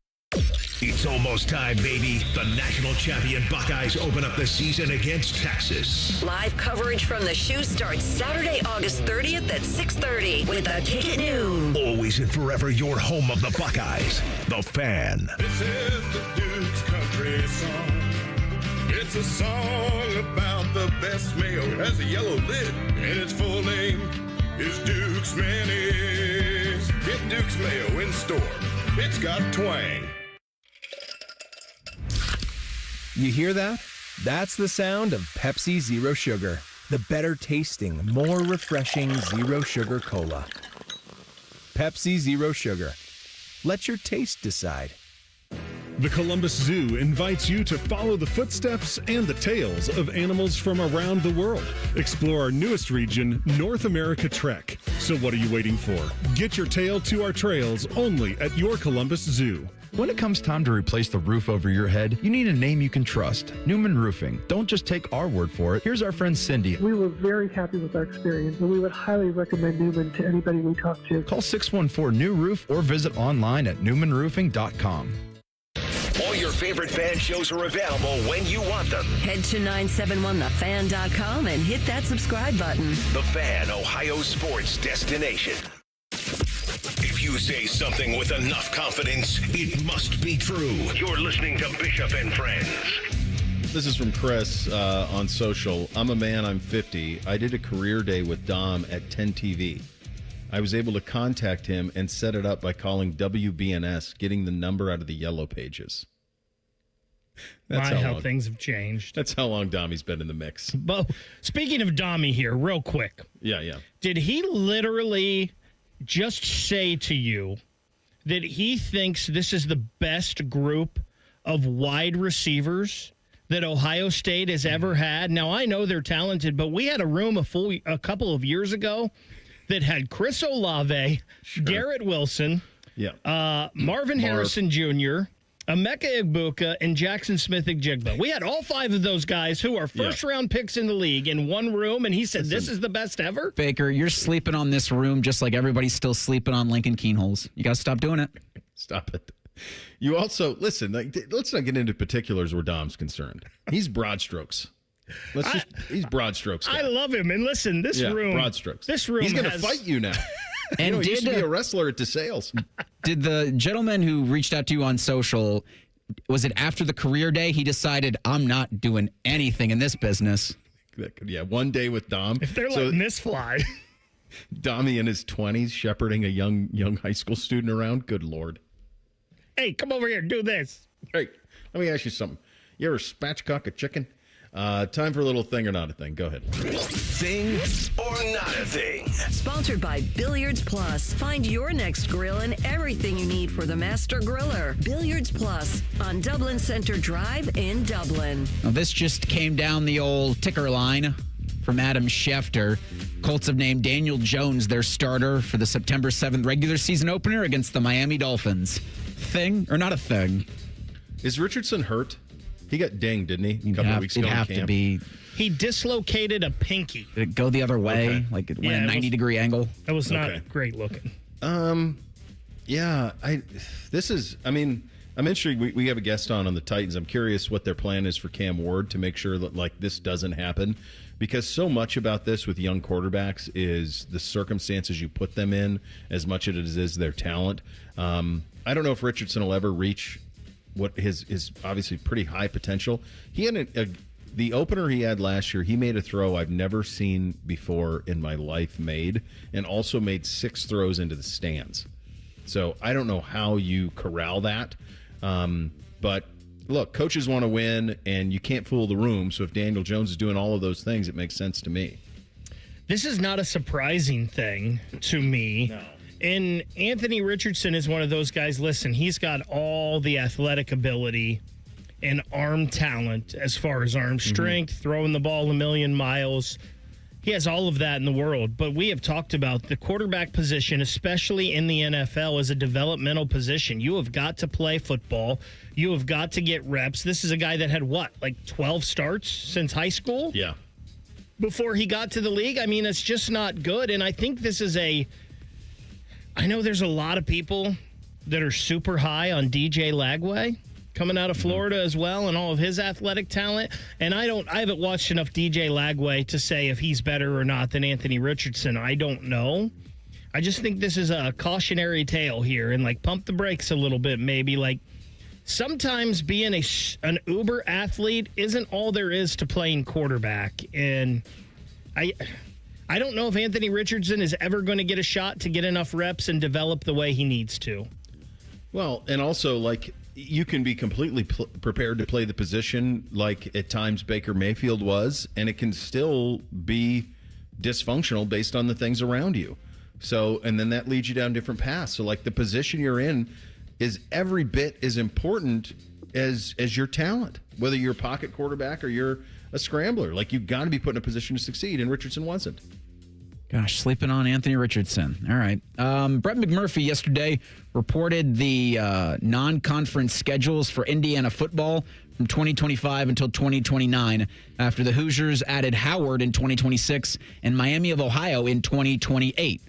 It's almost time, baby. The national champion Buckeyes open up the season against Texas. Live coverage from the shoe starts Saturday, August 30th at 6:30 with a kick at noon. Always and forever your home of the Buckeyes, The Fan. This is the Duke's country song. It's a song about the best mayo. It has a yellow lid, and its full name is Duke's Mayonnaise. Get Duke's Mayo in store. It's got twang. You hear that? That's the sound of Pepsi Zero Sugar. The better tasting, more refreshing Zero Sugar Cola. Pepsi Zero Sugar. Let your taste decide. The Columbus Zoo invites you to follow the footsteps and the tales of animals from around the world. Explore our newest region, North America Trek. So what are you waiting for? Get your tail to our trails only at your Columbus Zoo. When it comes time to replace the roof over your head, you need a name you can trust. Newman Roofing. Don't just take our word for it. Here's our friend Cindy. We were very happy with our experience, and we would highly recommend Newman to anybody we talk to. Call 614-NEW-ROOF or visit online at newmanroofing.com. All your favorite fan shows are available when you want them. Head to 971thefan.com and hit that subscribe button. The Fan, Ohio sports destination. If you say something with enough confidence, it must be true. You're listening to Bishop and Friends. This is from Chris on social. I'm a man, I'm 50. I did a career day with Dom at 10 TV. I was able to contact him and set it up by calling WBNS, getting the number out of the yellow pages. That's how things have changed. That's how long Dommy's been in the mix. But speaking of Dommy here, real quick. Yeah. Did he literally just say to you that he thinks this is the best group of wide receivers that Ohio State has ever had? Now, I know they're talented, but we had a room a couple of years ago that had Chris Olave, Garrett Wilson, Marvin Harrison Jr., Emeka Egbuka, and Jackson Smith-Njigba. We had all five of those guys who are first-round picks in the league in one room, and he said, this is the best ever? Baker, you're sleeping on this room just like everybody's still sleeping on Lincoln Keenholes. You got to stop doing it. Stop it. You also, listen, let's not get into particulars where Dom's concerned. He's broad strokes. He's broad strokes. I love him. And listen, this room. Broad strokes. This room He's going to fight you now. And he used to be a wrestler at DeSales. Did the gentleman who reached out to you on social, was it after the career day he decided, I'm not doing anything in this business? Yeah, one day with Dom. If they're letting this fly. Dommy in his 20s shepherding a young high school student around. Good Lord. Hey, come over here. Do this. Hey, let me ask you something. You ever spatchcock a chicken? Time for a little thing or not a thing. Go ahead. Thing or not a thing. Sponsored by Billiards Plus. Find your next grill and everything you need for the master griller. Billiards Plus on Dublin Center Drive in Dublin. Now, this just came down the old ticker line. from Adam Schefter. Colts have named Daniel Jones their starter for the September 7th regular season opener against the Miami Dolphins. Thing or not a thing? Is Richardson hurt? He got dinged, didn't he? A couple of weeks ago. It'd have to be. He dislocated a pinky. Did it go the other way? Okay. Like it went a 90-degree angle? That was not great looking. Yeah, I'm interested. We have a guest on the Titans. I'm curious what their plan is for Cam Ward to make sure that like this doesn't happen, because so much about this with young quarterbacks is the circumstances you put them in as much as it is their talent. I don't know if Richardson will ever reach what his obviously pretty high potential. He had the opener he had last year. He made a throw I've never seen before in my life made, and also made 6 throws into the stands. So I don't know how you corral that. But look, coaches want to win, and you can't fool the room. So if Daniel Jones is doing all of those things, it makes sense to me. This is not a surprising thing to me. No. And Anthony Richardson is one of those guys. Listen, he's got all the athletic ability and arm talent as far as arm strength, throwing the ball a million miles. He has all of that in the world. But we have talked about the quarterback position, especially in the NFL, as a developmental position. You have got to play football. You have got to get reps. This is a guy that had, 12 starts since high school? Yeah. Before he got to the league? I mean, it's just not good. And I think this is I know there's a lot of people that are super high on DJ Lagway coming out of Florida as well, and all of his athletic talent. And I haven't watched enough DJ Lagway to say if he's better or not than Anthony Richardson. I don't know. I just think this is a cautionary tale here, and pump the brakes a little bit, maybe. Sometimes being an uber athlete isn't all there is to playing quarterback. And I don't know if Anthony Richardson is ever going to get a shot to get enough reps and develop the way he needs to. Well, and also, you can be completely prepared to play the position like at times Baker Mayfield was, and it can still be dysfunctional based on the things around you. So, and then that leads you down different paths. So, the position you're in is every bit as important as your talent, whether you're a pocket quarterback or you're a scrambler. You've got to be put in a position to succeed, and Richardson wasn't. Gosh, sleeping on Anthony Richardson. All right. Brett McMurphy yesterday reported the non-conference schedules for Indiana football from 2025 until 2029 after the Hoosiers added Howard in 2026 and Miami of Ohio in 2028.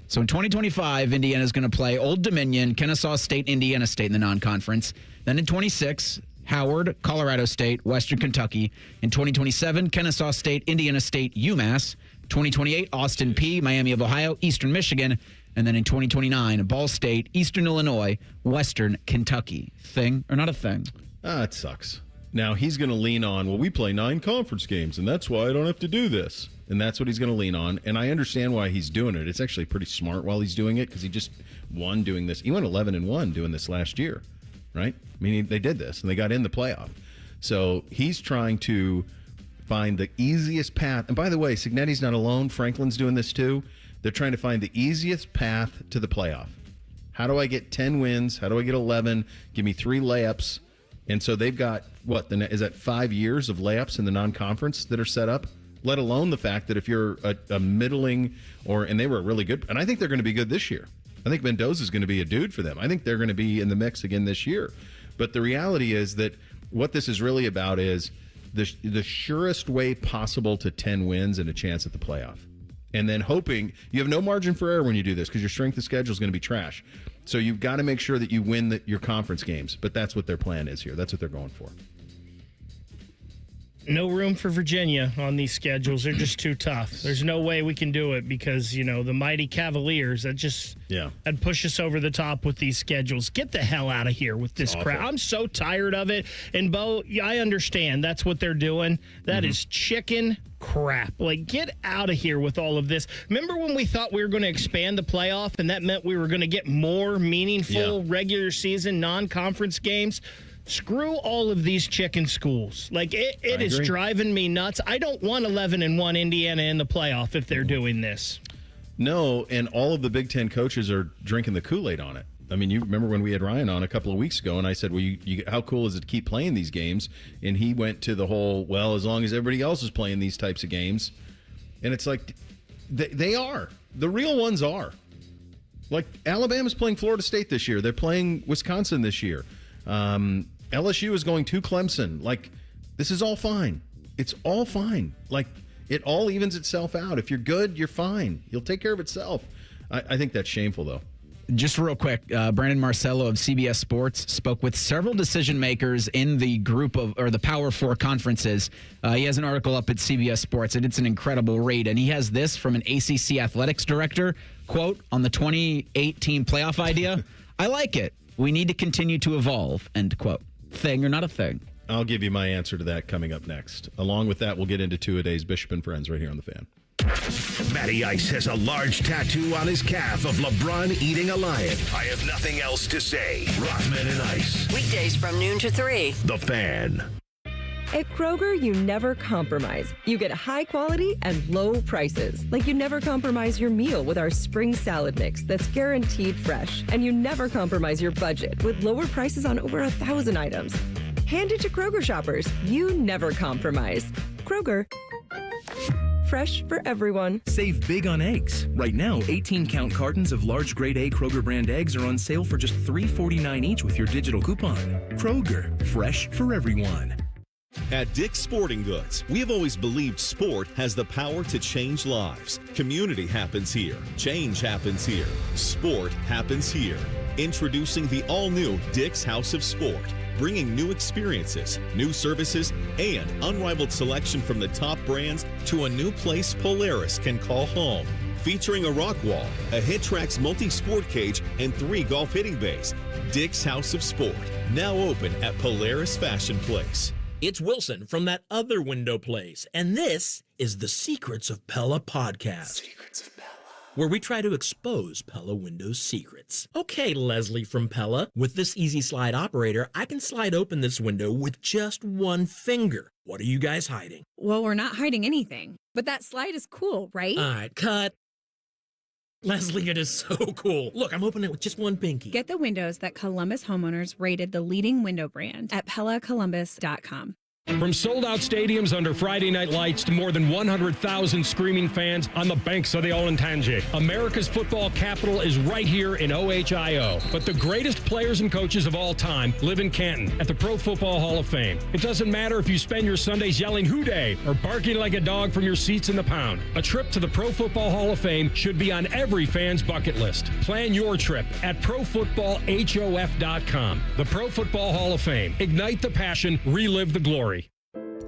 So in 2025, Indiana is going to play Old Dominion, Kennesaw State, Indiana State in the non-conference. Then in 26, Howard, Colorado State, Western Kentucky. In 2027, Kennesaw State, Indiana State, UMass. 2028, Austin Peay, Miami of Ohio, Eastern Michigan. And then in 2029, Ball State, Eastern Illinois, Western Kentucky. Thing or not a thing? It sucks. Now he's going to lean on, we play 9 conference games, and that's why I don't have to do this. And that's what he's going to lean on. And I understand why he's doing it. It's actually pretty smart while he's doing it, because he just won doing this. He went 11-1 doing this last year, right? I mean, they did this, and they got in the playoff. So he's trying to find the easiest path. And by the way, Signetti's not alone. Franklin's doing this too. They're trying to find the easiest path to the playoff. How do I get 10 wins? How do I get 11? Give me 3 layups. And so they've got, is that 5 years of layups in the non-conference that are set up? Let alone the fact that if you're a middling and they were really good, and I think they're going to be good this year. I think Mendoza's going to be a dude for them. I think they're going to be in the mix again this year. But the reality is that what this is really about is the surest way possible to 10 wins and a chance at the playoff. And then hoping you have no margin for error when you do this, because your strength of schedule is going to be trash. So you've got to make sure that you win your conference games. But that's what their plan is here. That's what they're going for. No room for Virginia on these schedules. They're just too tough. There's no way we can do it because, the mighty Cavaliers, that'd push us over the top with these schedules. Get the hell out of here with this crap. I'm so tired of it. And, Bo, I understand that's what they're doing. That is chicken crap. Get out of here with all of this. Remember when we thought we were going to expand the playoff and that meant we were going to get more meaningful regular season non-conference games? Screw all of these chicken schools. It is driving me nuts. I don't want 11-1 Indiana in the playoff if they're doing this. No, and all of the Big Ten coaches are drinking the Kool-Aid on it. I mean, you remember when we had Ryan on a couple of weeks ago, and I said, well, how cool is it to keep playing these games? And he went to the whole, as long as everybody else is playing these types of games, And it's like, they are. The real ones are. Like, Alabama's playing Florida State this year. They're playing Wisconsin this year. LSU is going to Clemson. Like, this is all fine. It's all fine. Like, it all evens itself out. If you're good, you're fine. You'll take care of itself. I think that's shameful, though. Just real quick, Brandon Marcello of CBS Sports spoke with several decision makers in the group of, or the Power Four conferences. He has an article up at CBS Sports, and it's an incredible read. And he has this from an ACC athletics director, quote, on the 2018 playoff idea. I like it. We need to continue to evolve, end quote. Thing or not a thing? I'll give you my answer to that coming up next. Along with that, we'll get into two-a-days Bishop and Friends right here on The Fan. Matty Ice has a large tattoo on his calf of LeBron eating a lion. I have nothing else to say. Rockman and Ice. Weekdays from noon to 3. The Fan. At Kroger, you never compromise. You get high quality and low prices. Like you never compromise your meal with our spring salad mix that's guaranteed fresh. And you never compromise your budget with lower prices on over 1,000 items. Hand it to Kroger shoppers. You never compromise. Kroger. Fresh for everyone. Save big on eggs. Right now, 18-count cartons of large grade A Kroger brand eggs are on sale for just $3.49 each with your digital coupon. Kroger, fresh for everyone. At Dick's Sporting Goods, we have always believed sport has the power to change lives. Community happens here. Change happens here. Sport happens here. Introducing the all-new Dick's House of Sport. Bringing new experiences, new services, and unrivaled selection from the top brands to a new place Polaris can call home. Featuring a rock wall, a HitTrax multi-sport cage, and 3 golf hitting bays. Dick's House of Sport, now open at Polaris Fashion Place. It's Wilson from That Other Window Place, and this is the Secrets of Pella podcast. Secrets of Pella. Where we try to expose Pella Windows secrets. Okay, Leslie from Pella, with this easy slide operator, I can slide open this window with just one finger. What are you guys hiding? Well, we're not hiding anything, but that slide is cool, right? All right, cut. Leslie, it is so cool. Look, I'm opening it with just one pinky. Get the windows that Columbus homeowners rated the leading window brand at PellaColumbus.com. From sold-out stadiums under Friday night lights to more than 100,000 screaming fans on the banks of the Olentangy, America's football capital is right here in OHIO. But the greatest players and coaches of all time live in Canton at the Pro Football Hall of Fame. It doesn't matter if you spend your Sundays yelling "Hoo Day" or barking like a dog from your seats in the pound. A trip to the Pro Football Hall of Fame should be on every fan's bucket list. Plan your trip at ProFootballHof.com. The Pro Football Hall of Fame. Ignite the passion, relive the glory.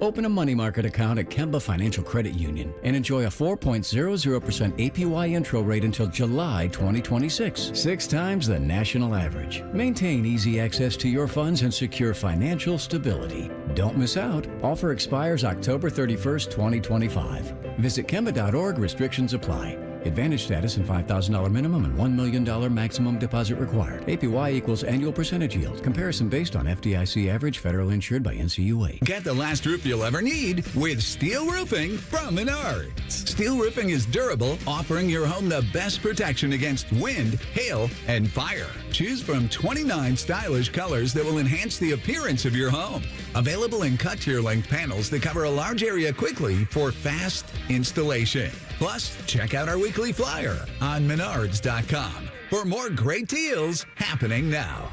Open a money market account at Kemba Financial Credit Union and enjoy a 4.00% APY intro rate until July 2026, 6 times the national average. Maintain easy access to your funds and secure financial stability. Don't miss out. Offer expires October 31st, 2025. Visit Kemba.org. Restrictions apply. Advantage status and $5,000 minimum and $1 million maximum deposit required. APY equals annual percentage yield. Comparison based on FDIC average, federal insured by NCUA. Get the last roof you'll ever need with steel roofing from Menards. Steel roofing is durable, offering your home the best protection against wind, hail, and fire. Choose from 29 stylish colors that will enhance the appearance of your home. Available in cut-to-your-length panels that cover a large area quickly for fast installation. Plus, check out our weekly flyer on Menards.com for more great deals happening now.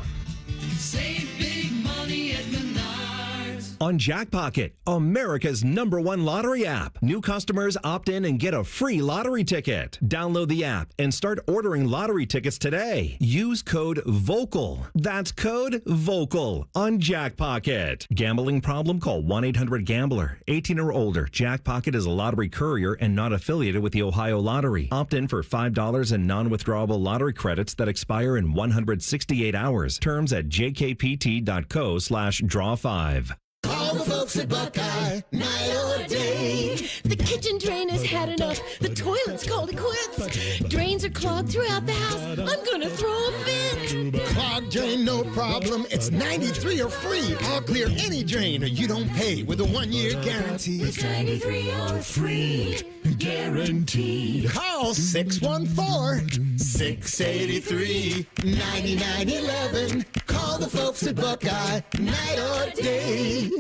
Save big money at Menards. On Jackpocket, America's #1 lottery app. New customers opt in and get a free lottery ticket. Download the app and start ordering lottery tickets today. Use code VOCAL. That's code VOCAL on Jackpocket. Gambling problem? Call 1-800-GAMBLER. 18 or older. Jackpocket is a lottery courier and not affiliated with the Ohio Lottery. Opt in for $5 in non-withdrawable lottery credits that expire in 168 hours. Terms at jkpt.co/draw5. Call the folks at Buckeye, night or day. The kitchen drain has had enough. The toilet's called it quits. Drains are clogged throughout the house. I'm gonna throw a fit. Clogged drain, no problem. It's 93 or free. I'll clear any drain or you don't pay with a 1-year guarantee. It's 93 or free. Guaranteed. Call 614-683-9911. Call the folks at Buckeye, night or day.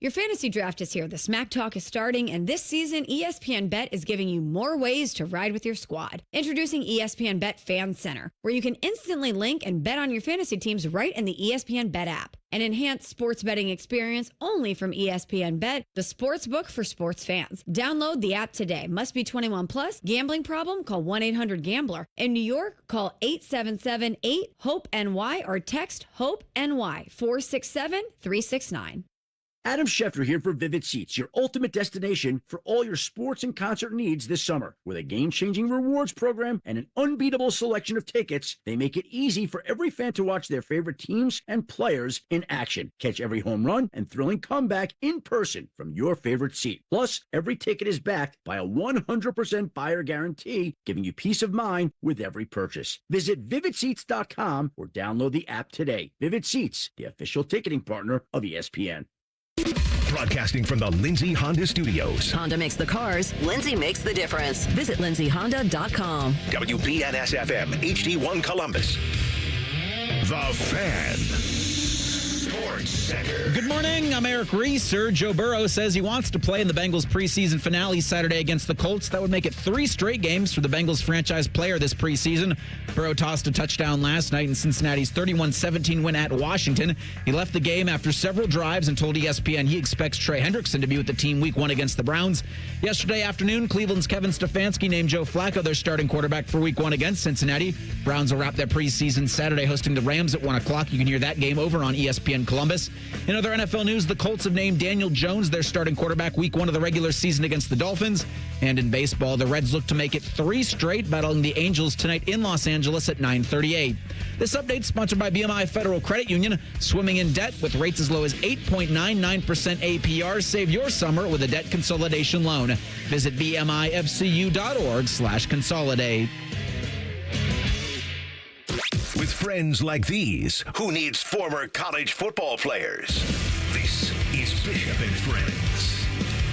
Your fantasy draft is here. The Smack Talk is starting, and this season, ESPN Bet is giving you more ways to ride with your squad. Introducing ESPN Bet Fan Center, where you can instantly link and bet on your fantasy teams right in the ESPN Bet app. An enhanced sports betting experience only from ESPN Bet, the sports book for sports fans. Download the app today. Must be 21 plus. Gambling problem? Call 1-800-GAMBLER. In New York, call 877-8-HOPE-NY or text HOPE-NY 467-369. Adam Schefter here for Vivid Seats, your ultimate destination for all your sports and concert needs this summer. With a game-changing rewards program and an unbeatable selection of tickets, they make it easy for every fan to watch their favorite teams and players in action. Catch every home run and thrilling comeback in person from your favorite seat. Plus, every ticket is backed by a 100% buyer guarantee, giving you peace of mind with every purchase. Visit VividSeats.com or download the app today. Vivid Seats, the official ticketing partner of ESPN. Broadcasting from the Lindsay Honda Studios. Honda makes the cars. Lindsay makes the difference. Visit lindsayhonda.com. WBNS-FM, HD1 Columbus. The Fan. Sports Center. Good morning. I'm Eric Reeser. Joe Burrow says he wants to play in the Bengals preseason finale Saturday against the Colts. That would make it 3 straight games for the Bengals franchise player this preseason. Burrow tossed a touchdown last night in Cincinnati's 31-17 win at Washington. He left the game after several drives and told ESPN he expects Trey Hendrickson to be with the team week 1 against the Browns. Yesterday afternoon, Cleveland's Kevin Stefanski named Joe Flacco their starting quarterback for week 1 against Cincinnati. Browns will wrap their preseason Saturday hosting the Rams at 1 o'clock. You can hear that game over on ESPN Columbus. In other NFL news, the Colts have named Daniel Jones their starting quarterback week 1 of the regular season against the Dolphins. And in baseball, the Reds look to make it 3 straight, battling the Angels tonight in Los Angeles at 9:38. This update sponsored by BMI Federal Credit Union. Swimming in debt with rates as low as 8.99% APR. Save your summer with a debt consolidation loan. Visit bmifcu.org/consolidate. With friends like these, who needs former college football players? This is Bishop and Friends.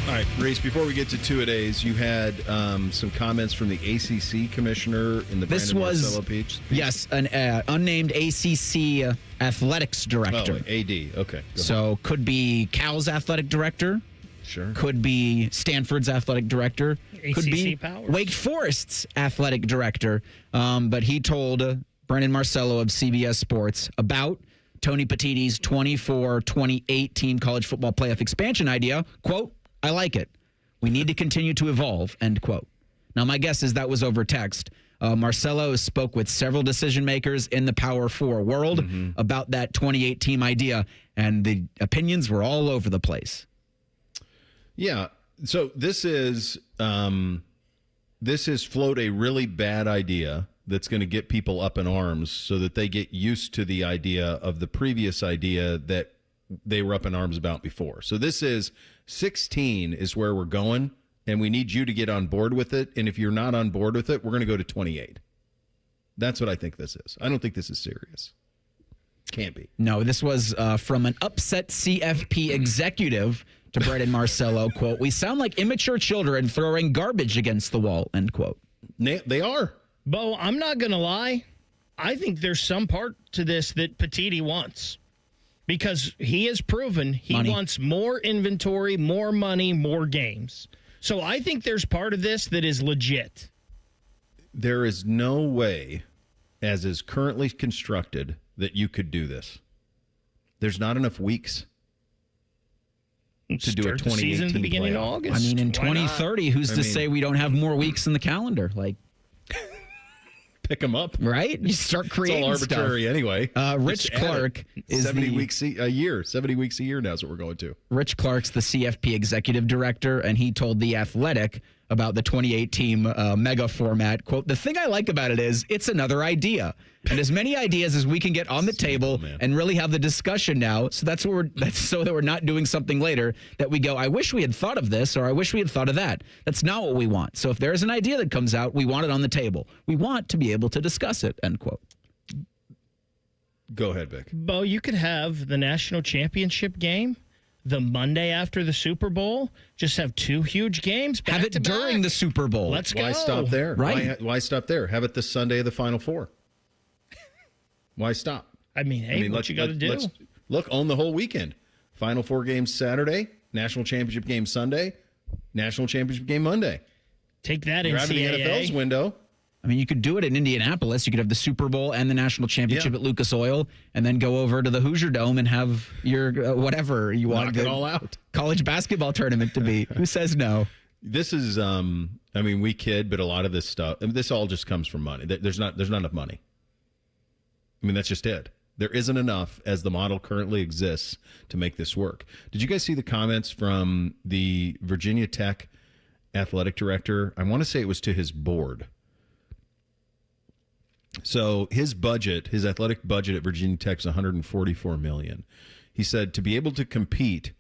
All right, Reese, before we get to two-a-days, you had some comments from the ACC commissioner in the Brandon Marcello speech. Yes, an unnamed ACC athletics director. Oh, AD, okay. So could be Cal's athletic director. Sure. Could be Stanford's athletic director. Could be powers. Wake Forest's athletic director. But he told Brandon Marcello of CBS Sports about Tony Petitti's 2018 college football playoff expansion idea. Quote, I like it. We need to continue to evolve, end quote. Now, my guess is that was over text. Marcello spoke with several decision makers in the Power 4 world about that 2018 idea, and the opinions were all over the place. Yeah. So this is float a really bad idea that's going to get people up in arms so that they get used to the idea of the previous idea that they were up in arms about before. So this is 16 is where we're going, and we need you to get on board with it. And if you're not on board with it, we're going to go to 28. That's what I think this is. I don't think this is serious. Can't be. No, this was from an upset CFP executive to Brandon Marcello, quote, we sound like immature children throwing garbage against the wall, end quote. They are. Bo, I'm not going to lie. I think there's some part to this that Petitti wants because he has proven he wants more inventory, more money, more games. So I think there's part of this that is legit. There is no way, as is currently constructed, that you could do this. There's not enough weeks to do a 2018 season at the beginning playoff. of August. I mean, in 2030, who's to say we don't have more weeks in the calendar? Like, pick them up, right? You start creating it's all arbitrary stuff. Anyway. Rich Clark is 70 weeks a year. 70 weeks a year now is what we're going to. Rich Clark's the CFP executive director, and he told The Athletic about the 2018 mega format. Quote, the thing I like about it is it's another idea. And as many ideas as we can get on the table and really have the discussion now. So that's so that we're not doing something later that we go, I wish we had thought of this or I wish we had thought of that. That's not what we want. So if there's an idea that comes out, we want it on the table. We want to be able to discuss it, end quote. Go ahead, Vic. Bo, you could have the national championship game the Monday after the Super Bowl. Just have 2 huge games. Have it during the Super Bowl. Let's go. Why stop there? Right. Why stop there? Have it the Sunday of the Final Four. Why stop? I mean, what you got to do? Look, own the whole weekend. Final 4 games Saturday, National championship game Sunday, national championship game Monday. Take that, You're out of the NCAA. NFL's window. I mean, you could do it in Indianapolis. You could have the Super Bowl and the national championship at Lucas Oil, and then go over to the Hoosier Dome and have your whatever you want. Knock it all out. College basketball tournament to be. Who says no? This is, I mean, we kid, but a lot of this stuff, this all just comes from money. There's not enough money. I mean, that's just it. There isn't enough as the model currently exists to make this work. Did you guys see the comments from the Virginia Tech athletic director? I want to say it was to his board. So his budget, his athletic budget at Virginia Tech is $144 million. He said to be able to compete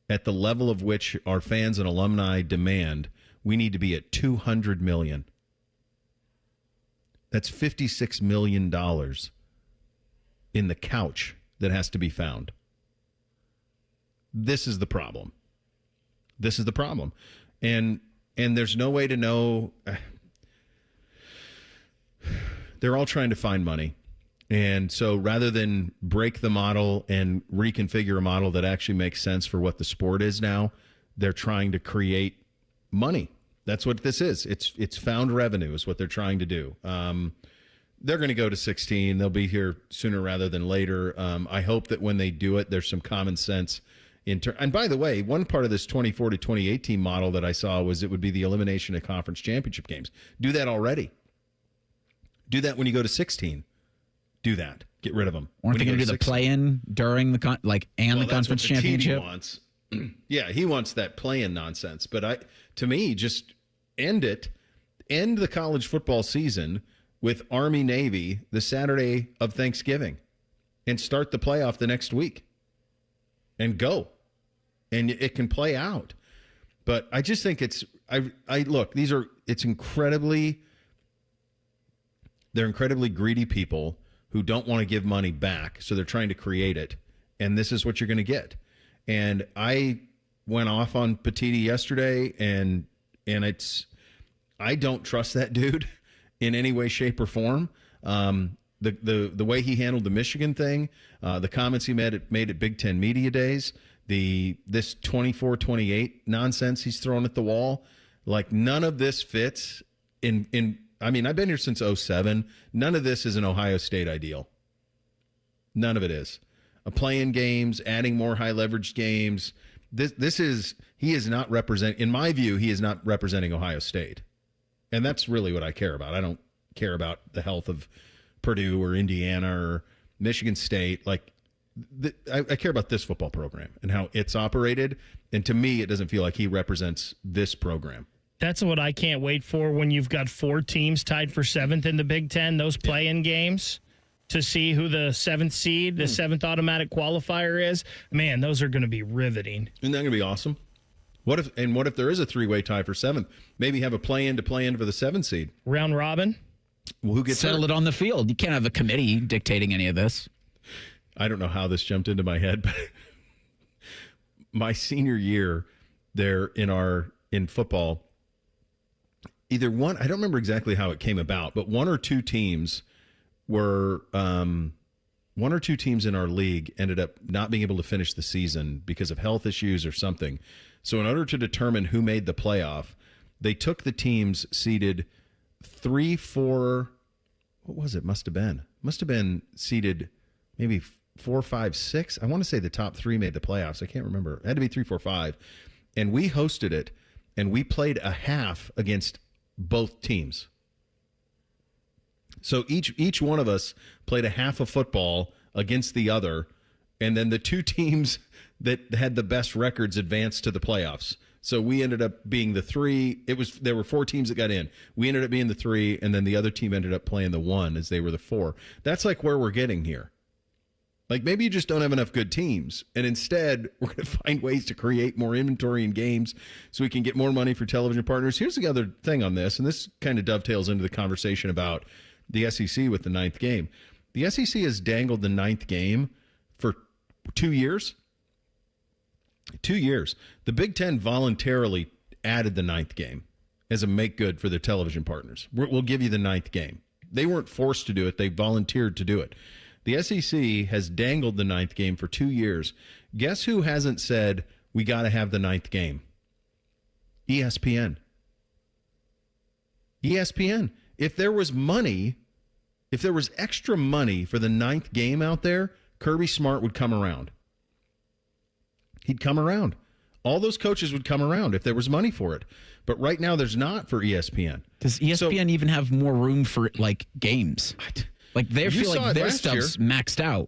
at the level of which our fans and alumni demand, we need to be at $200 million. That's $56 million in the couch that has to be found. This is the problem. This is the problem. And there's no way to know. They're all trying to find money. And so rather than break the model and reconfigure a model that actually makes sense for what the sport is now, they're trying to create money. That's what this is. It's found revenue is what they're trying to do. They're going to go to 16. They'll be here sooner rather than later. I hope that when they do it, there's some common sense. And by the way, one part of this 24 to 2018 model that I saw was it would be the elimination of conference championship games. Do that already. Do that when you go to 16. Do that. Get rid of them. Aren't they going to do the play-in during the conference championship? Wants. Yeah, he wants that play-in nonsense. But to me, just end it. End the college football season with Army-Navy the Saturday of Thanksgiving and start the playoff the next week and go. And it can play out. But I just think they're incredibly greedy people who don't want to give money back, so they're trying to create it, and this is what you're going to get. And I went off on Petiti yesterday, and I don't trust that dude in any way, shape, or form. The way he handled the Michigan thing, the comments he made at Big Ten Media Days, this 24-28 nonsense he's throwing at the wall, like none of this fits in. I mean, I've been here since 2007. None of this is an Ohio State ideal. None of it is. Playing games, adding more high leverage games. He is not representing, in my view, he is not representing Ohio State. And that's really what I care about. I don't care about the health of Purdue or Indiana or Michigan State. Like, I care about this football program and how it's operated. And to me, it doesn't feel like he represents this program. That's what I can't wait for when you've got 4 teams tied for 7th in the Big Ten, those play-in games, to see who the 7th seed, the 7th automatic qualifier is. Man, those are going to be riveting. Isn't that going to be awesome? What if there is a 3-way tie for 7th? Maybe have a play-in for the 7th seed. Round robin? Well, who gets settle it on the field? You can't have a committee dictating any of this. I don't know how this jumped into my head, but my senior year there in football, I don't remember exactly how it came about, but one or two teams in our league ended up not being able to finish the season because of health issues or something. So in order to determine who made the playoff, they took the teams seeded 3, 4, what was it? Must have been seeded maybe 4, 5, 6. I want to say the top 3 made the playoffs. I can't remember. It had to be 3, 4, 5. And we hosted it, and we played a half against both teams. So each one of us played a half of football against the other, and then the 2 teams that had the best records advanced to the playoffs. So we ended up being the 3. There were 4 teams that got in. We ended up being the 3, and then the other team ended up playing the 1 as they were the 4. That's like where we're getting here. Like, maybe you just don't have enough good teams, and instead we're going to find ways to create more inventory in games so we can get more money for television partners. Here's the other thing on this, and this kind of dovetails into the conversation about the SEC with the 9th game. The SEC has dangled the 9th game for 2 years. 2 years. The Big Ten voluntarily added the 9th game as a make good for their television partners. We'll give you the 9th game. They weren't forced to do it. They volunteered to do it. The SEC has dangled the 9th game for 2 years. Guess who hasn't said, we got to have the 9th game. ESPN. If there was extra money for the 9th game out there, Kirby Smart would come around. He'd come around. All those coaches would come around if there was money for it. But right now, there's not for ESPN. Does ESPN even have more room for, like, games? Like, they feel like their stuff's maxed out.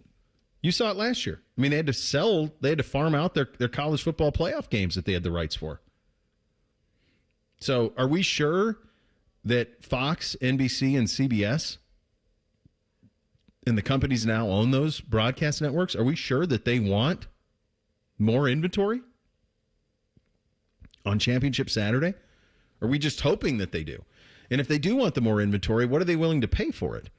You saw it last year. I mean, they had to farm out their college football playoff games that they had the rights for. So are we sure that Fox, NBC, and CBS and the companies now own those broadcast networks? Are we sure that they want more inventory on Championship Saturday? Are we just hoping that they do? And if they do want the more inventory, what are they willing to pay for it?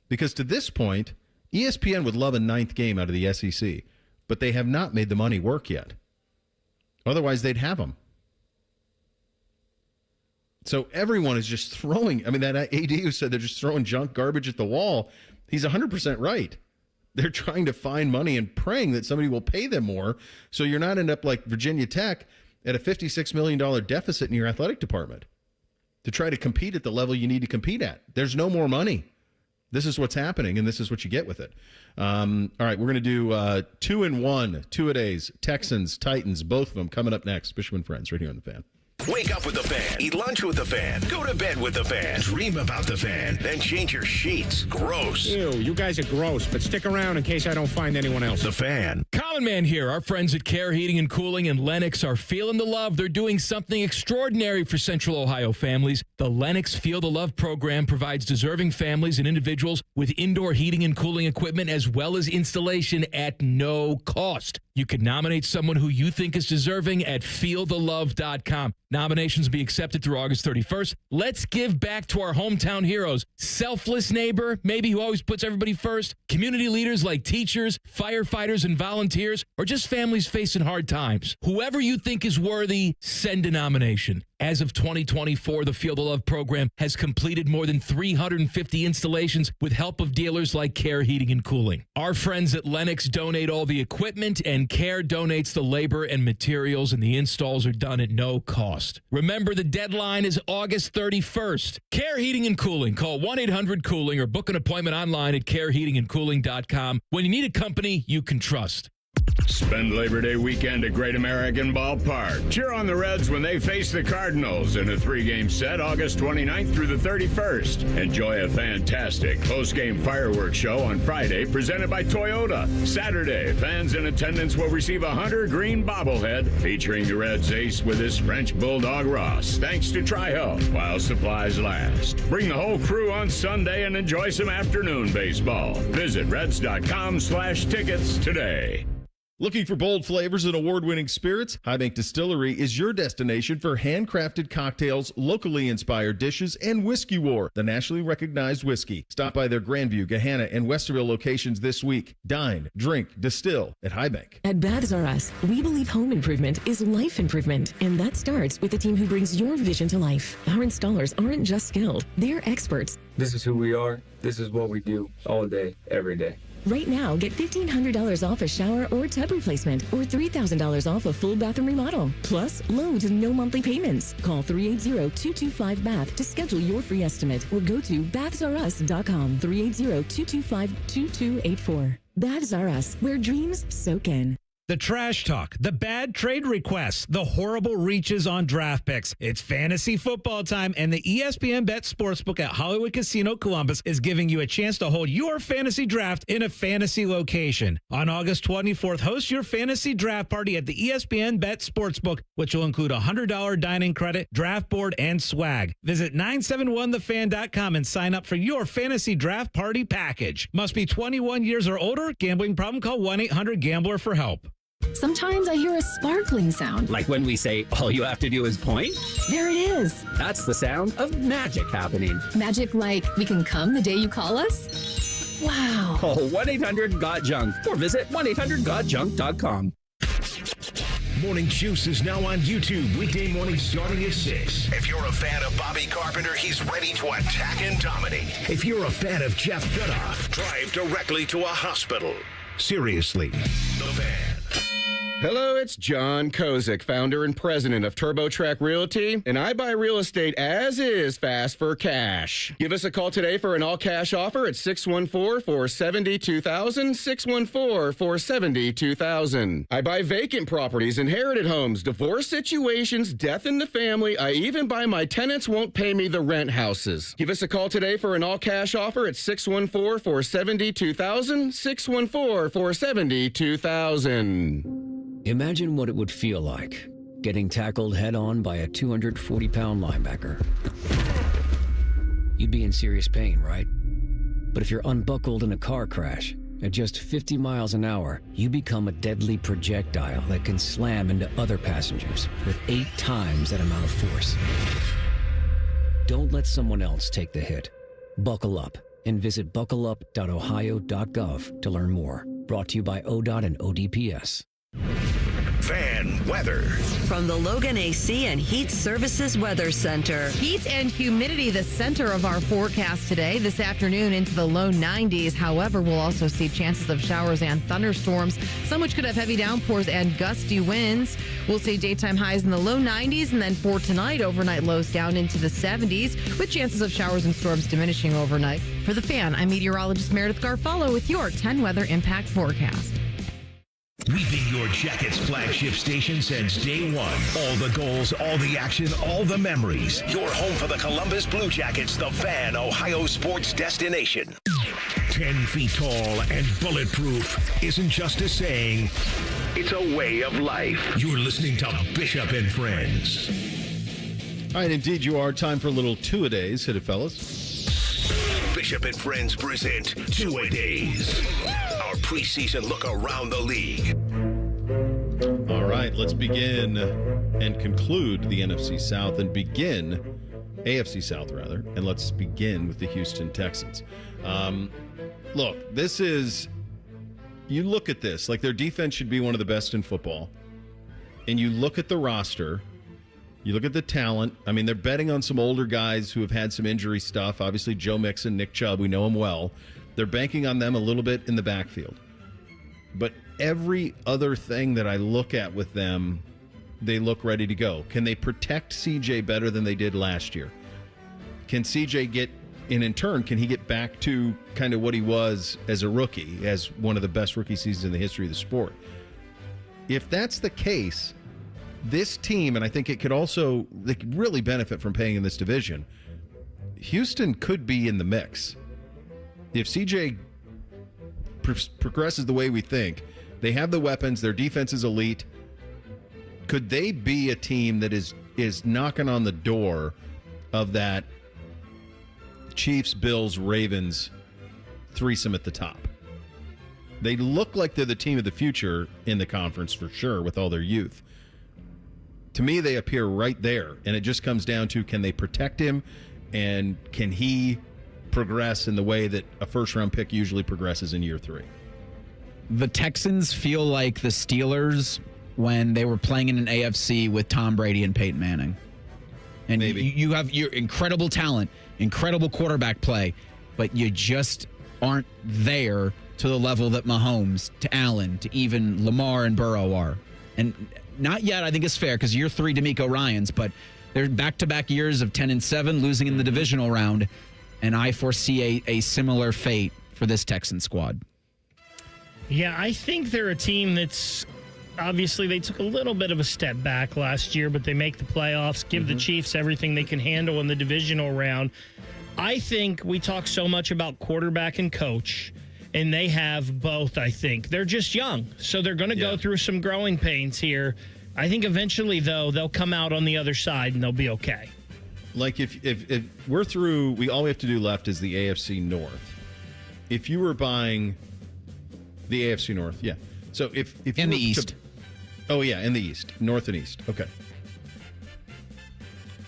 Because to this point, ESPN would love a 9th game out of the SEC, but they have not made the money work yet. Otherwise, they'd have them. So everyone is just throwing, I mean, that AD who said they're just throwing junk garbage at the wall, he's 100% right. They're trying to find money and praying that somebody will pay them more so you're not end up like Virginia Tech at a $56 million deficit in your athletic department to try to compete at the level you need to compete at. There's no more money. This is what's happening, and this is what you get with it. All right, we're going to do 2-1, 2-a-days, Texans, Titans, both of them coming up next. Bishop and Friends right here on The Fan. Wake up with the Fan. Eat lunch with the Fan. Go to bed with the Fan. Dream about the Fan. Then change your sheets. Gross. Ew, you guys are gross, but stick around in case I don't find anyone else. The Fan. Common Man here. Our friends at Care Heating and Cooling in Lenox are feeling the love. They're doing something extraordinary for Central Ohio families. The Lenox Feel the Love program provides deserving families and individuals with indoor heating and cooling equipment as well as installation at no cost. You can nominate someone who you think is deserving at feelthelove.com. Nominations will be accepted through August 31st. Let's give back to our hometown heroes. Selfless neighbor, maybe who always puts everybody first. Community leaders like teachers, firefighters, and volunteers, or just families facing hard times. Whoever you think is worthy, send a nomination. As of 2024, the Feel the Love program has completed more than 350 installations with help of dealers like Care Heating and Cooling. Our friends at Lenox donate all the equipment, and Care donates the labor and materials, and the installs are done at no cost. Remember, the deadline is August 31st. Care Heating and Cooling. Call 1-800-COOLING or book an appointment online at careheatingandcooling.com. When you need a company you can trust. Spend Labor Day weekend at Great American Ballpark. Cheer on the Reds when they face the Cardinals in a 3-game set August 29th through the 31st. Enjoy a fantastic post-game fireworks show on Friday presented by Toyota. Saturday, fans in attendance will receive a Hunter Green bobblehead featuring the Reds ace with his French Bulldog Ross, thanks to Tri-Health while supplies last. Bring the whole crew on Sunday and enjoy some afternoon baseball. Visit Reds.com/tickets today. Looking for bold flavors and award-winning spirits? High Bank Distillery is your destination for handcrafted cocktails, locally inspired dishes, and Whiskey War, the nationally recognized whiskey. Stop by their Grandview, Gahanna, and Westerville locations this week. Dine, drink, distill at High Bank. At Baths R Us, we believe home improvement is life improvement, and that starts with the team who brings your vision to life. Our installers aren't just skilled, they're experts. This is who we are. This is what we do all day, every day. Right now, get $1,500 off a shower or tub replacement or $3,000 off a full bathroom remodel. Plus, low to no monthly payments. Call 380-225-BATH to schedule your free estimate or go to bathsrus.com. 380-225-2284. Baths R Us, where dreams soak in. The trash talk, the bad trade requests, the horrible reaches on draft picks. It's fantasy football time, and the ESPN Bet Sportsbook at Hollywood Casino Columbus is giving you a chance to hold your fantasy draft in a fantasy location. On August 24th, host your fantasy draft party at the ESPN Bet Sportsbook, which will include a $100 dining credit, draft board, and swag. Visit 971thefan.com and sign up for your fantasy draft party package. Must be 21 years or older. Gambling problem? Call 1-800-GAMBLER for help. Sometimes I hear a sparkling sound. Like when we say, all you have to do is point? There it is. That's the sound of magic happening. Magic like we can come the day you call us? Wow. Call 1-800-GOT-JUNK or visit 1-800-GOT-JUNK.com. Morning Juice is now on YouTube weekday morning starting at 6. If you're a fan of Bobby Carpenter, he's ready to attack and dominate. If you're a fan of Jeff Goodoff, drive directly to a hospital. Seriously, The Fan. Hello, it's John Kozik, founder and president of TurboTrack Realty, and I buy real estate as is fast for cash. Give us a call today for an all-cash offer at 614-470-2000, 614-470-2000. I buy vacant properties, inherited homes, divorce situations, death in the family. I even buy my tenants won't pay me the rent houses. Give us a call today for an all-cash offer at 614-470-2000, 614-470-2000. Imagine what it would feel like getting tackled head-on by a 240-pound linebacker. You'd be in serious pain, right? But if you're unbuckled in a car crash, at just 50 miles an hour, you become a deadly projectile that can slam into other passengers with 8 times that amount of force. Don't let someone else take the hit. Buckle up and visit buckleup.ohio.gov to learn more. Brought to you by ODOT and ODPS. Fan weather. From the Logan AC and Heat Services Weather Center. Heat and humidity, the center of our forecast today. This afternoon into the low 90s. However, we'll also see chances of showers and thunderstorms, some which could have heavy downpours and gusty winds. We'll see daytime highs in the low 90s, and then for tonight, overnight lows down into the 70s, with chances of showers and storms diminishing overnight. For the Fan, I'm meteorologist Meredith Garfalo with your 10 weather impact forecast. We've been your Jackets flagship station since day one. All the goals, all the action, all the memories. Your home for the Columbus Blue Jackets, the Fan, Ohio sports destination. 10 feet tall and bulletproof isn't just a saying, it's a way of life. You're listening to Bishop and Friends. All right, indeed you are. Time for a little two-a-days. Hit it, fellas. Bishop and Friends present Two-A-Days. Our preseason look around the league. All right, let's begin and conclude the NFC South and begin AFC South, rather, and let's begin with the Houston Texans. Look, this is, you look at this, like their defense should be one of the best in football, and you look at the roster, you look at the talent. I mean, they're betting on some older guys who have had some injury stuff. Obviously, Joe Mixon, Nick Chubb, we know them well. They're banking on them a little bit in the backfield. But every other thing that I look at with them, they look ready to go. Can they protect CJ better than they did last year? Can CJ get, and in turn, can he get back to kind of what he was as a rookie, as one of the best rookie seasons in the history of the sport? If that's the case, this team, and I think it could also, they could really benefit from playing in this division. Houston could be in the mix. If CJ progresses the way we think, they have the weapons, their defense is elite. Could they be a team that is knocking on the door of that Chiefs, Bills, Ravens threesome at the top? They look like they're the team of the future in the conference for sure with all their youth. To me, they appear right there, and it just comes down to, can they protect him, and can he progress in the way that a first-round pick usually progresses in year 3? The Texans feel like the Steelers when they were playing in an AFC with Tom Brady and Peyton Manning. And maybe you have your incredible talent, incredible quarterback play, but you just aren't there to the level that Mahomes, to Allen, to even Lamar and Burrow are. And not yet, I think it's fair, because year 3, D'Amico Ryans, but they're back-to-back years of 10-7, losing in the divisional round, and I foresee a similar fate for this Texan squad. Yeah, I think they're a team that's, obviously they took a little bit of a step back last year, but they make the playoffs, give the Chiefs everything they can handle in the divisional round. I think we talk so much about quarterback and coach, and they have both, I think. They're just young, so they're going to go through some growing pains here. I think eventually, though, they'll come out on the other side, and they'll be okay. Like, if we're through, all we have to do left is the AFC North. If you were buying the AFC North, yeah. So if in the East. In the East. North and East. Okay.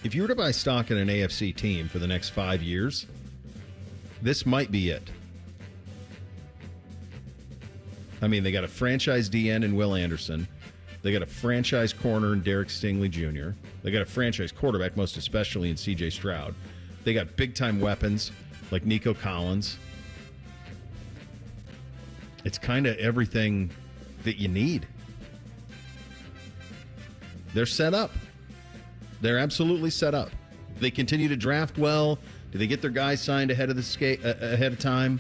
If you were to buy stock in an AFC team for the next 5 years, this might be it. I mean, they got a franchise DN in Will Anderson. They got a franchise corner in Derek Stingley Jr. They got a franchise quarterback, most especially in C.J. Stroud. They got big-time weapons like Nico Collins. It's kind of everything that you need. They're set up. They're absolutely set up. They continue to draft well. Do they get their guys signed ahead of time?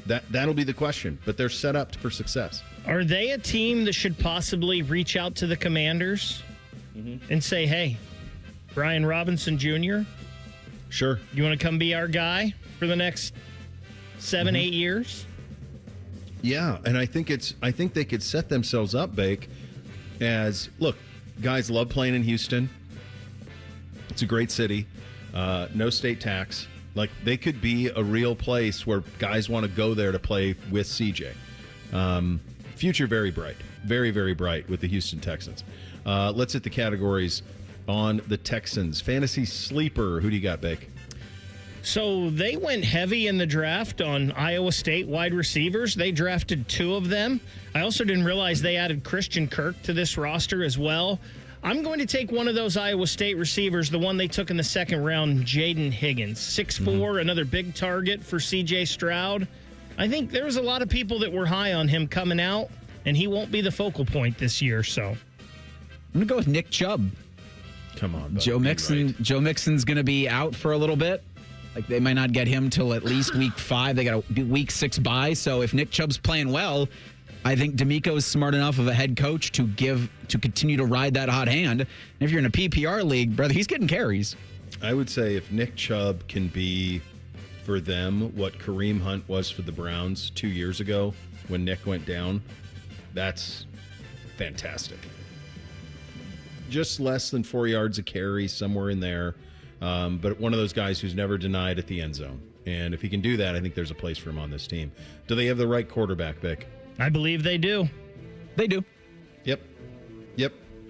That'll be the question. But they're set up for success. Are they a team that should possibly reach out to the Commanders and say, hey, Brian Robinson Jr., sure, you want to come be our guy for the next 7-8 years? Yeah, and I think they could set themselves up, Bake, as, look, guys love playing in Houston. It's a great city. No state tax. Like, they could be a real place where guys want to go there to play with CJ. Future very bright. Very, very bright with the Houston Texans. Let's hit the categories on the Texans. Fantasy sleeper. Who do you got, Bake? So they went heavy in the draft on Iowa State wide receivers. They drafted 2 of them. I also didn't realize they added Christian Kirk to this roster as well. I'm going to take one of those Iowa State receivers, the one they took in the second round, Jaden Higgins. 6'4", another big target for C.J. Stroud. I think there was a lot of people that were high on him coming out, and he won't be the focal point this year. So I'm going to go with Nick Chubb. Come on, buddy. Joe Mixon's going to be out for a little bit. Like, they might not get him till at least week 5. They got a week 6 bye. So if Nick Chubb's playing well, I think D'Amico is smart enough of a head coach to continue to ride that hot hand. And if you're in a PPR league, brother, he's getting carries. I would say if Nick Chubb can be for them what Kareem Hunt was for the Browns 2 years ago when Nick went down, that's fantastic. Just less than 4 yards a carry, somewhere in there. But one of those guys who's never denied at the end zone. And if he can do that, I think there's a place for him on this team. Do they have the right quarterback, Vic? I believe they do. They do. Yep.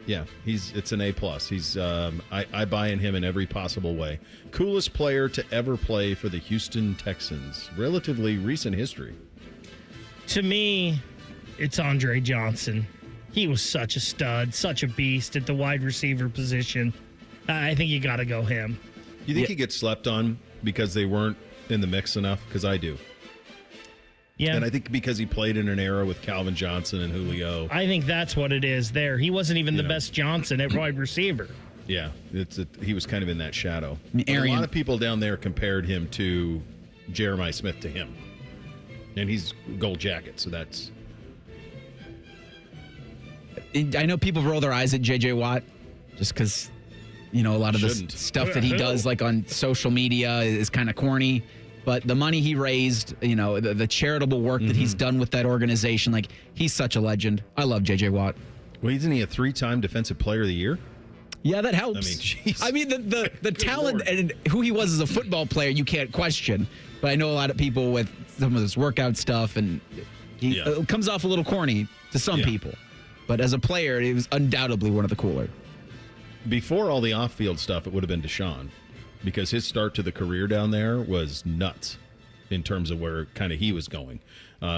Yeah, it's an A+. He's I buy in him in every possible way. Coolest player to ever play for the Houston Texans. Relatively recent history. To me, it's Andre Johnson. He was such a stud, such a beast at the wide receiver position. I think you got to go him. You think he gets slept on because they weren't in the mix enough? Because I do. Yeah. And I think because he played in an era with Calvin Johnson and Julio. I think that's what it is there. He wasn't even the best Johnson at wide receiver. Yeah, he was kind of in that shadow. A lot of people down there compared him to Jeremiah Smith to him. And he's gold jacket, so that's... I know people roll their eyes at J.J. Watt just because, a lot of the stuff that he does like on social media is kind of corny. But the money he raised, the charitable work that he's done with that organization, like, he's such a legend. I love J.J. Watt. Well, isn't he a 3-time Defensive Player of the Year? Yeah, that helps. I mean, the talent Lord. And who he was as a football player, you can't question. But I know a lot of people with some of this workout stuff, and it comes off a little corny to some people. But as a player, he was undoubtedly one of the cooler. Before all the off-field stuff, it would have been Deshaun, because his start to the career down there was nuts in terms of where kind of he was going.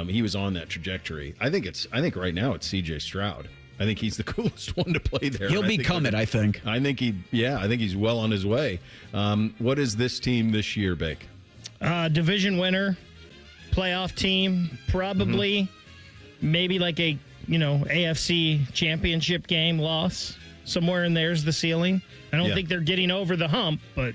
He was on that trajectory. I think right now it's C.J. Stroud. I think he's the coolest one to play there. He'll become it, I think. I think he's well on his way. What is this team this year, Bake? Division winner, playoff team, probably maybe like a AFC championship game loss. Somewhere in there's the ceiling. I don't think they're getting over the hump, but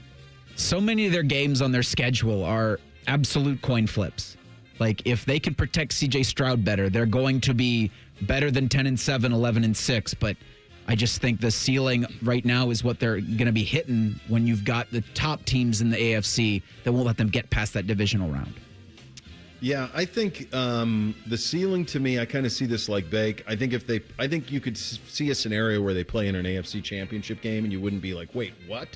so many of their games on their schedule are absolute coin flips. Like, if they can protect C.J. Stroud better, they're going to be better than 10-7, 11-6. But I just think the ceiling right now is what they're going to be hitting when you've got the top teams in the AFC that won't let them get past that divisional round. Yeah, I think the ceiling to me, I kind of see this like Bake. I think you could see a scenario where they play in an AFC championship game and you wouldn't be like, wait, what?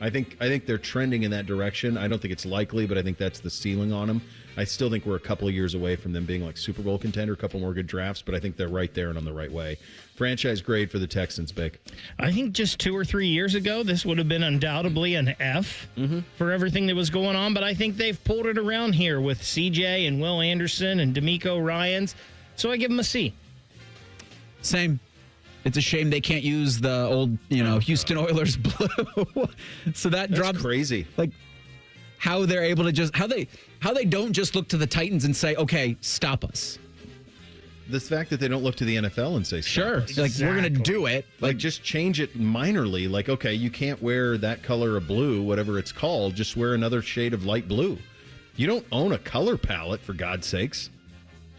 I think they're trending in that direction. I don't think it's likely, but I think that's the ceiling on them. I still think we're a couple of years away from them being like Super Bowl contender, a couple more good drafts, but I think they're right there and on the right way. Franchise grade for the Texans, Bake. I think just 2 or 3 years ago, this would have been undoubtedly an F for everything that was going on, but I think they've pulled it around here with CJ and Will Anderson and D'Amico Ryans, so I give them a C. Same. It's a shame they can't use the old, Houston Oilers blue. So that's crazy. Like, how they're able to how they don't just look to the Titans and say, okay, stop us. the fact that they don't look to the NFL and say, sure, exactly. like we're going to do it. Like just change it minorly. Like, okay, you can't wear that color of blue, whatever it's called. Just wear another shade of light blue. You don't own a color palette, for God's sakes.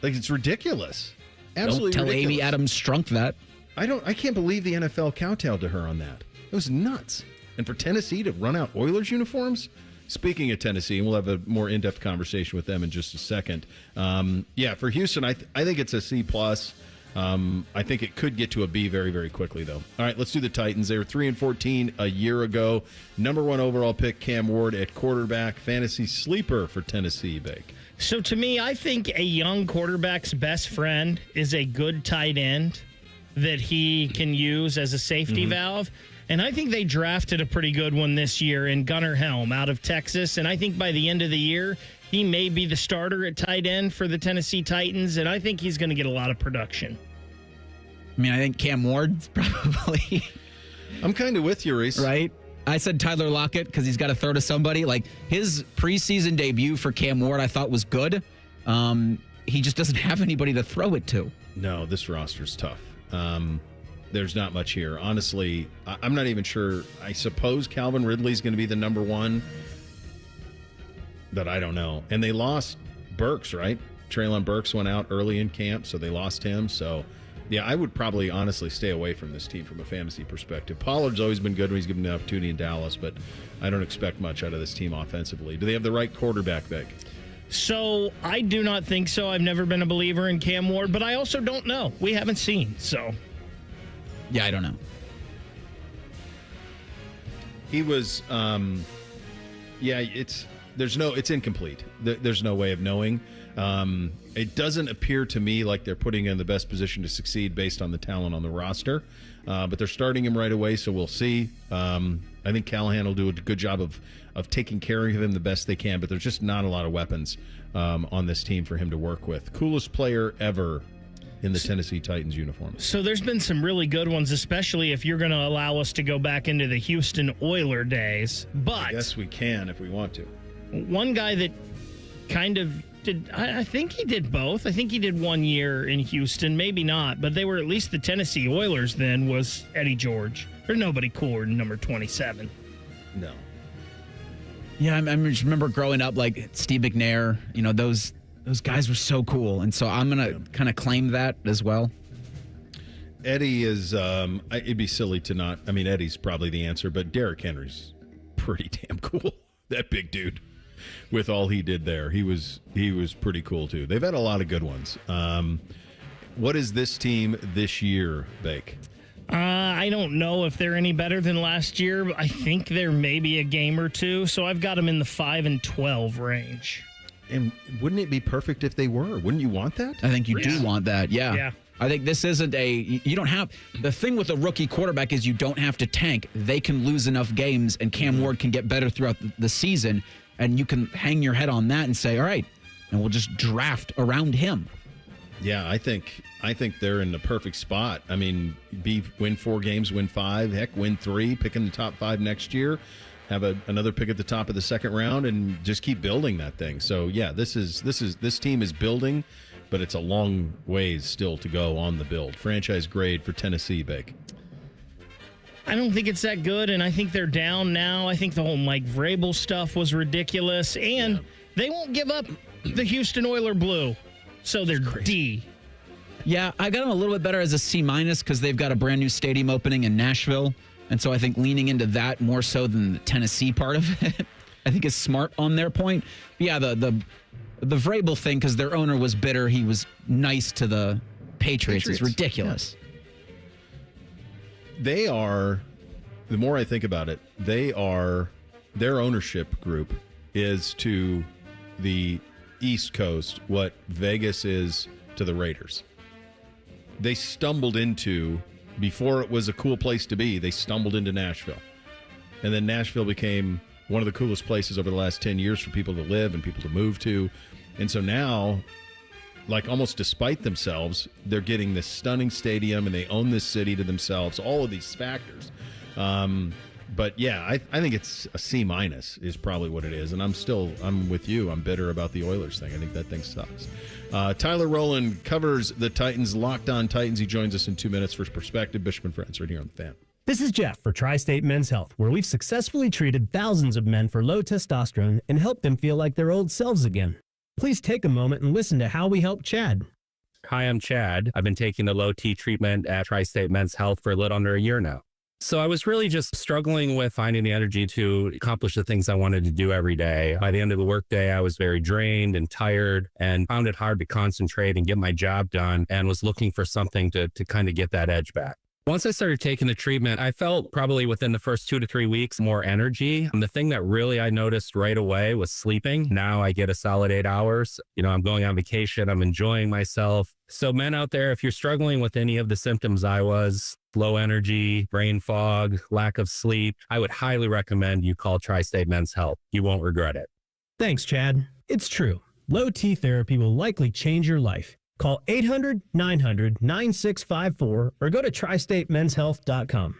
Like, it's ridiculous. Absolutely Don't tell ridiculous. Amy Adams Strunk that. I can't believe the NFL kowtowed to her on that. It was nuts. And for Tennessee to run out Oilers uniforms? Speaking of Tennessee, and we'll have a more in-depth conversation with them in just a second. For Houston, I think it's a C+. I think it could get to a B very, very quickly, though. All right, let's do the Titans. They were 3-14 a year ago. Number 1 overall pick, Cam Ward at quarterback. Fantasy sleeper for Tennessee, Bake. So to me, I think a young quarterback's best friend is a good tight end that he can use as a safety valve. And I think they drafted a pretty good one this year in Gunnar Helm out of Texas. And I think by the end of the year, he may be the starter at tight end for the Tennessee Titans. And I think he's going to get a lot of production. I mean, I think Cam Ward's probably... I'm kind of with you, Reese. Right? I said Tyler Lockett because he's got to throw to somebody. Like, his preseason debut for Cam Ward I thought was good. He just doesn't have anybody to throw it to. No, this roster's tough. There's not much here. Honestly, I'm not even sure. I suppose Calvin Ridley's going to be the number 1, but I don't know. And they lost Burks, right? Treylon Burks went out early in camp, so they lost him. So, yeah, I would probably honestly stay away from this team from a fantasy perspective. Pollard's always been good when he's given the opportunity in Dallas, but I don't expect much out of this team offensively. Do they have the right quarterback, Vic? So I do not think so. I've never been a believer in Cam Ward, but I also don't know. We haven't seen, so... Yeah, I don't know. He was, it's incomplete. There's no way of knowing. It doesn't appear to me like they're putting him in the best position to succeed based on the talent on the roster. But they're starting him right away, so we'll see. I think Callahan will do a good job of taking care of him the best they can, but there's just not a lot of weapons on this team for him to work with. Coolest player ever in the Tennessee Titans uniform. So there's been some really good ones, especially if you're going to allow us to go back into the Houston Oiler days. But yes, we can if we want to. One guy that kind of did, I think he did both. I think he did 1 year in Houston, maybe not, but they were at least the Tennessee Oilers then, was Eddie George. There's nobody cooler than number 27. No. Yeah, I just remember growing up, like Steve McNair, those guys were so cool. And so I'm going to kind of claim that as well. Eddie is, it'd be silly to not, Eddie's probably the answer, but Derrick Henry's pretty damn cool. That big dude with all he did there. He was pretty cool too. They've had a lot of good ones. What is this team this year, Bake? I don't know if they're any better than last year. I think they're maybe a game or two. So I've got them in the 5-12 range. And wouldn't it be perfect if they were? Wouldn't you want that? I think you do want that. Yeah. I think this isn't you don't have, the thing with a rookie quarterback is you don't have to tank. They can lose enough games and Cam Ward can get better throughout the season. And you can hang your head on that and say, all right, and we'll just draft around him. Yeah, I think they're in the perfect spot. Win 4 games, win 5, heck, win 3, pick in the top 5 next year, have another pick at the top of the second round, and just keep building that thing. So yeah, this team is building, but it's a long ways still to go on the build. Franchise grade for Tennessee, Bake. I don't think it's that good, and I think they're down now. I think the whole Mike Vrabel stuff was ridiculous, and they won't give up the Houston Oiler blue. So they're D. Yeah, I got them a little bit better as a C- because they've got a brand new stadium opening in Nashville. And so I think leaning into that more so than the Tennessee part of it, I think is smart on their point. But yeah, the Vrabel thing, because their owner was bitter. He was nice to the Patriots. It's ridiculous. Yeah. They are, the more I think about it, their ownership group is to the East Coast what Vegas is to the Raiders. They stumbled into, before it was a cool place to be, they stumbled into Nashville. And then Nashville became one of the coolest places over the last 10 years for people to live and people to move to. And so now, like almost despite themselves, they're getting this stunning stadium and they own this city to themselves, all of these factors. But yeah, I think it's a C- is probably what it is. And I'm with you. I'm bitter about the Oilers thing. I think that thing sucks. Tyler Rowland covers the Titans, Locked On Titans. He joins us in 2 minutes for Perspective. Bishop and Friends right here on The Fan. This is Jeff for Tri-State Men's Health, where we've successfully treated thousands of men for low testosterone and helped them feel like their old selves again. Please take a moment and listen to how we helped Chad. Hi, I'm Chad. I've been taking the low T treatment at Tri-State Men's Health for a little under a year now. So I was really just struggling with finding the energy to accomplish the things I wanted to do every day. By the end of the workday, I was very drained and tired and found it hard to concentrate and get my job done, and was looking for something to kind of get that edge back. Once I started taking the treatment, I felt probably within the first 2 to 3 weeks more energy. And the thing that really I noticed right away was sleeping. Now I get a solid 8 hours. I'm going on vacation. I'm enjoying myself. So men out there, if you're struggling with any of the symptoms I was, low energy, brain fog, lack of sleep, I would highly recommend you call Tri-State Men's Health. You won't regret it. Thanks, Chad. It's true. Low T therapy will likely change your life. Call 800-900-9654 or go to tristatemenshealth.com.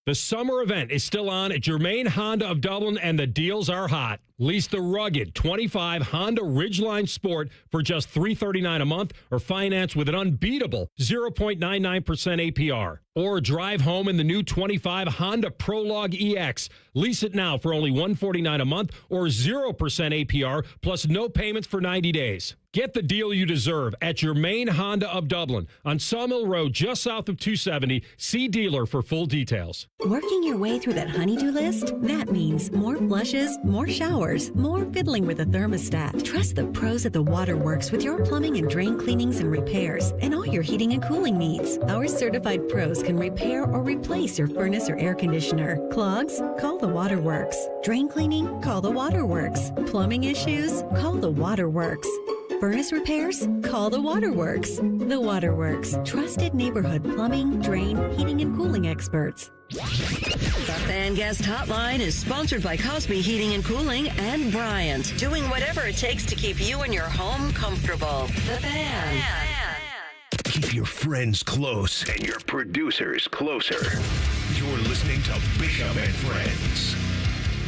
The summer event is still on at Germain Honda of Dublin, and the deals are hot. Lease the rugged 25 Honda Ridgeline Sport for just $339 a month, or finance with an unbeatable 0.99% APR. Or drive home in the new 25 Honda Prologue EX. Lease it now for only $149 a month, or 0% APR plus no payments for 90 days. Get the deal you deserve at Germain Honda of Dublin on Sawmill Road, just south of 270. See dealer for full details. Working your way through that honey-do list? That means more flushes, more showers, more fiddling with the thermostat. Trust the pros at the Waterworks with your plumbing and drain cleanings and repairs and all your heating and cooling needs. Our certified pros can repair or replace your furnace or air conditioner. Clogs? Call the Waterworks. Drain cleaning? Call the Waterworks. Plumbing issues? Call the Waterworks. Furnace repairs? Call the Waterworks. The Waterworks, trusted neighborhood plumbing, drain, heating, and cooling experts. The Fan Guest Hotline is sponsored by Cosby Heating and Cooling and Bryant, doing whatever it takes to keep you and your home comfortable. The Fan. Keep your friends close and your producers closer. You're listening to Bishop and Friends.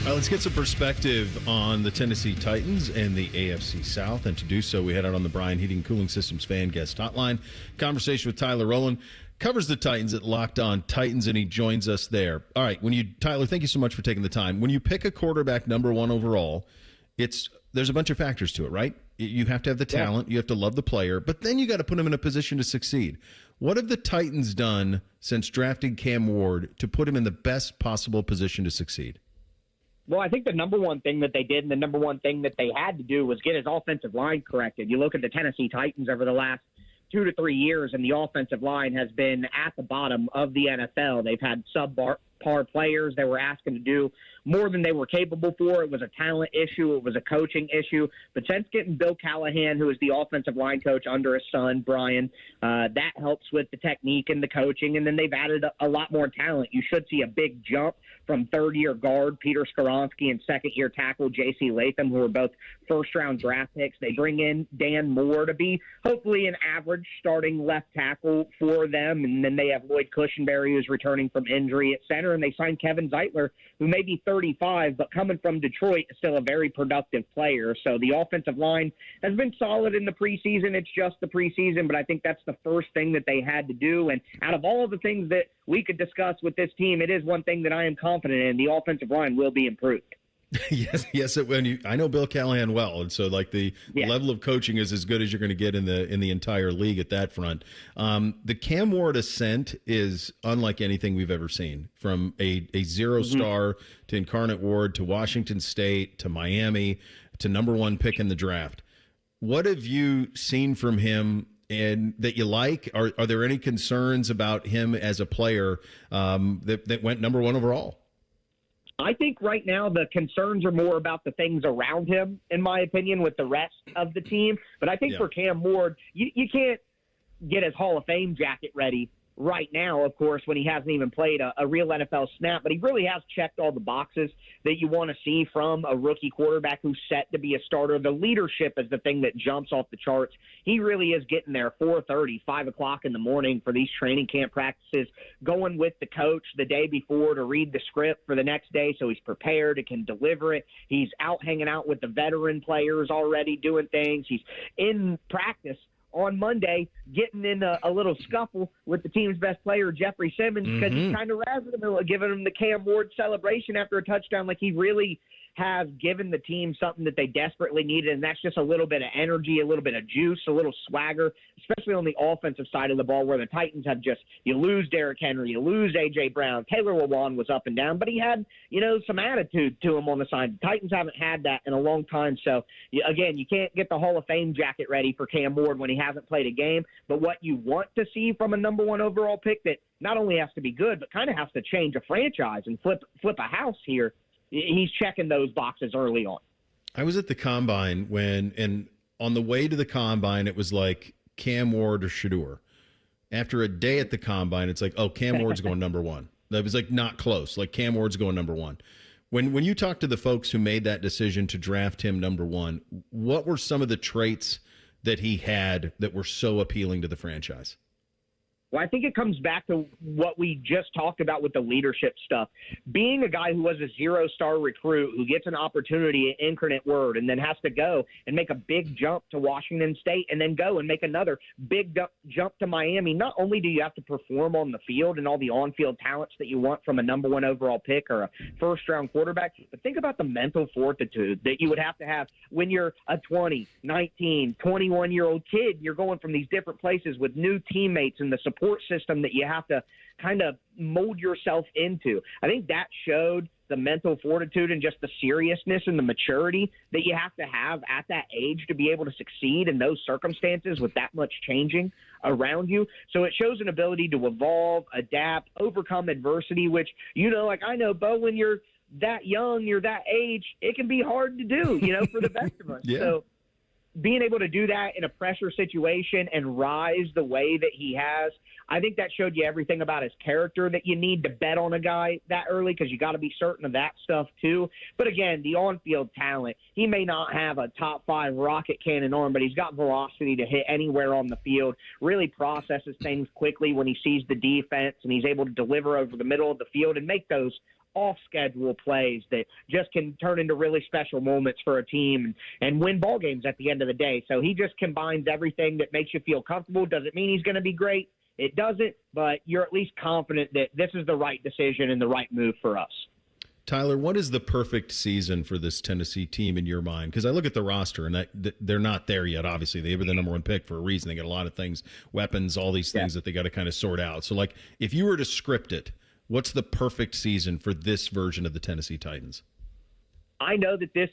All right, let's get some perspective on the Tennessee Titans and the AFC South. And to do so, we head out on the Bryan Heating and Cooling Systems Fan Guest Hotline. Conversation with Tyler Rowland. Covers the Titans at Locked On Titans, and he joins us there. All right, Tyler, thank you so much for taking the time. When you pick a quarterback number one overall, there's a bunch of factors to it, right? You have to have the talent, you have to love the player, but then you got to put him in a position to succeed. What have the Titans done since drafting Cam Ward to put him in the best possible position to succeed? Well, I think the number one thing that they did and the number one thing that they had to do was get his offensive line corrected. You look at the Tennessee Titans over the last 2 to 3 years, and the offensive line has been at the bottom of the NFL. They've had subpar players. They were asking to do more than they were capable for. It was a talent issue. It was a coaching issue. But since getting Bill Callahan, who is the offensive line coach under his son, Brian, that helps with the technique and the coaching. And then they've added a lot more talent. You should see a big jump from third-year guard Peter Skoronski and second-year tackle J.C. Latham, who are both first-round draft picks. They bring in Dan Moore to be hopefully an average starting left tackle for them. And then they have Lloyd Cushenberry, who's returning from injury at center. And they signed Kevin Zeitler, who may be 35, but coming from Detroit is still a very productive player. So the offensive line has been solid in the preseason. It's just the preseason, but I think that's the first thing that they had to do. And out of all of the things that we could discuss with this team, it is one thing that I am confident in. The offensive line will be improved. Yes. I know Bill Callahan well, and so the level of coaching is as good as you're going to get in the entire league at that front. The Cam Ward ascent is unlike anything we've ever seen. From a zero star to Incarnate Ward to Washington State to Miami to number one pick in the draft. What have you seen from him and that you like? Are there any concerns about him as a player that went number one overall? I think right now the concerns are more about the things around him, in my opinion, with the rest of the team. But I think for Cam Ward, you can't get his Hall of Fame jacket ready right now, of course, when he hasn't even played a real NFL snap, but he really has checked all the boxes that you want to see from a rookie quarterback who's set to be a starter. The leadership is the thing that jumps off the charts. He really is getting there 4:30, 5 o'clock in the morning for these training camp practices, going with the coach the day before to read the script for the next day so he's prepared and can deliver it. He's out hanging out with the veteran players already doing things. He's in practice on Monday, getting in a little scuffle with the team's best player, Jeffrey Simmons, because he's kind of razzing him, giving him the Cam Ward celebration after a touchdown. Like, he really has given the team something that they desperately needed, and that's just a little bit of energy, a little bit of juice, a little swagger, especially on the offensive side of the ball where the Titans have just, you lose Derrick Henry, you lose A.J. Brown. Taylor Lewan was up and down, but he had, some attitude to him on the side. The Titans haven't had that in a long time, so, again, you can't get the Hall of Fame jacket ready for Cam Ward when he hasn't played a game, but what you want to see from a number one overall pick that not only has to be good, but kind of has to change a franchise and flip a house here, he's checking those boxes early on. I was at the Combine and on the way to the Combine, it was like Cam Ward or Shedeur. After a day at the Combine, it's like, oh, Cam Ward's going number one. That was like not close. Like Cam Ward's going number one. When you talk to the folks who made that decision to draft him number one, what were some of the traits that he had that were so appealing to the franchise? Well, I think it comes back to what we just talked about with the leadership stuff. Being a guy who was a zero-star recruit who gets an opportunity at Incarnate Word and then has to go and make a big jump to Washington State and then go and make another big jump to Miami. Not only do you have to perform on the field and all the on-field talents that you want from a number one overall pick or a first-round quarterback, but think about the mental fortitude that you would have to have when you're a 20, 19, 21-year-old kid. You're going from these different places with new teammates and the support system that you have to kind of mold yourself into. I think that showed the mental fortitude and just the seriousness and the maturity that you have to have at that age to be able to succeed in those circumstances with that much changing around you. So it shows an ability to evolve, adapt, overcome adversity, which, I know, Bo, when you're that young, you're that age, it can be hard to do, for the best of us. Yeah. So being able to do that in a pressure situation and rise the way that he has, I think that showed you everything about his character that you need to bet on a guy that early, because you got to be certain of that stuff too. But again, the on-field talent, he may not have a top 5 rocket cannon arm, but he's got velocity to hit anywhere on the field, really processes things quickly when he sees the defense, and he's able to deliver over the middle of the field and make those off-schedule plays that just can turn into really special moments for a team and win ball games at the end of the day. So he just combines everything that makes you feel comfortable. Does it mean he's going to be great? It doesn't, but you're at least confident that this is the right decision and the right move for us. Tyler, what is the perfect season for this Tennessee team in your mind? Because I look at the roster, and they're not there yet, obviously. They were the number one pick for a reason. They got a lot of things, weapons, all these things that they got to kind of sort out. So, if you were to script it, what's the perfect season for this version of the Tennessee Titans? I know that this,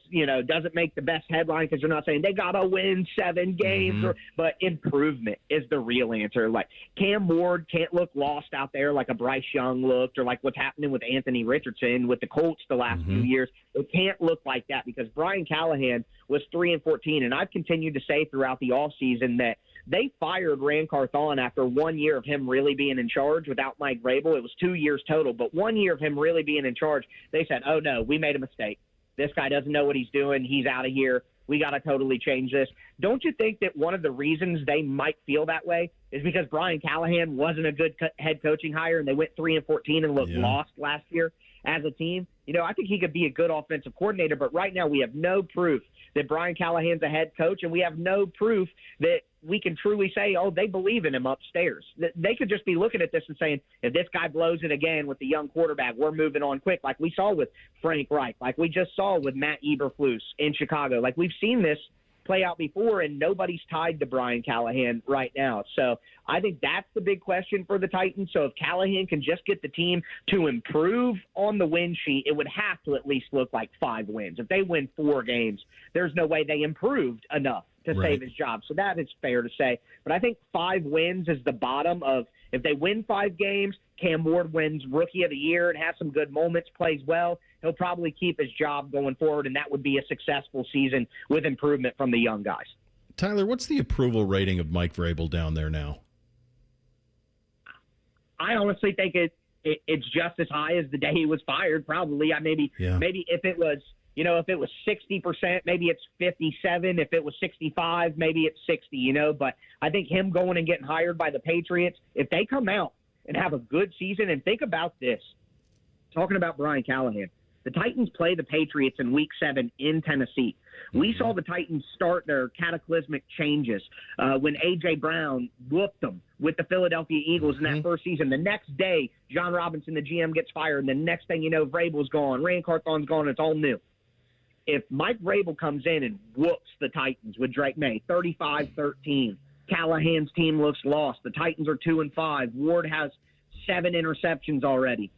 doesn't make the best headline because you're not saying they got to win 7 games, but improvement is the real answer. Like, Cam Ward can't look lost out there like a Bryce Young looked, or like what's happening with Anthony Richardson with the Colts the last few years. It can't look like that because Brian Callahan was 3-14, and I've continued to say throughout the offseason that they fired Rand Carthon after 1 year of him really being in charge without Mike Vrabel. It was 2 years total, but 1 year of him really being in charge. They said, oh, no, we made a mistake. This guy doesn't know what he's doing. He's out of here. We got to totally change this. Don't you think that one of the reasons they might feel that way is because Brian Callahan wasn't a good head coaching hire and they went 3-14 and looked lost last year as a team? I think he could be a good offensive coordinator, but right now we have no proof that Brian Callahan's a head coach, and we have no proof that we can truly say, oh, they believe in him upstairs. They could just be looking at this and saying, if this guy blows it again with the young quarterback, we're moving on quick, like we saw with Frank Reich, like we just saw with Matt Eberflus in Chicago. Like, we've seen this play out before, and nobody's tied to Brian Callahan right now. So I think that's the big question for the Titans. So if Callahan can just get the team to improve on the win sheet, it would have to at least look like 5 wins. If they win 4 games, there's no way they improved enough to save his job. So that is fair to say. But I think 5 wins is the bottom of, if they win 5 games, Cam Ward wins Rookie of the Year and has some good moments, plays well, he'll probably keep his job going forward, and that would be a successful season with improvement from the young guys. Tyler, what's the approval rating of Mike Vrabel down there now? I honestly think it's just as high as the day he was fired. Probably. Maybe if it was, if it was 60%, maybe it's 57. If it was 65, maybe it's 60. But I think him going and getting hired by the Patriots, if they come out and have a good season, and think about this, talking about Brian Callahan, the Titans play the Patriots in Week 7 in Tennessee. We saw the Titans start their cataclysmic changes when A.J. Brown whooped them with the Philadelphia Eagles in that first season. The next day, John Robinson, the GM, gets fired, and the next thing you know, Vrabel's gone, Rand Carthon's gone, and it's all new. If Mike Vrabel comes in and whoops the Titans with Drake May, 35-13, Callahan's team looks lost. The Titans are 2-5. Ward has 7 interceptions already.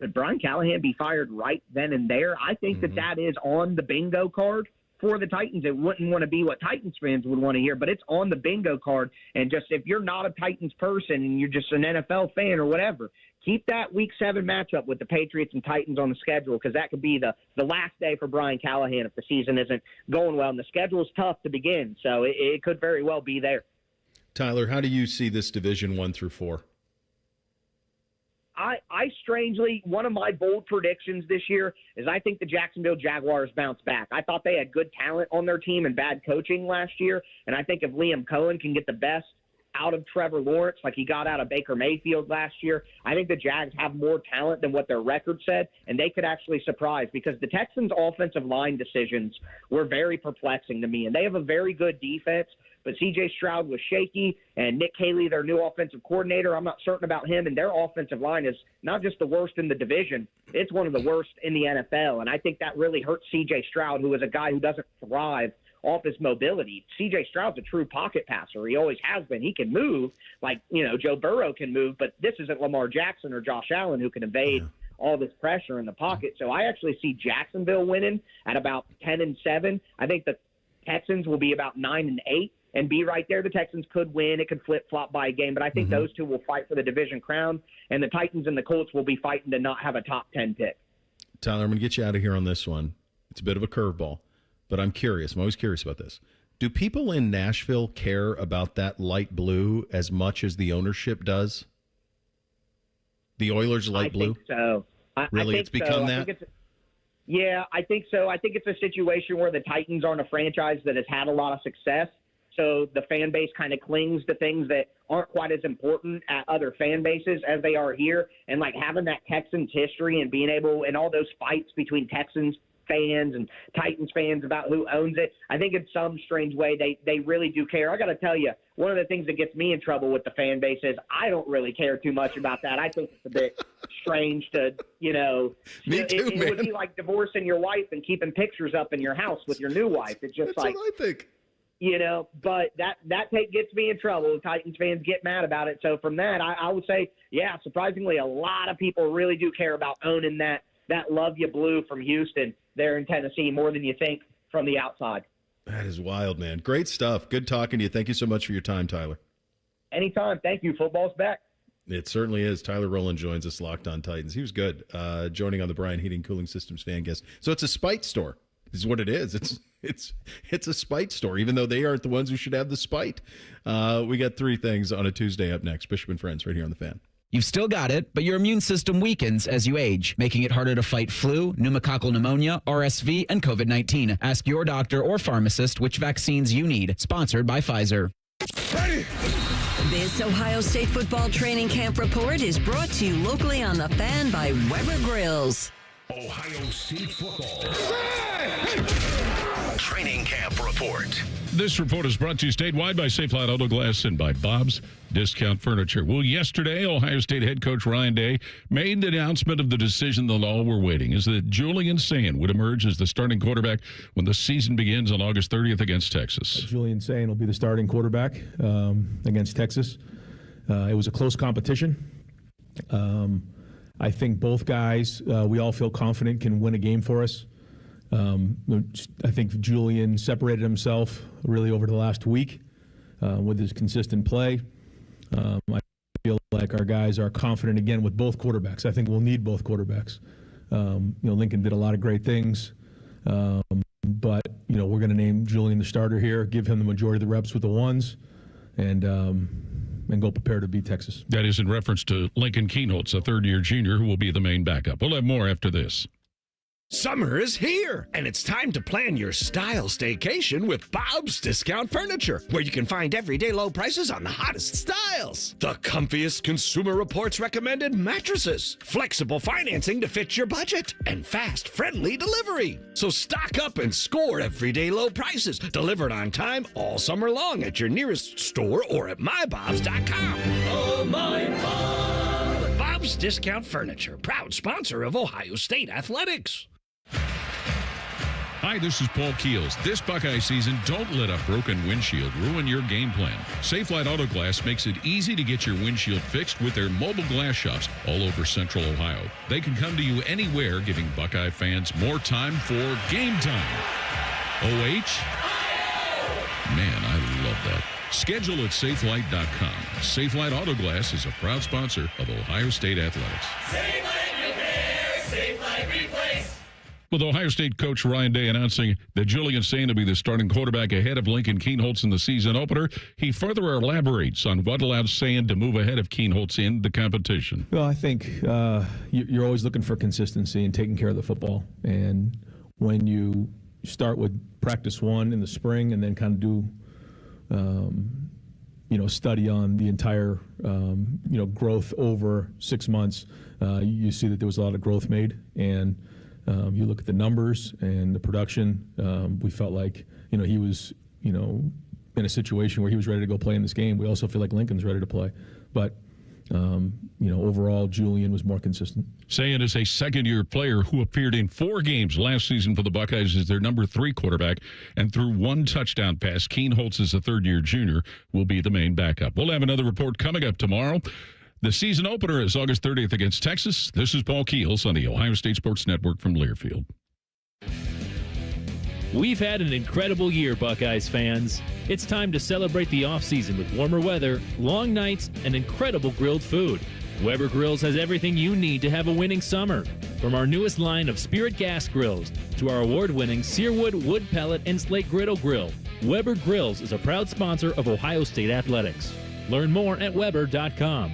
Could Brian Callahan be fired right then and there? I think that is on the bingo card for the Titans. It wouldn't want to be what Titans fans would want to hear, but it's on the bingo card. And just if you're not a Titans person and you're just an NFL fan or whatever, keep that Week 7 matchup with the Patriots and Titans on the schedule, because that could be the last day for Brian Callahan if the season isn't going well. And the schedule is tough to begin, so it could very well be there. Tyler, how do you see this division 1 through 4? I strangely, one of my bold predictions this year is I think the Jacksonville Jaguars bounce back. I thought they had good talent on their team and bad coaching last year, and I think if Liam Cohen can get the best out of Trevor Lawrence like he got out of Baker Mayfield last year, I think the Jags have more talent than what their record said, and they could actually surprise, because the Texans' offensive line decisions were very perplexing to me, and they have a very good defense, but C.J. Stroud was shaky, and Nick Haley, their new offensive coordinator, I'm not certain about him, and their offensive line is not just the worst in the division, it's one of the worst in the NFL, and I think that really hurts C.J. Stroud, who is a guy who doesn't thrive off his mobility. C.J. Stroud's a true pocket passer. He always has been. He can move like, Joe Burrow can move, but this isn't Lamar Jackson or Josh Allen who can evade all this pressure in the pocket. So I actually see Jacksonville winning at about 10-7. I think the Texans will be about 9-8 and be right there. The Texans could win. It could flip-flop by a game, but I think those two will fight for the division crown, and the Titans and the Colts will be fighting to not have a top 10 pick. Tyler, I'm going to get you out of here on this one. It's a bit of a curveball, but I'm curious. I'm always curious about this. Do people in Nashville care about that light blue as much as the ownership does? The Oilers light blue? I think so. Really, I think it's become so. that? Yeah, I think so. I think it's a situation where the Titans aren't a franchise that has had a lot of success, so the fan base kind of clings to things that aren't quite as important at other fan bases as they are here. And, like, having that Texans history and being able – and all those fights between Texans fans and Titans fans about who owns it, I think in some strange way they really do care. I got to tell you, one of the things that gets me in trouble with the fan base is I don't really care too much about that. I think it's a bit strange to, Me too, it would be like divorcing your wife and keeping pictures up in your house with your new wife. It's just That's like, what I think. But that gets me in trouble. Titans fans get mad about it. So from that, I would say, yeah, surprisingly, a lot of people really do care about owning that love you blue from Houston there in Tennessee more than you think from the outside. That is wild, man. Great stuff. Good talking to you. Thank you so much for your time, Tyler. Anytime. Thank you. Football's back. It certainly is. Tyler Rowland joins us, Locked On Titans. He was good, joining on the Brian Heating Cooling Systems fan guest. So it's a spite store is what it is. It's a spite store, even though they aren't the ones who should have the spite. We got 3 things on a Tuesday up next. Bishop and Friends right here on the Fan. You've still got it, but your immune system weakens as you age, making it harder to fight flu, pneumococcal pneumonia, RSV, and COVID-19. Ask your doctor or pharmacist which vaccines you need. Sponsored by Pfizer. This Ohio State football training camp report is brought to you locally on the Fan by Weber Grills. Ohio State football training camp report. This report is brought to you statewide by Safe Light Auto Glass and by Bob's Discount Furniture. Well, yesterday, Ohio State head coach Ryan Day made the announcement of the decision that all were waiting, is that Julian Sayin would emerge as the starting quarterback when the season begins on August 30th against Texas. Julian Sayin will be the starting quarterback against Texas. It was a close competition. I think both guys, we all feel confident, can win a game for us. I think Julian separated himself really over the last week with his consistent play. I feel like our guys are confident again with both quarterbacks. I think we'll need both quarterbacks. Lincoln did a lot of great things, but we're going to name Julian the starter here, give him the majority of the reps with the ones, and go prepare to beat Texas. That is in reference to Lincoln Kienholz, a third-year junior who will be the main backup. We'll have more after this. Summer is here, and it's time to plan your style staycation with Bob's Discount Furniture, where you can find everyday low prices on the hottest styles. The comfiest Consumer Reports recommended mattresses, flexible financing to fit your budget, and fast, friendly delivery. So stock up and score everyday low prices, delivered on time all summer long at your nearest store or at mybobs.com. Oh, my Bob! Bob's Discount Furniture, proud sponsor of Ohio State Athletics. Hi, this is Paul Keels. This Buckeye season, don't let a broken windshield ruin your game plan. Safelite Auto Glass makes it easy to get your windshield fixed with their mobile glass shops all over Central Ohio. They can come to you anywhere, giving Buckeye fans more time for game time. OH? Man, I love that. Schedule at safelite.com. Safelite Auto Glass is a proud sponsor of Ohio State Athletics. Safelite repair, Safelite replace. With Ohio State coach Ryan Day announcing that Julian Sayin will be the starting quarterback ahead of Lincoln Kienholz in the season opener, he further elaborates on what allows Sayin to move ahead of Kienholz in the competition. Well, I think you're always looking for consistency and taking care of the football. And when you start with practice one in the spring and then kind of do, study on the entire, growth over 6 months, you see that there was a lot of growth made. And you look at the numbers and the production. We felt like he was in a situation where he was ready to go play in this game. We also feel like Lincoln's ready to play, but overall Julian was more consistent. Sayin is a second-year player who appeared in 4 games last season for the Buckeyes as their number 3 quarterback and threw 1 touchdown pass. Kienholz is a third-year junior, will be the main backup. We'll have another report coming up tomorrow. The season opener is August 30th against Texas. This is Paul Keels on the Ohio State Sports Network from Learfield. We've had an incredible year, Buckeyes fans. It's time to celebrate the offseason with warmer weather, long nights, and incredible grilled food. Weber Grills has everything you need to have a winning summer. From our newest line of Spirit gas grills to our award-winning Searwood wood pellet and slate griddle grill, Weber Grills is a proud sponsor of Ohio State Athletics. Learn more at Weber.com.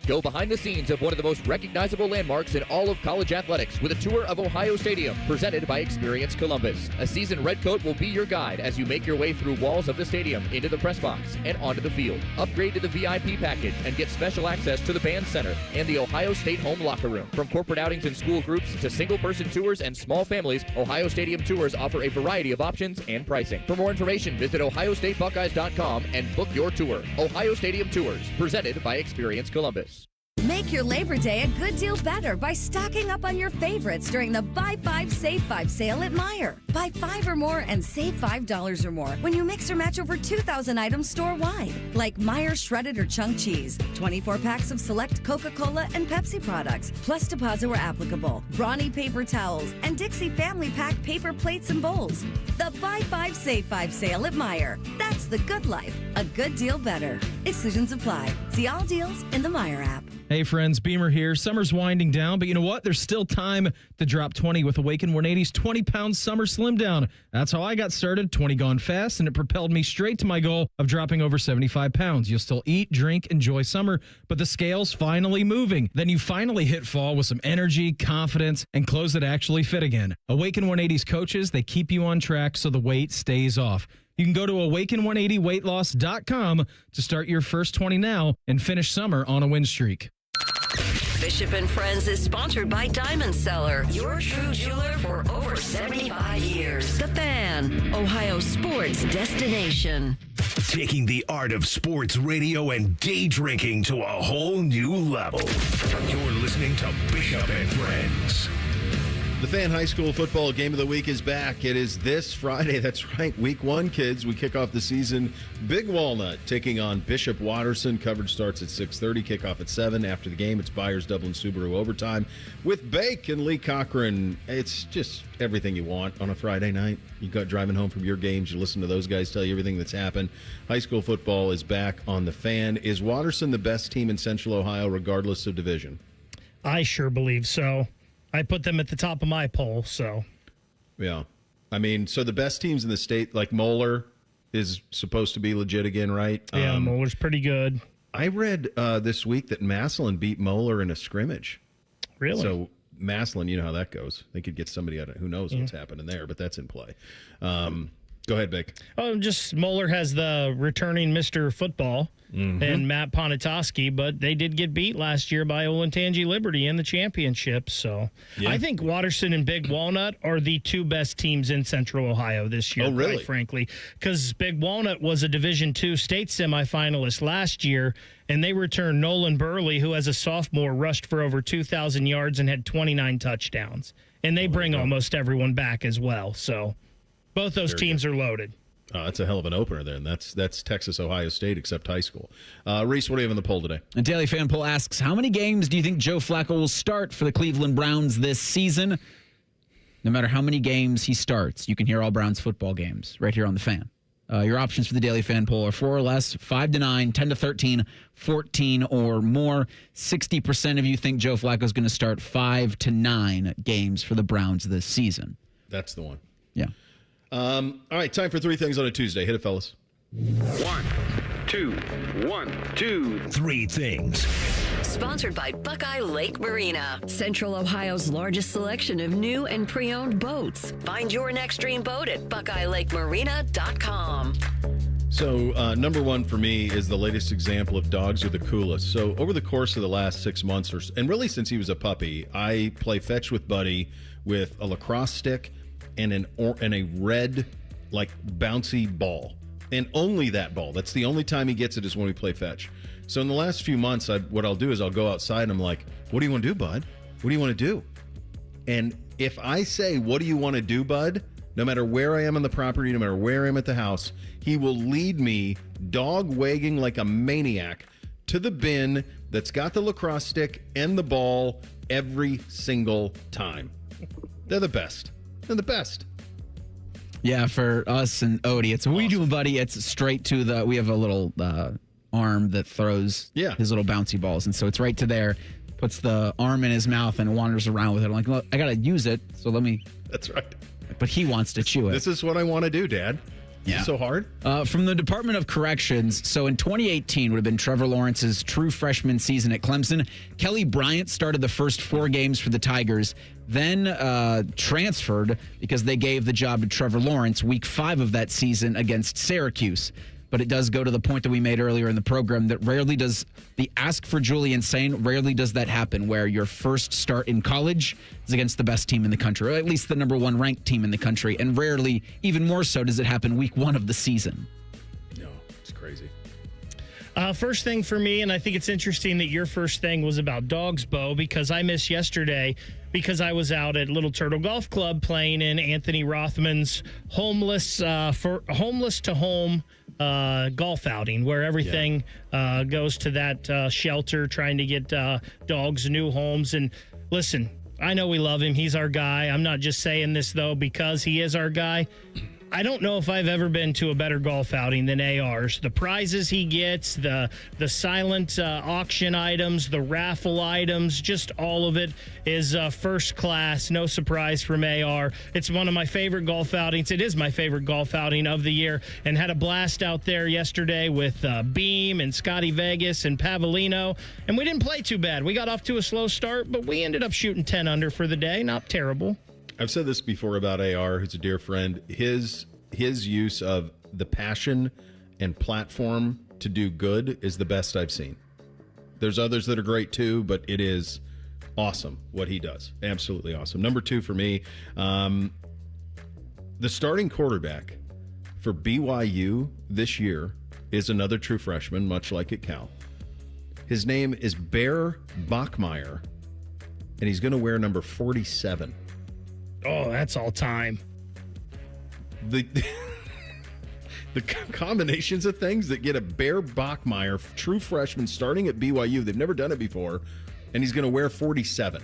Go behind the scenes of one of the most recognizable landmarks in all of college athletics with a tour of Ohio Stadium presented by Experience Columbus. A seasoned redcoat will be your guide as you make your way through walls of the stadium, into the press box, and onto the field. Upgrade to the VIP package and get special access to the band center and the Ohio State home locker room. From corporate outings and school groups to single-person tours and small families, Ohio Stadium tours offer a variety of options and pricing. For more information, visit OhioStateBuckeyes.com and book your tour. Ohio Stadium Tours, presented by Experience Columbus. Make your Labor Day a good deal better by stocking up on your favorites during the Buy 5, Save 5 sale at Meijer. Buy 5 or more and save $5 or more when you mix or match over 2,000 items store-wide, like Meijer shredded or chunk cheese, 24 packs of select Coca-Cola and Pepsi products, plus deposit where applicable, Brawny paper towels, and Dixie Family Pack paper plates and bowls. The Buy 5, Save 5 sale at Meijer. That's the good life. A good deal better. Exclusions apply. See all deals in the Meijer app. Hey friends, Beamer here. Summer's winding down, but you know what? There's still time to drop 20 with Awaken 180's 20-pound summer slim down. That's how I got started, 20 gone fast, and it propelled me straight to my goal of dropping over 75 pounds. You'll still eat, drink, enjoy summer, but the scale's finally moving. Then you finally hit fall with some energy, confidence, and clothes that actually fit again. Awaken 180's coaches, they keep you on track so the weight stays off. You can go to awaken180weightloss.com to start your first 20 now and finish summer on a win streak. Bishop and Friends is sponsored by Diamond Seller, your true jeweler for over 75 years. The Fan, Ohio sports destination. Taking the art of sports radio and day drinking to a whole new level. You're listening to Bishop and Friends. The Fan High School Football Game of the Week is back. It is this Friday. That's right, Week 1, kids. We kick off the season. Big Walnut taking on Bishop Watterson. Coverage starts at 6:30, kickoff at 7. After the game, it's Byers, Dublin, Subaru overtime with Bake and Lee Cochran. It's just everything you want on a Friday night. You got driving home from your games. You listen to those guys tell you everything that's happened. High school football is back on the Fan. Is Watterson the best team in Central Ohio, regardless of division? I sure believe so. I put them at the top of my poll, so. Yeah. I mean, so the best teams in the state, like Moeller, is supposed to be legit again, right? Yeah, Moeller's pretty good. I read this week that Massillon beat Moeller in a scrimmage. Really? So Massillon, you know how that goes. They could get somebody out of who knows what's happening there, but that's in play. Go ahead, Vic. Oh, just Moeller has the returning Mr. Football and Matt Ponatoski, but they did get beat last year by Olentangy Liberty in the championship. So I think Watterson and Big Walnut are the two best teams in Central Ohio this year, quite frankly, because Big Walnut was a Division II state semifinalist last year, and they returned Nolan Burley, who as a sophomore rushed for over 2,000 yards and had 29 touchdowns. And they bring almost everyone back as well. So both those teams are loaded. Oh, that's a hell of an opener then. That's Texas, Ohio State, except high school. Reese, what do you have in the poll today? A Daily Fan poll asks, how many games do you think Joe Flacco will start for the Cleveland Browns this season? No matter how many games he starts, you can hear all Browns football games right here on the Fan. Your options for the Daily Fan poll are 4 or less, 5 to 9, 10 to 13, 14 or more. 60% of you think Joe Flacco is going to start 5 to 9 games for the Browns this season. That's the one. Yeah. All right, time for 3 things on a Tuesday. Hit it, fellas. 1, 2, 1, 2, 3 things. Sponsored by Buckeye Lake Marina, Central Ohio's largest selection of new and pre-owned boats. Find your next dream boat at BuckeyeLakeMarina.com. So, number one for me is the latest example of dogs are the coolest. So, over the course of the last 6 months, and really since he was a puppy, I play fetch with Buddy with a lacrosse stick and a red, like, bouncy ball. And only that ball. That's the only time he gets it is when we play fetch. So in the last few months, what I'll do is I'll go outside and I'm like, what do you want to do, bud? What do you want to do? And if I say, what do you want to do, bud? No matter where I am on the property, no matter where I am at the house, he will lead me dog wagging like a maniac to the bin that's got the lacrosse stick and the ball every single time. They're the best. They're the best. Yeah, for us and Odie, it's what we do, buddy. It's straight to we have a little arm that throws his little bouncy balls. And so it's right to there, puts the arm in his mouth and wanders around with it. I'm like, look, I got to use it. So let me. That's right. But he wants to chew it. This is what I want to do, Dad. Yeah. So hard? From the Department of Corrections, so in 2018 would have been Trevor Lawrence's true freshman season at Clemson. Kelly Bryant started the first 4 games for the Tigers, then transferred because they gave the job to Trevor Lawrence week 5 of that season against Syracuse. But it does go to the point that we made earlier in the program that rarely does the ask for Julian Sayin, rarely does that happen where your first start in college is against the best team in the country, or at least the number 1 ranked team in the country. And rarely, even more so, does it happen week 1 of the season. No, it's crazy. First thing for me, and I think it's interesting that your first thing was about dogs, Bo, because I missed yesterday because I was out at Little Turtle Golf Club playing in Anthony Rothman's homeless to home golf outing, where everything goes to that shelter, trying to get dogs new homes. And listen, I know we love him. He's our guy. I'm not just saying this, though, because he is our guy. I don't know if I've ever been to a better golf outing than AR's. The prizes he gets, the silent auction items, the raffle items, just all of it is first class. No surprise from AR. It's one of my favorite golf outings. It is my favorite golf outing of the year, and had a blast out there yesterday with Beam and Scotty Vegas and Pavlino, and we didn't play too bad. We got off to a slow start, but we ended up shooting 10 under for the day. Not terrible. I've said this before about AR, who's a dear friend. His use of the passion and platform to do good is the best I've seen. There's others that are great too, but it is awesome what he does. Absolutely awesome. Number 2 for me, the starting quarterback for BYU this year is another true freshman, much like at Cal. His name is Bear Bachmeier, and he's going to wear number 47. Oh, that's all time. The combinations of things that get a Bear Bachmeier, true freshman, starting at BYU. They've never done it before, and he's going to wear 47.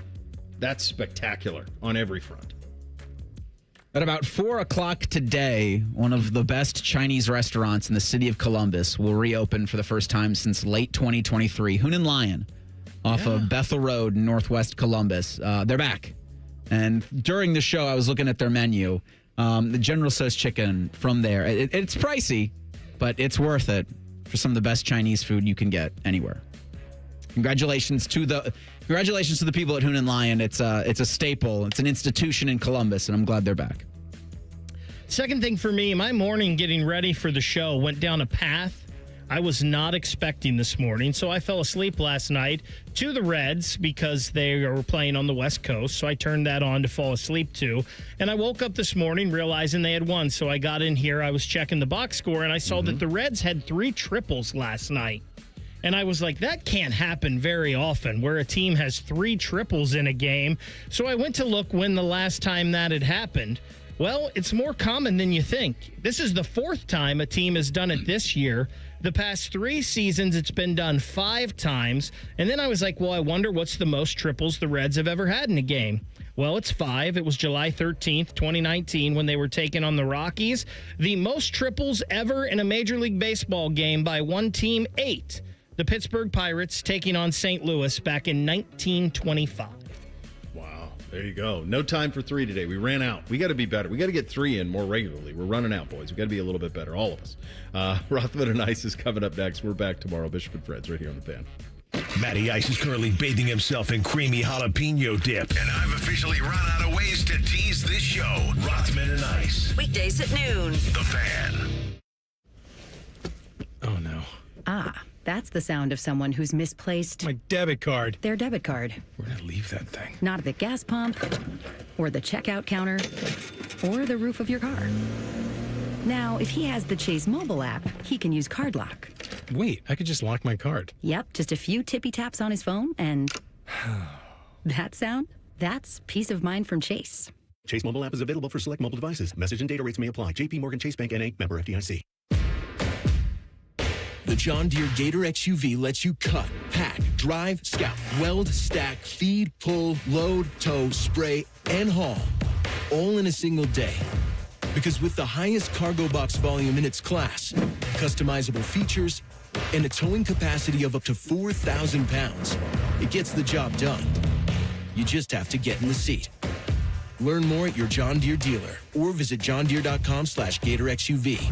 That's spectacular on every front. At about 4 o'clock today, one of the best Chinese restaurants in the city of Columbus will reopen for the first time since late 2023. Hunan Lion off of Bethel Road in northwest Columbus. They're back. And during the show, I was looking at their menu. The General Tso's chicken from there. It's pricey, but it's worth it for some of the best Chinese food you can get anywhere. Congratulations to the people at Hoon and Lion. It's a staple. It's an institution in Columbus, and I'm glad they're back. Second thing for me, my morning getting ready for the show went down a path I was not expecting this morning. So I fell asleep last night to the Reds because they were playing on the West Coast. So I turned that on to fall asleep to. And I woke up this morning realizing they had won. So I got in here, I was checking the box score, and I saw that the Reds had 3 triples last night. And I was like, that can't happen very often where a team has 3 triples in a game. So I went to look when the last time that had happened. Well, it's more common than you think. This is the 4th time a team has done it this year. The past 3 seasons, it's been done 5 times. And then I was like, well, I wonder what's the most triples the Reds have ever had in a game. Well, it's 5. It was July 13th, 2019, when they were taking on the Rockies. The most triples ever in a Major League Baseball game by one team, 8. The Pittsburgh Pirates taking on St. Louis back in 1925. Wow, there you go. No time for 3 today. We ran out. We got to be better. We got to get 3 in more regularly. We're running out, boys. We got to be a little bit better, all of us. Rothman and Ice is coming up next. We're back tomorrow. Bishop and Fred's right here on the Fan. Matty Ice is currently bathing himself in creamy jalapeno dip. And I've officially run out of ways to tease this show. Rothman and Ice. Weekdays at noon. The Fan. Oh, no. Ah, that's the sound of someone who's misplaced my debit card. Their debit card. Where did I leave that thing? Not at the gas pump, or the checkout counter, or the roof of your car. Now, if he has the Chase mobile app, he can use Card Lock. Wait, I could just lock my card. Yep, just a few tippy taps on his phone, and that sound, that's peace of mind from Chase. Chase mobile app is available for select mobile devices. Message and data rates may apply. J.P. Morgan Chase Bank N.A. Member FDIC. The John Deere Gator XUV lets you cut, pack, drive, scout, weld, stack, feed, pull, load, tow, spray, and haul, all in a single day. Because with the highest cargo box volume in its class, customizable features, and a towing capacity of up to 4,000 pounds, it gets the job done. You just have to get in the seat. Learn more at your John Deere dealer or visit johndeere.com/GatorXUV.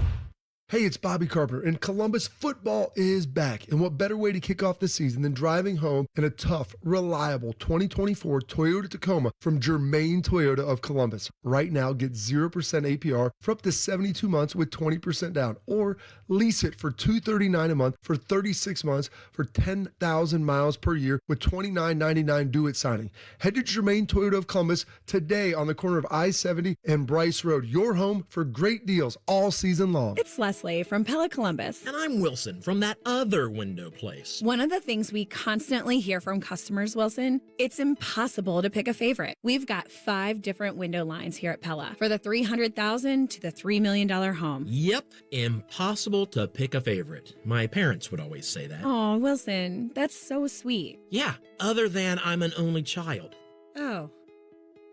Hey, it's Bobby Carpenter, and Columbus football is back. And what better way to kick off the season than driving home in a tough, reliable 2024 Toyota Tacoma from Germain Toyota of Columbus. Right now, get 0% APR for up to 72 months with 20% down, or lease it for $239 a month for 36 months for 10,000 miles per year with $29.99 due at signing. Head to Germain Toyota of Columbus today on the corner of I-70 and Bryce Road. Your home for great deals all season long. It's Leslie from Pella Columbus. And I'm Wilson from that other window place. One of the things we constantly hear from customers, Wilson, it's impossible to pick a favorite. We've got 5 different window lines here at Pella for the $300,000 to the $3 million home. Yep, impossible to pick a favorite. My parents would always say that. Oh, Wilson, that's so sweet. Yeah, other than I'm an only child. Oh.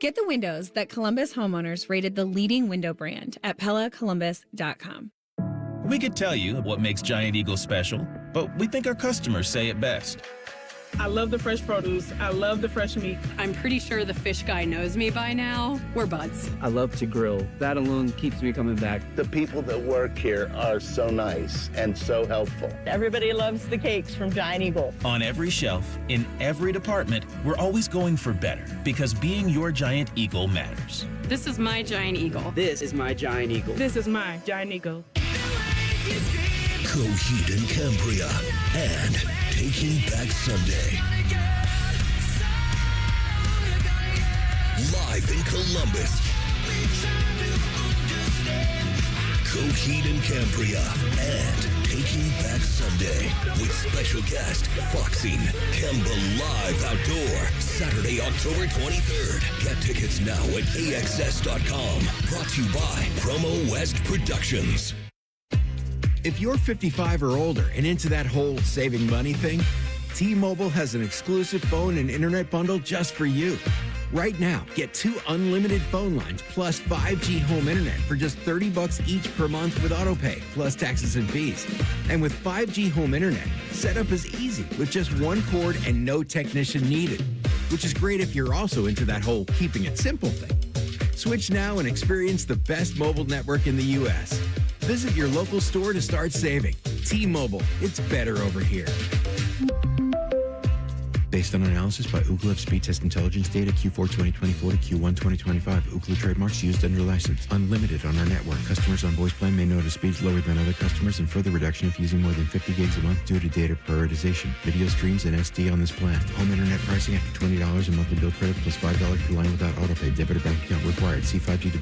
Get the windows that Columbus homeowners rated the leading window brand at PellaColumbus.com. We could tell you what makes Giant Eagle special, but we think our customers say it best. I love the fresh produce. I love the fresh meat. I'm pretty sure the fish guy knows me by now. We're buds. I love to grill. That alone keeps me coming back. The people that work here are so nice and so helpful. Everybody loves the cakes from Giant Eagle. On every shelf, in every department, we're always going for better because being your Giant Eagle matters. This is my Giant Eagle. This is my Giant Eagle. This is my Giant Eagle. Coheed and Cambria and Taking Back Sunday. Live in Columbus. Coheed and Cambria and Taking Back Sunday with special guest Foxing Kemba Live Outdoor Saturday, October 23rd. Get tickets now at AXS.com. Brought to you by Promo West Productions. If you're 55 or older and into that whole saving money thing, T-Mobile has an exclusive phone and internet bundle just for you. Right now, get 2 unlimited phone lines plus 5G home internet for just $30 each per month with autopay, plus taxes and fees. And with 5G home internet, setup is easy with just 1 cord and no technician needed, which is great if you're also into that whole keeping it simple thing. Switch now and experience the best mobile network in the U.S. Visit your local store to start saving. T-Mobile, it's better over here. Based on analysis by Ookla of speed test intelligence data Q4 2024 to Q1 2025. Ookla trademarks used under license. Unlimited on our network. Customers on voice plan may notice speeds lower than other customers and further reduction if using more than 50 gigs a month due to data prioritization. Video streams and SD on this plan. Home internet pricing after $20 a monthly bill credit plus $5 per line without autopay. Debit or bank account required. See 5G